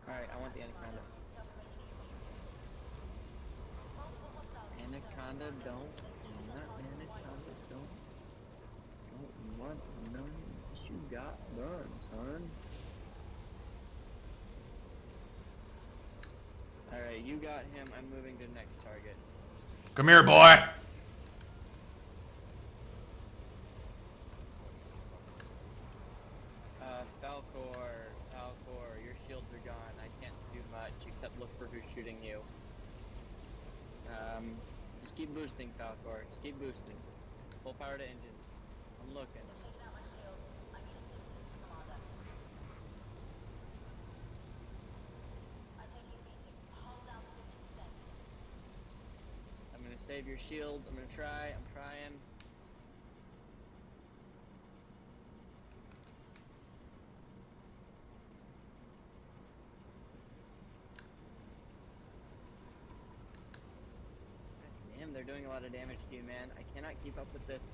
Alright, I want the anaconda. Anaconda, don't. Not anaconda, don't. Don't want none. What you got done, son? Alright, you got him. I'm moving to the next target. Come here, boy. Falcor, your shields are gone. I can't do much except look for who's shooting you. Just keep boosting, Falcor. Just keep boosting. Full power to engines. I'm looking. I'm gonna save your shields. I'm gonna try. I'm trying. Damn, they're doing a lot of damage to you, man. I cannot keep up with this.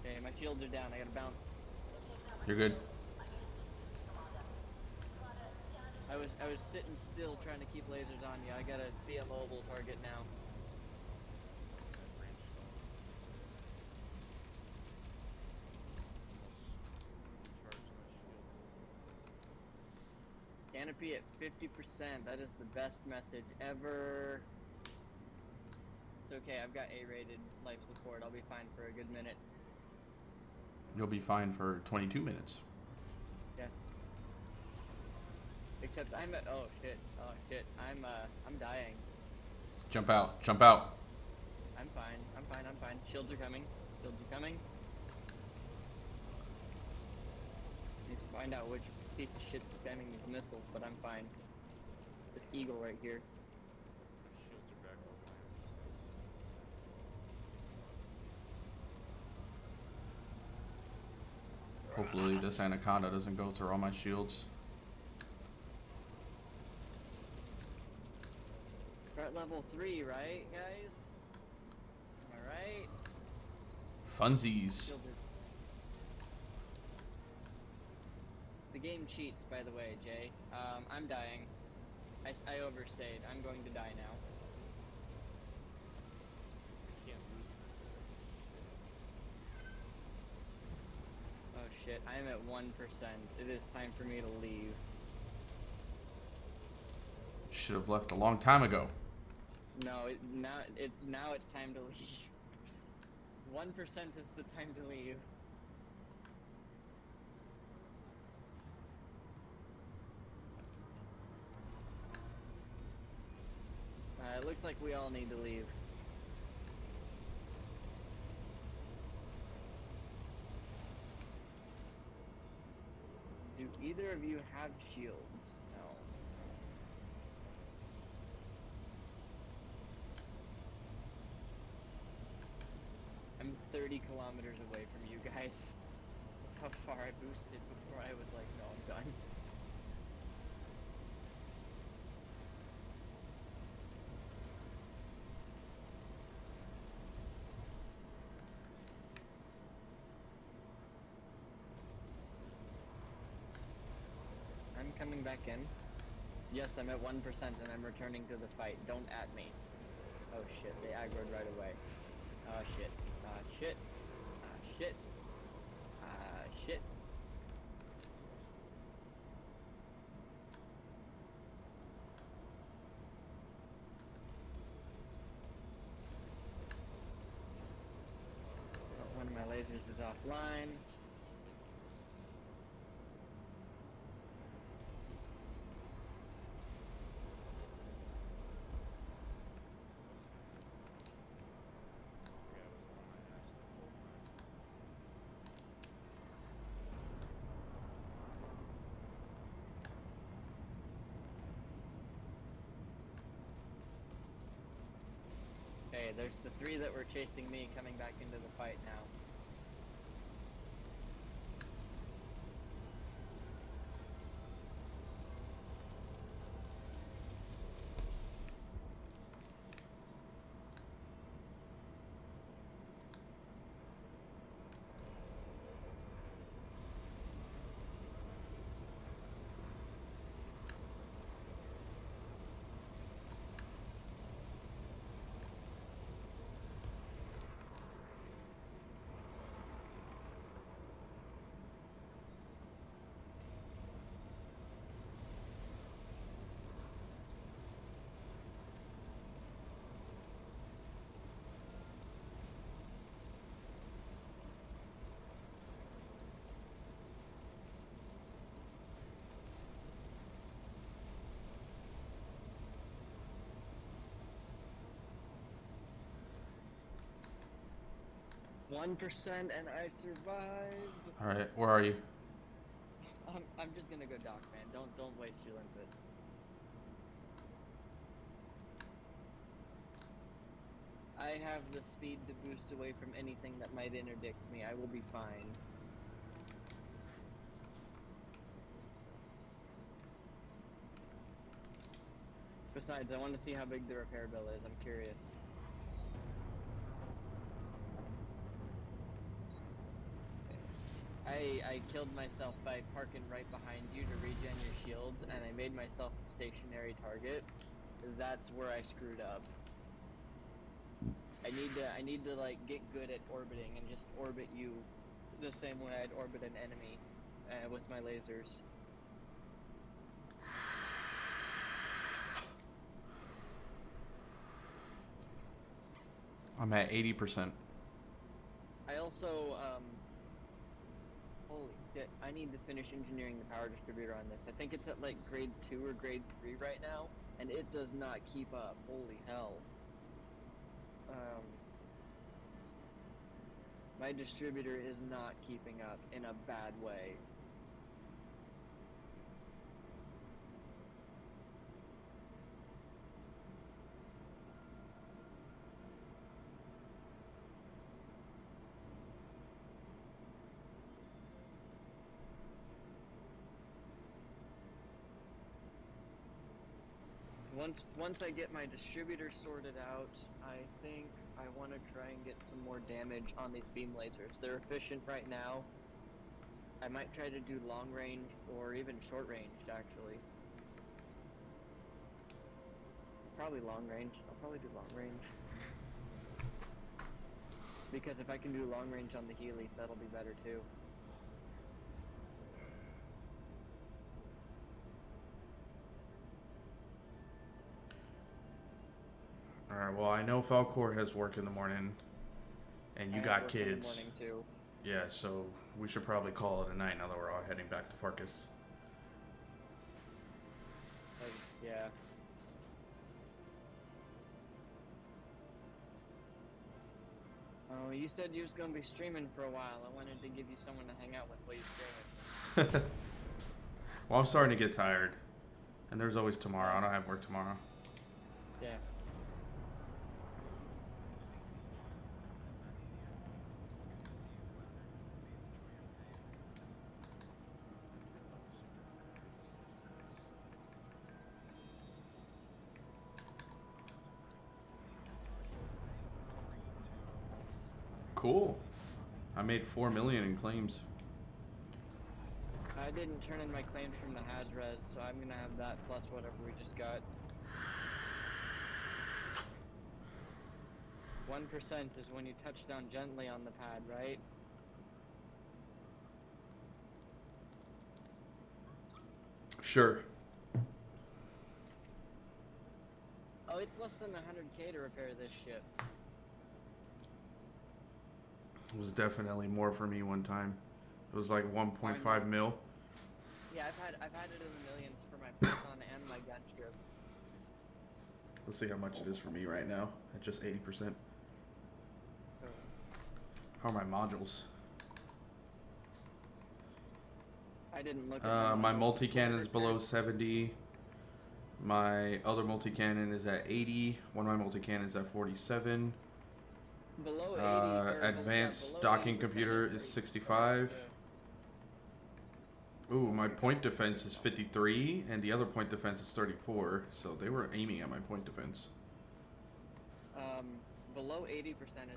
Okay, my shields are down. I gotta bounce. You're good. I was sitting still trying to keep lasers on you. I gotta be a mobile target now. Canopy at 50%. That is the best message ever. It's okay. I've got A-rated life support. I'll be fine for a good minute. You'll be fine for 22 minutes. Yeah. Except I'm at. Oh shit. Oh shit. I'm dying. Jump out. Jump out. I'm fine. I'm fine. I'm fine. Shields are coming. Shields are coming. Need to find out which piece of shit's spamming these missiles, but I'm fine. This eagle right here. Shields are back online. Hopefully this anaconda doesn't go through all my shields. We're at level 3, right, guys? Am I right? Funsies. Shields are- The game cheats, by the way, Jay. I'm dying. I overstayed. I'm going to die now. I can't boost this. Oh shit, I am at 1%. It is time for me to leave. Should have left a long time ago. No, now it's time to leave. 1% is the time to leave. It looks like we all need to leave. Do either of you have shields? No. I'm 30 kilometers away from you guys. That's how far I boosted before I was like, no, I'm done. I'm coming back in. Yes, I'm at 1% and I'm returning to the fight. Don't at me. Oh shit, they aggroed right away. Oh shit. Shit. Shit. Shit. Oh, one of my lasers is offline. Okay, there's the 3 that were chasing me coming back into the fight now. One 1% and I survived. All right, where are you? I'm just gonna go dock, man. Don't waste your limpets. I have the speed to boost away from anything that might interdict me. I will be fine. Besides, I want to see how big the repair bill is. I'm curious. I killed myself by parking right behind you to regen your shields, and I made myself a stationary target. That's where I screwed up. I need to like get good at orbiting and just orbit you the same way I'd orbit an enemy with my lasers. I'm at 80%. I also holy shit, I need to finish engineering the power distributor on this. I think it's at like grade 2 or grade 3 right now, and it does not keep up. Holy hell. My distributor is not keeping up in a bad way. Once I get my distributor sorted out, I think I want to try and get some more damage on these beam lasers. They're efficient right now. I might try to do long range or even short range, actually. Probably long range. I'll probably do long range. Because if I can do long range on the Heelys, that'll be better too. Alright, well, I know Falcor has work in the morning, and you I got have work in the kids. morning too. Yeah, so we should probably call it a night now that we're all heading back to Farkas. Yeah. Oh, you said you was gonna be streaming for a while. I wanted to give you someone to hang out with while you streaming. Well, I'm starting to get tired. And there's always tomorrow. I don't have work tomorrow. Yeah. Cool. I made 4 million in claims. I didn't turn in my claims from the Hazres, so I'm gonna have that plus whatever we just got. 1% is when you touch down gently on the pad, right? Sure. Oh, it's less than 100k to repair this ship. It was definitely more for me one time. It was like 1.5 mil. Yeah, I've had it in the millions for my Python and my gunship. Let's see how much it is for me right now at just 80%. How are my modules? I didn't look at My multi-cannon's below 70. My other multi-cannon is at 80. One of my multi-cannons is at 47. Below 80. or Advanced below docking 80% computer is 65. Ooh, my point defense is 53, and the other point defense is 34. So they were aiming at my point defense. Below 80% is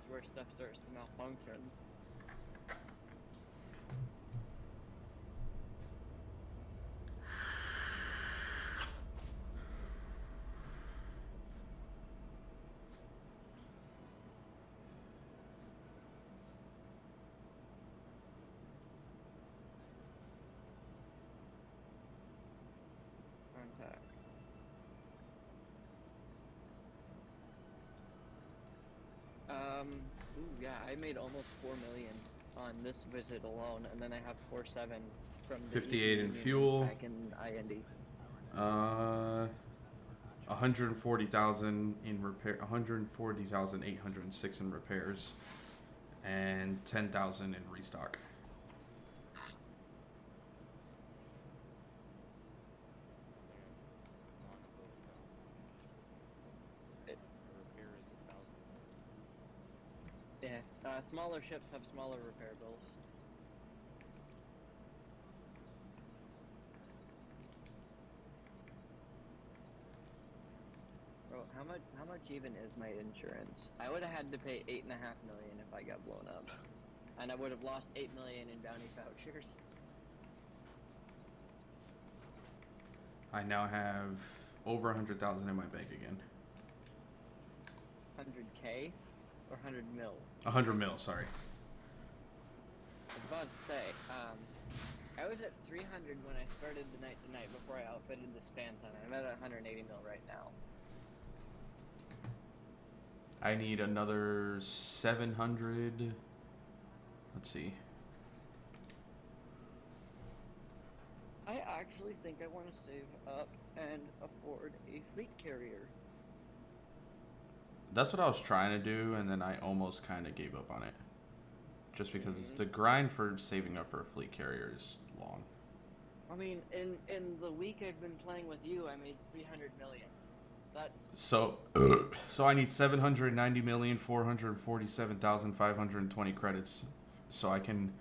where stuff starts to malfunction. Contact. Ooh, yeah, I made almost 4 million on this visit alone, and then I have 4.7 from the 58 in Union fuel. back in IND. 140,000 in repair, 140,806 in repairs, and 10,000 in restock. Yeah, smaller ships have smaller repair bills. Bro, how much even is my insurance? I would have had to pay 8.5 million if I got blown up, and I would have lost 8 million in bounty vouchers. I now have over 100,000 in my bank again. 100k or 100 mil. 100 mil, sorry. I was about to say, I was at 300 when I started the night to night before I outfitted this Phantom. I'm at 180 mil right now. I need another 700. Let's see. I actually think I want to save up and afford a fleet carrier. That's what I was trying to do, and then I almost kind of gave up on it. Just because the grind for saving up for a fleet carrier is long. I mean, in the week I've been playing with you, I made 300 million. That's So I need 790,447,520 credits, so I can,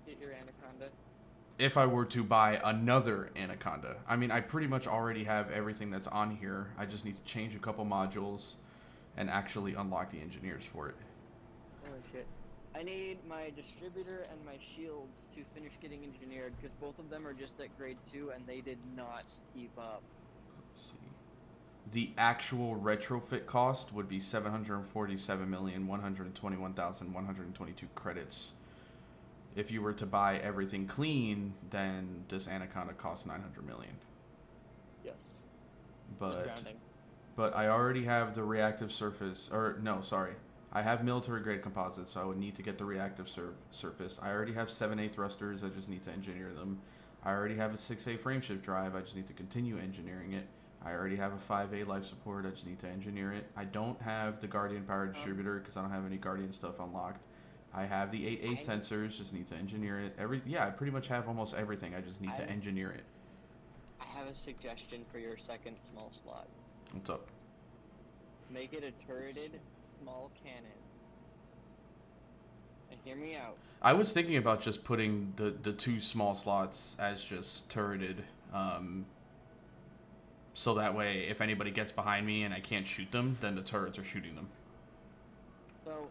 get your Anaconda. if I were to buy another Anaconda. I mean, I pretty much already have everything that's on here. I just need to change a couple modules and actually unlock the engineers for it. Holy shit. I need my distributor and my shields to finish getting engineered, because both of them are just at grade 2 and they did not keep up. Let's see. The actual retrofit cost would be 747,121,122 credits. If you were to buy everything clean, then this Anaconda costs 900 million. Yes. But I already have the reactive surface, or no, sorry. I have military grade composites, so I would need to get the reactive surface. I already have 7A thrusters, I just need to engineer them. I already have a 6A frameshift drive, I just need to continue engineering it. I already have a 5A life support, I just need to engineer it. I don't have the Guardian power distributor because I don't have any Guardian stuff unlocked. I have the 8A sensors, just need to engineer it. I pretty much have almost everything, I just need to engineer it. I have a suggestion for your second small slot. What's up? Make it a turreted small cannon. And hear me out. I was thinking about just putting the two small slots as just turreted, so that way if anybody gets behind me and I can't shoot them, then the turrets are shooting them. So,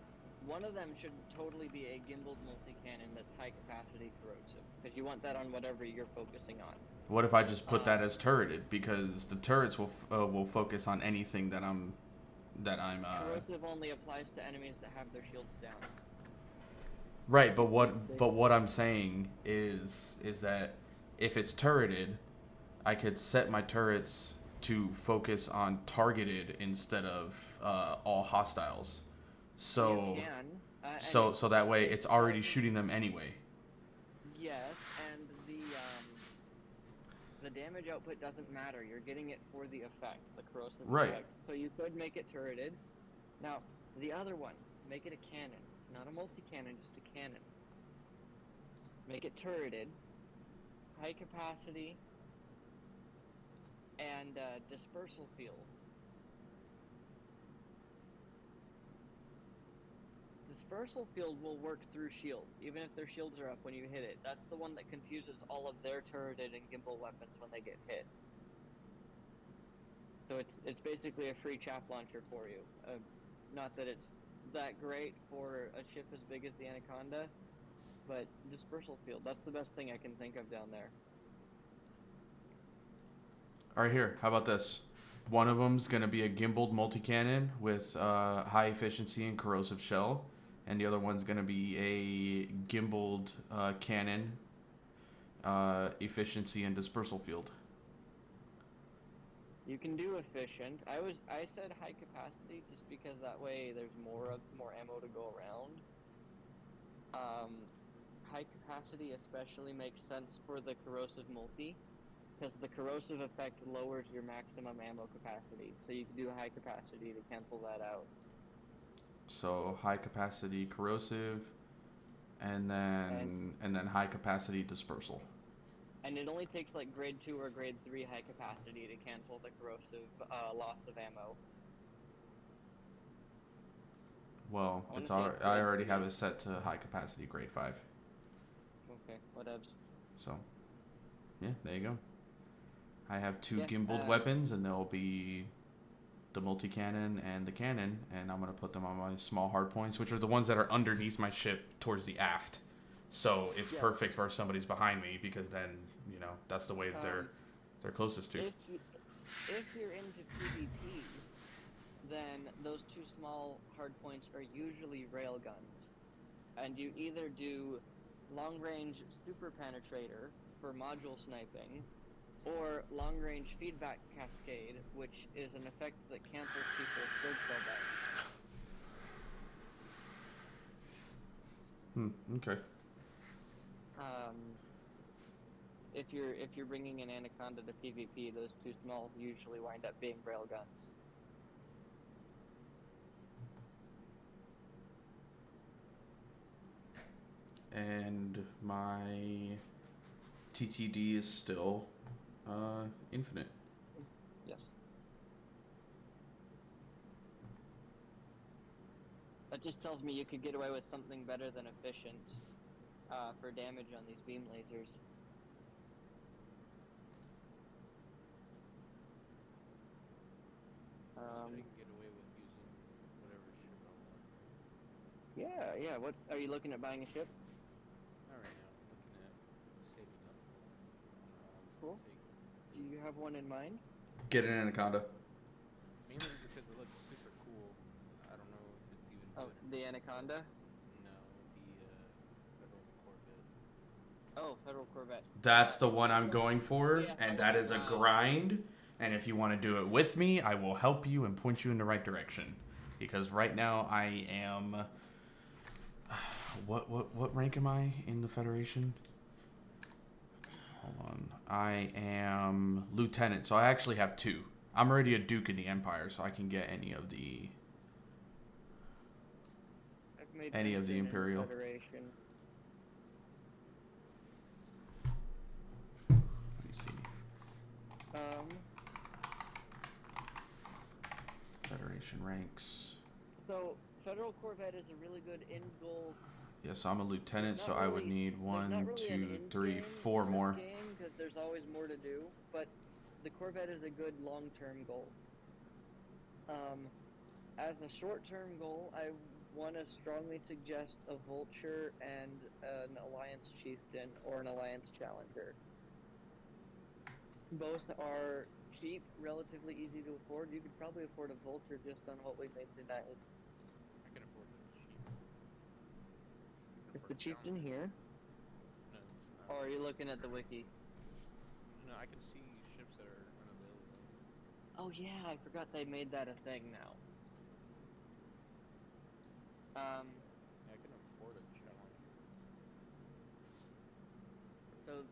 one of them should totally be a gimbaled multi-cannon that's high capacity corrosive, because you want that on whatever you're focusing on. What if I just put that as turreted? Because the turrets will focus on anything that I'm Corrosive only applies to enemies that have their shields down. Right, but what I'm saying is that if it's turreted, I could set my turrets to focus on targeted instead of all hostiles. So You can, so that way it's already shooting them anyway. Yes, and the damage output doesn't matter. You're getting it for the effect, the corrosive effect. So you could make it turreted. Now, the other one, make it a cannon. Not a multi-cannon, just a cannon. Make it turreted. High capacity. and dispersal field. Dispersal field will work through shields, even if their shields are up when you hit it. That's the one that confuses all of their turreted and gimbal weapons when they get hit. So it's basically a free chaff launcher for you. Not that it's that great for a ship as big as the Anaconda, but dispersal field, that's the best thing I can think of down there. All right, here. How about this? One of them's gonna be a gimbaled multi-cannon with high efficiency and corrosive shell, and the other one's gonna be a gimbaled cannon, efficiency and dispersal field. You can do efficient. I said high capacity just because that way there's more ammo to go around. High capacity especially makes sense for the corrosive multi, because the corrosive effect lowers your maximum ammo capacity. So you can do high capacity to cancel that out. So high capacity corrosive, and then high capacity dispersal. And it only takes like grade 2 or grade 3 high capacity to cancel the corrosive loss of ammo. Well, I wanna it's say it's I grade already have 3. it set to high capacity grade 5. Okay, whatevs. So, yeah, there you go. I have two Yeah, gimbaled weapons, and they'll be the multi-cannon and the cannon, and I'm going to put them on my small hard points, which are the ones that are underneath my ship towards the aft. So it's Yeah. perfect for if somebody's behind me, because then, you know, that's the way that they're closest to. If you're into PvP, then those two small hard points are usually railguns. And you either do long-range super penetrator for module sniping, or long-range feedback cascade, which is an effect that cancels people's shield cell Okay. If you're bringing an Anaconda to PvP, those two smalls usually wind up being railguns. And my TTD is still infinite. Yes. That just tells me you could get away with something better than efficient for damage on these beam lasers. I can get away with using whatever ship I want. Yeah. What are you looking at buying a ship? Not right now. I'm looking at saving up. Cool. Do you have one in mind? Get an Anaconda. Mainly because it looks super cool. I don't know if it's even Oh, good. the Anaconda? No, the Federal Corvette. Oh, Federal Corvette. That's the one I'm going for, Yeah, and I that is a would, grind. And if you want to do it with me, I will help you and point you in the right direction. Because right now I am... What rank am I in the Federation? Hold on. I am Lieutenant, so I actually have 2. I'm already a Duke in the Empire, so I can get any of the... I've made Any of the Vincent in Imperial. Federation. Let me see. Federation ranks. So Federal Corvette is a really good end goal. Yes, I'm a Lieutenant, There's so not I would really- need there's 1, not really an 2, end 3, game 4 in this more. game, because there's always more to do, but the Corvette is a good long-term goal. As a short-term goal, I want to strongly suggest a Vulture and an Alliance Chieftain or an Alliance Challenger. Both are cheap, relatively easy to afford. You could probably afford a Vulture just on what we made tonight. I can afford the cheap. Is the Chieftain here? No, it's not. Or are you looking at the wiki? No, I can see ships that are unavailable. Oh yeah, I forgot they made that a thing now. Yeah, I can afford a challenge. So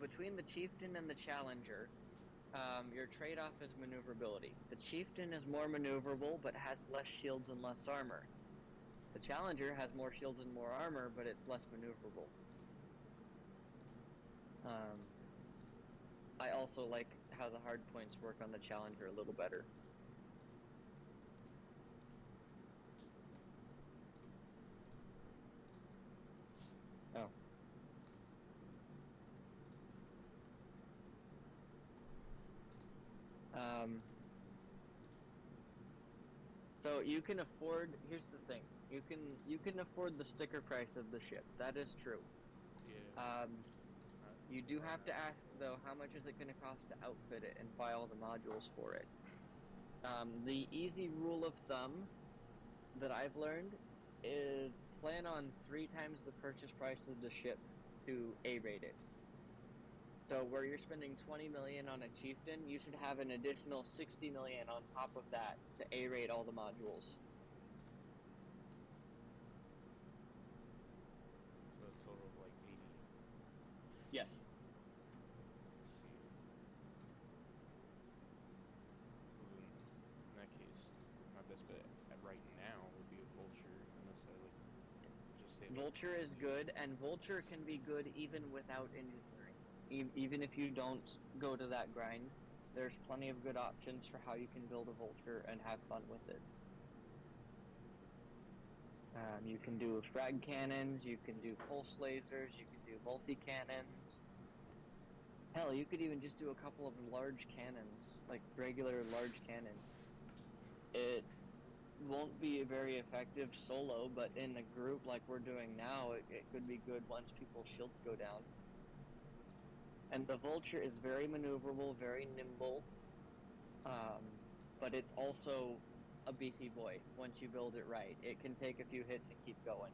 between the Chieftain and the Challenger, your trade-off is maneuverability. The Chieftain is more maneuverable, but has less shields and less armor. The Challenger has more shields and more armor, but it's less maneuverable. I also like how the hard points work on the Challenger a little better. Oh. So you can afford. Here's the thing. You can afford the sticker price of the ship. That is true. Yeah. You do have to ask though, how much is it going to cost to outfit it and buy all the modules for it? The easy rule of thumb that I've learned is plan on 3 times the purchase price of the ship to A-rate it. So where you're spending 20 million on a chieftain, you should have an additional 60 million on top of that to A-rate all the modules. So a total of like 80. Yes. So then, in that case, my best bet right now would be a Vulture, unless I like just say. Vulture is good, and Vulture can be good even without engineering. Even if you don't go to that grind, there's plenty of good options for how you can build a Vulture and have fun with it. You can do frag cannons, you can do pulse lasers, you can do multi-cannons. Hell, you could even just do a couple of large cannons, like regular large cannons. It won't be very effective solo, but in a group like we're doing now, it could be good once people's shields go down. And the Vulture is very maneuverable, very nimble, but it's also a beefy boy once you build it right. It can take a few hits and keep going.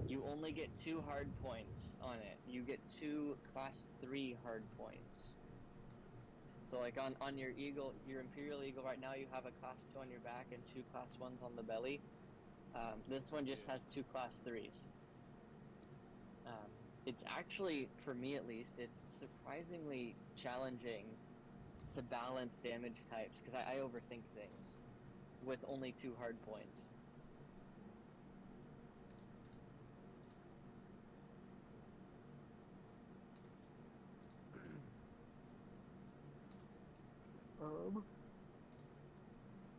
You only get 2 hard points on it. You get 2 class 3 hard points. So like on your Eagle, your Imperial Eagle right now, you have a class 2 on your back and 2 class 1s on the belly. This one just has 2 class 3s. It's actually, for me at least, it's surprisingly challenging to balance damage types, because I overthink things with only 2 hard points.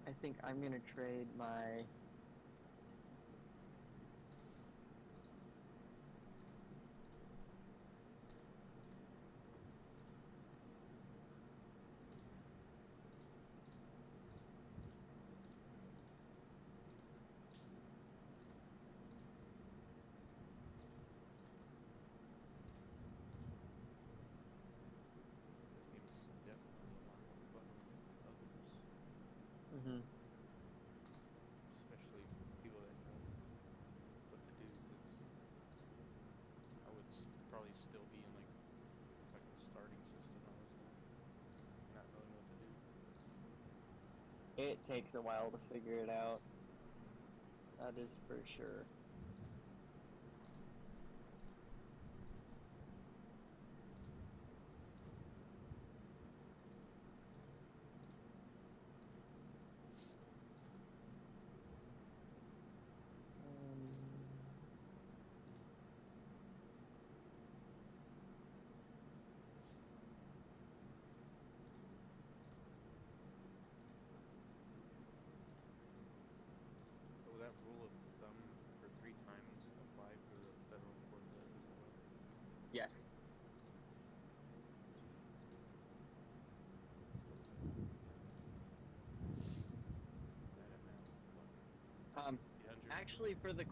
I think I'm gonna trade my This game is definitely a lot more fun than others. Especially people that know what to do, because I would probably still be in like the starting system, honestly, not knowing what to do. It takes a while to figure it out. That is for sure. So that rule of thumb for 3 times apply for the Federal Corvette as well? Yes. That amount, Actually, for the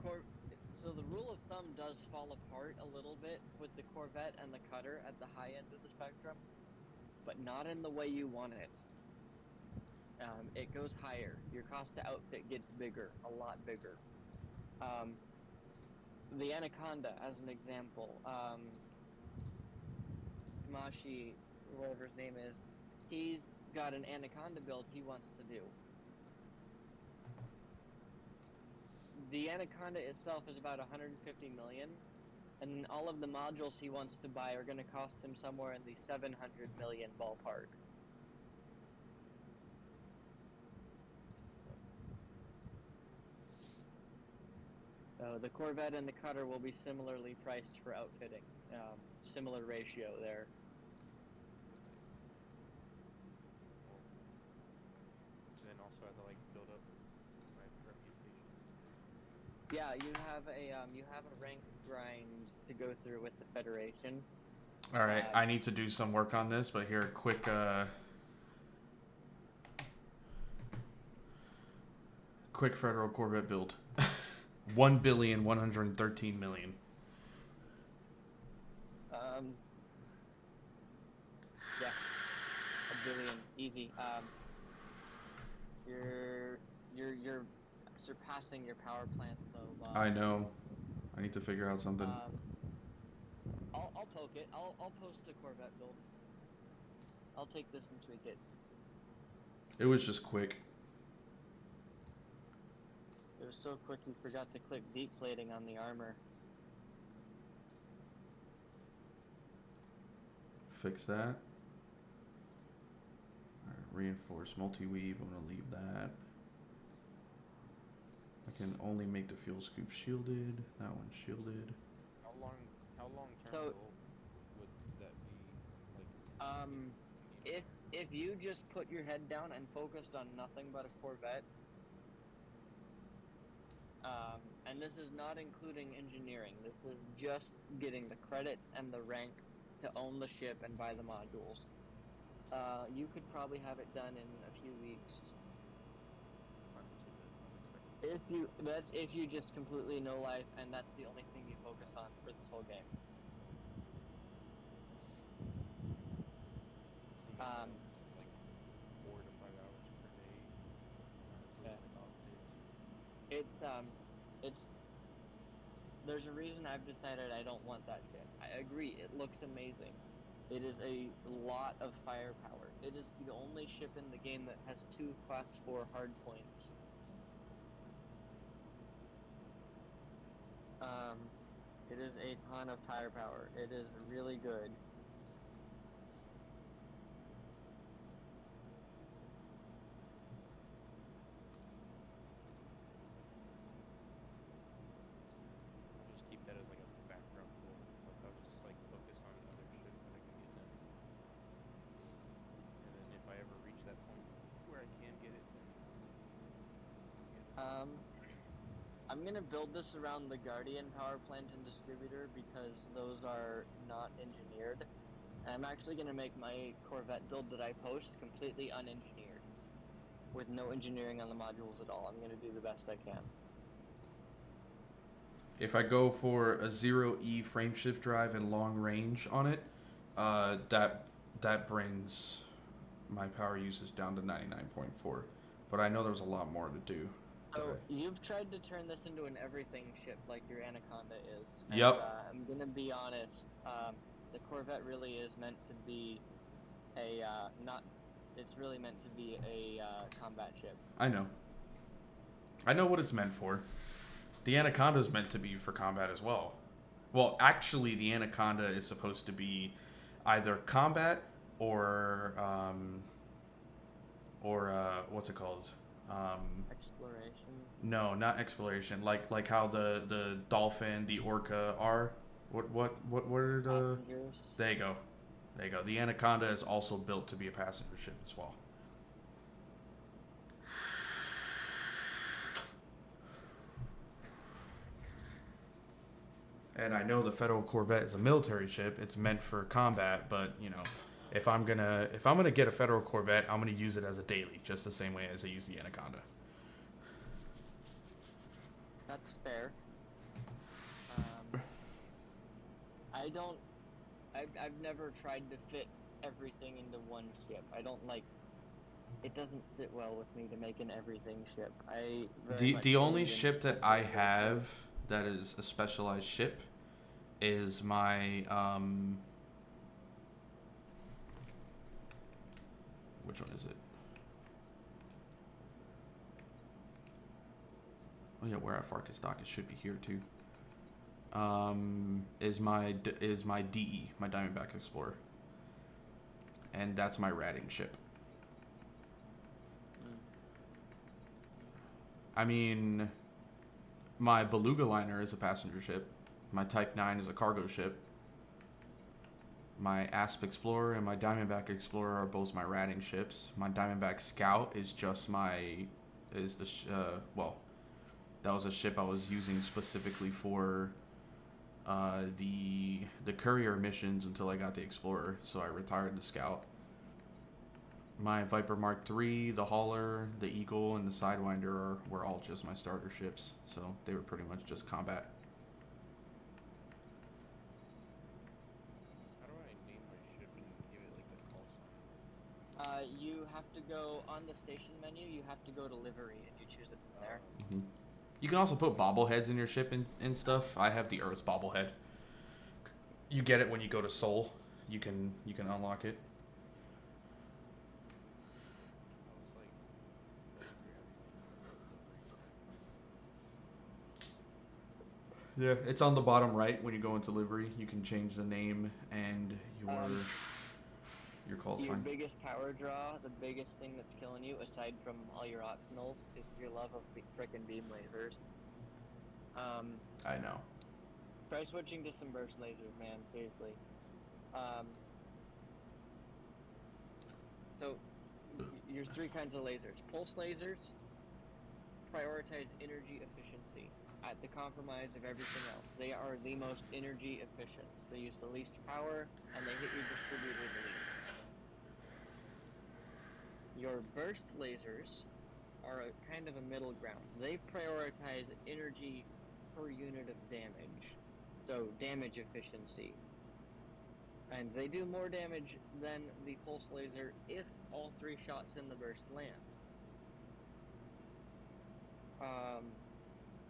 so the rule of thumb does fall apart a little bit with the Corvette and the Cutter at the high end of the spectrum, but not in the way you want it. It goes higher. Your cost to outfit gets bigger, a lot bigger. The Anaconda, as an example, Kamashi, whatever his name is, he's got an Anaconda build he wants to do. The Anaconda itself is about 150 million, and all of the modules he wants to buy are going to cost him somewhere in the 700 million ballpark. The Corvette and the Cutter will be similarly priced for outfitting. Similar ratio there. And then also I have to like build up my reputation. Yeah, you have a rank grind to go through with the Federation. All right, I need to do some work on this, but here, quick federal Corvette build. 1,113,000,000. Yeah, 1 billion, easy. You're surpassing your power plant though. I know. I need to figure out something. I'll poke it. I'll post a Corvette build. I'll take this and tweak it. It was just quick. It was so quick you forgot to click deep plating on the armor. Fix that. Alright, reinforce multi-weave. I'm gonna leave that. I can only make the fuel scoop shielded. That one's shielded. How long term So- goal would that be? Like, If you just put your head down and focused on nothing but a Corvette, and this is not including engineering, this is just getting the credits and the rank to own the ship and buy the modules. You could probably have it done in a few weeks. If you just completely no life and that's the only thing you focus on for this whole game. like 4 to 5 hours per day. Yeah. It's there's a reason I've decided I don't want that ship. I agree, it looks amazing. It is a lot of firepower. It is the only ship in the game that has 2 class 4 hard points. It is a ton of firepower. It is really good. I'll just keep that as like a background goal. Like I'll just like focus on other shit that I can get done. And then if I ever reach that point where I can get it, then I'm gonna build this around the Guardian power plant and distributor because those are not engineered. And I'm actually gonna make my Corvette build that I post completely unengineered, with no engineering on the modules at all. I'm gonna do the best I can. If I go for a 0E frameshift drive and long range on it, that brings my power usage down to 99.4. But I know there's a lot more to do. So Okay. you've tried to turn this into an everything ship like your Anaconda is. And, Yep. I'm gonna be honest. The Corvette really is meant to be a It's really meant to be a combat ship. I know. I know what it's meant for. The Anaconda's meant to be for combat as well. Well, actually, the Anaconda is supposed to be either combat or what's it called? Exploration. No, not exploration. Like how the Dolphin, the Orca are. What are the? Passengers. There you go. There you go. The Anaconda is also built to be a passenger ship as well. And I know the Federal Corvette is a military ship. It's meant for combat, but you know, if I'm gonna get a Federal Corvette, I'm gonna use it as a daily, just the same way as I use the Anaconda. That's fair. I've never tried to fit everything into one ship. I don't like. It doesn't sit well with me to make an everything ship. The only ship that I have that is a specialized ship is my which one is it? Oh yeah, where at Farkas dock, it should be here too. Is my DE, my Diamondback Explorer, and that's my ratting ship. I mean, My Beluga liner is a passenger ship. My Type 9 is a cargo ship. My Asp Explorer and my Diamondback Explorer are both my ratting ships. My Diamondback Scout is just well, that was a ship I was using specifically for the courier missions until I got the Explorer, so I retired the Scout. My Viper Mark III, the Hauler, the Eagle, and the Sidewinder were all just my starter ships, so they were pretty much just combat. How do I name my ship and give it like a call sign? You have to go on the station menu. You have to go to livery, and you choose it from there. You can also put bobbleheads in your ship and stuff. I have the Earth's bobblehead. You get it when you go to Seoul. You can unlock it. Yeah, it's on the bottom right when you go into livery. You can change the name and your call Your sign. biggest power draw, the biggest thing that's killing you, aside from all your optionals, is your love of frickin' beam lasers. I know. Try switching to some burst lasers, man. Seriously. So, there's three kinds of lasers. Pulse lasers prioritize energy efficiency at the compromise of everything else. They are the most energy efficient. They use the least power, and they hit your distributor the least. Your burst lasers are a kind of a middle ground. They prioritize energy per unit of damage, so damage efficiency. And they do more damage than the pulse laser if all three shots in the burst land.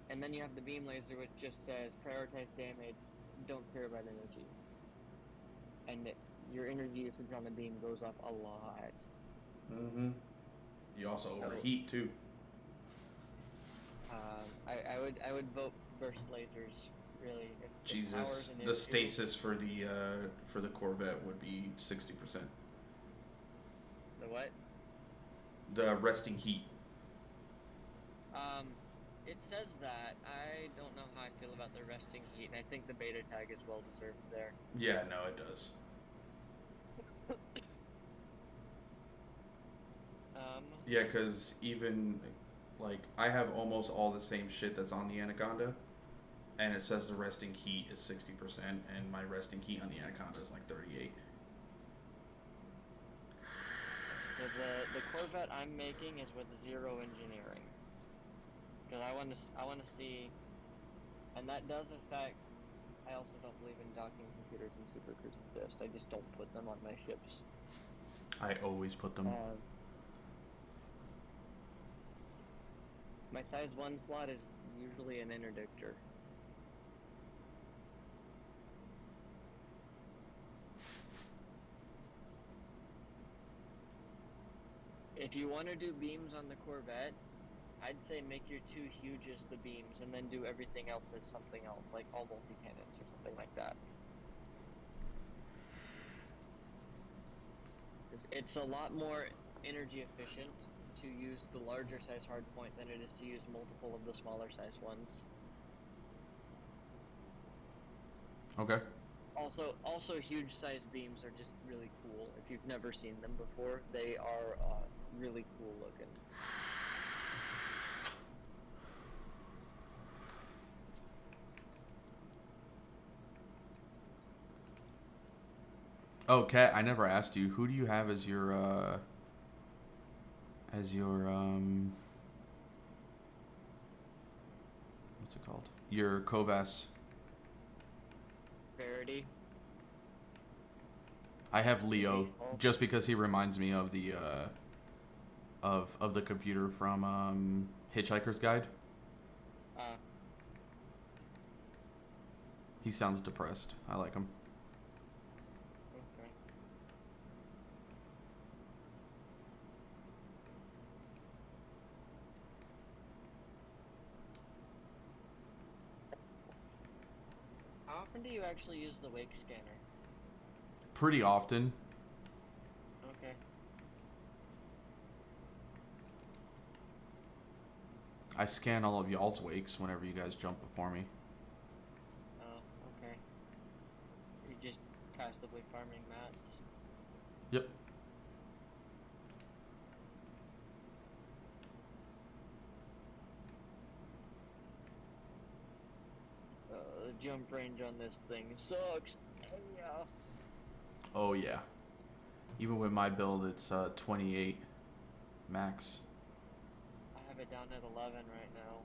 And then you have the beam laser, which just says prioritize damage, don't care about energy. And your energy usage on the beam goes up a lot. Mm-hmm. You also overheat too. I would vote burst lasers, really. If Jesus, the stasis for the Corvette would be 60%. The what? The resting heat. It says that. I don't know how I feel about the resting heat, and I think the beta tag is well deserved there. Yeah, no, it does. Yeah, because even, like, I have almost all the same shit that's on the Anaconda, and it says the resting heat is 60%, and my resting heat on the Anaconda is like 38. So the Corvette I'm making is with zero engineering, because I want to see, and that does affect. I also don't believe in docking computers and Super Cruise Assist. I just don't put them on my ships. I always put them. My size 1 slot is usually an interdictor. If you want to do beams on the Corvette, I'd say make your two hugest the beams, and then do everything else as something else, like all multi-cannons or something like that. It's a lot more energy efficient to use the larger size hardpoint than it is to use multiple of the smaller size ones. Okay. Also huge size beams are just really cool. If you've never seen them before, they are really cool looking. Oh, Kat, I never asked you. Who do you have as your what's it called? Your Cobas. Verity. I have Leo, just because he reminds me of the of the computer from Hitchhiker's Guide. He sounds depressed. I like him. Okay. How often do you actually use the wake scanner? Pretty often. Okay. I scan all of y'all's wakes whenever you guys jump before me. Oh, okay. You're just passively farming mats. Yep. The jump range on this thing sucks. Yes. Oh yeah. Even with my build, it's 28 max. I have it down at 11 right now.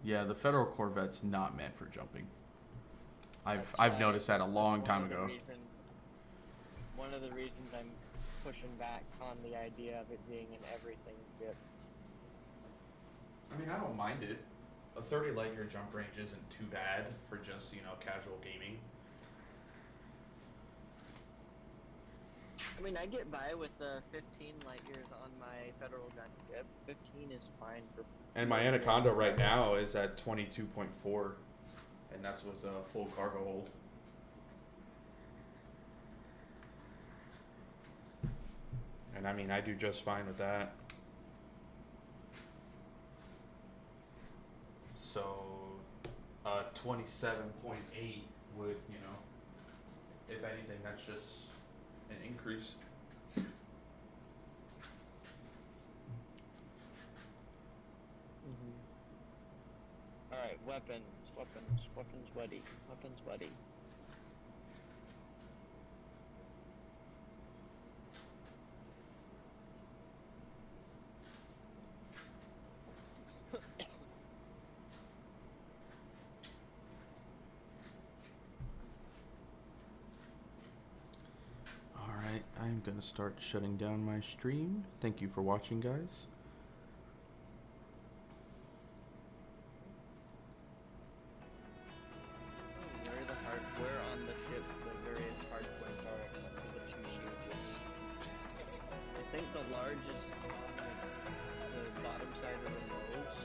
Yeah, the Federal Corvette's not meant for jumping. That's I've why noticed that a long one time of the ago. One of the reasons I'm pushing back on the idea of it being an everything ship. I mean, I don't mind it. A 30 light year jump range isn't too bad for just, casual gaming. I mean, I get by with the 15 light years on my Federal gunship. 15 is fine for. And my Anaconda right now is at 22.4, and that's with a full cargo hold. And I mean, I do just fine with that. So, 27.8 would, if anything, that's just an increase. Alright, weapons buddy. Weapons buddy. Alright, I'm gonna start shutting down my stream. Thank you for watching, guys. Where on the ship the various hard points are except for the two huges. I think the large is on the bottom side of the nose.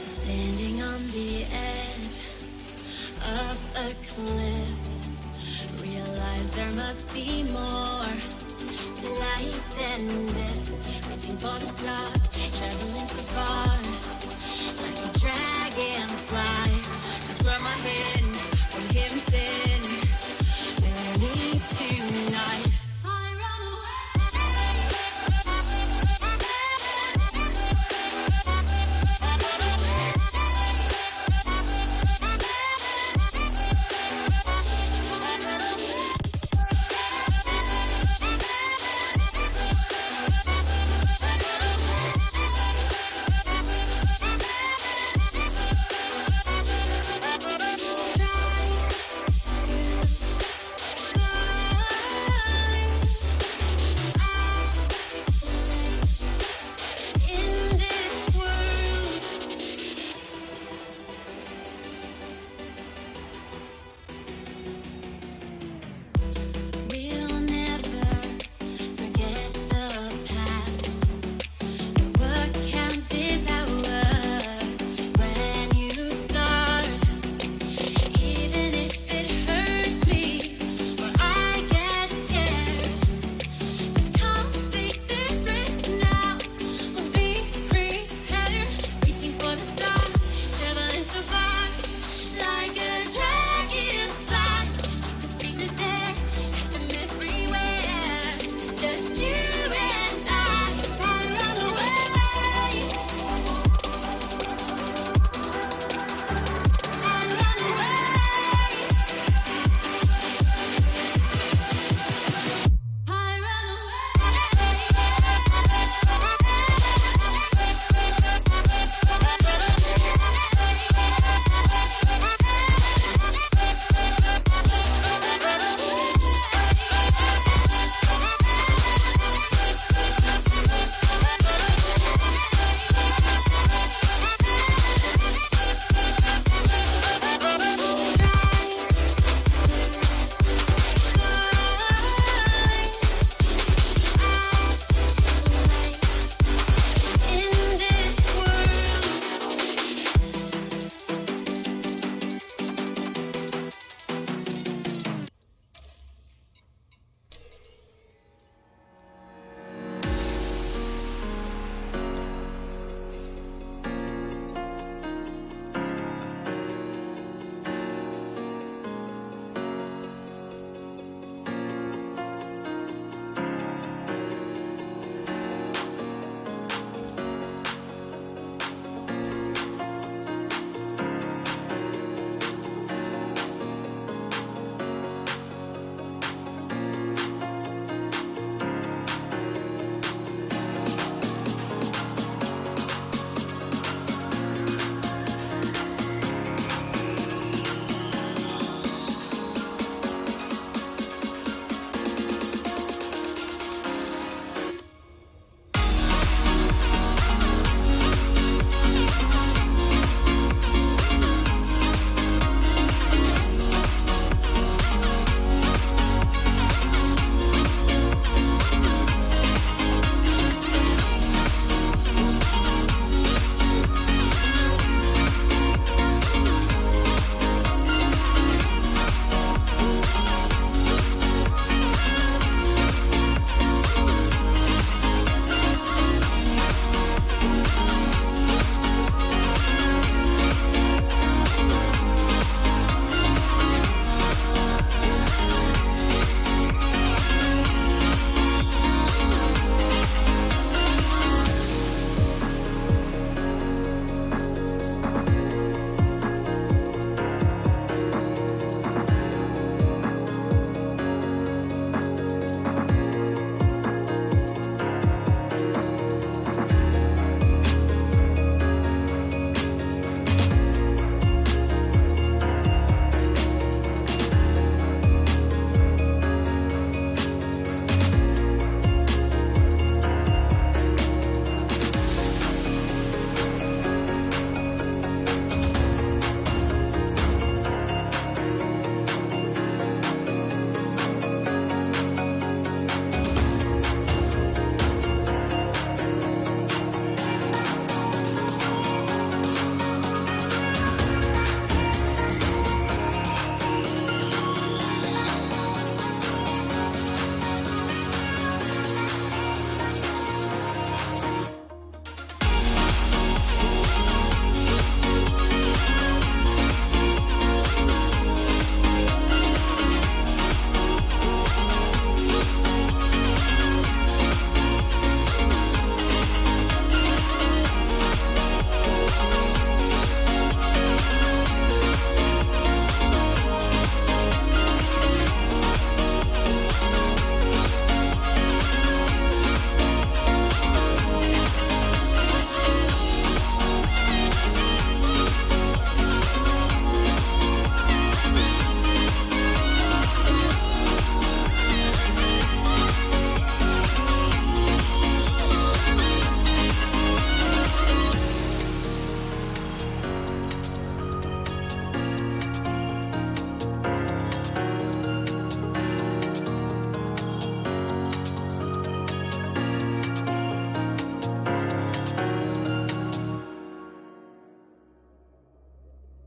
Standing on the edge of a cliff, realize there must be more to life than this. Reaching for the stars,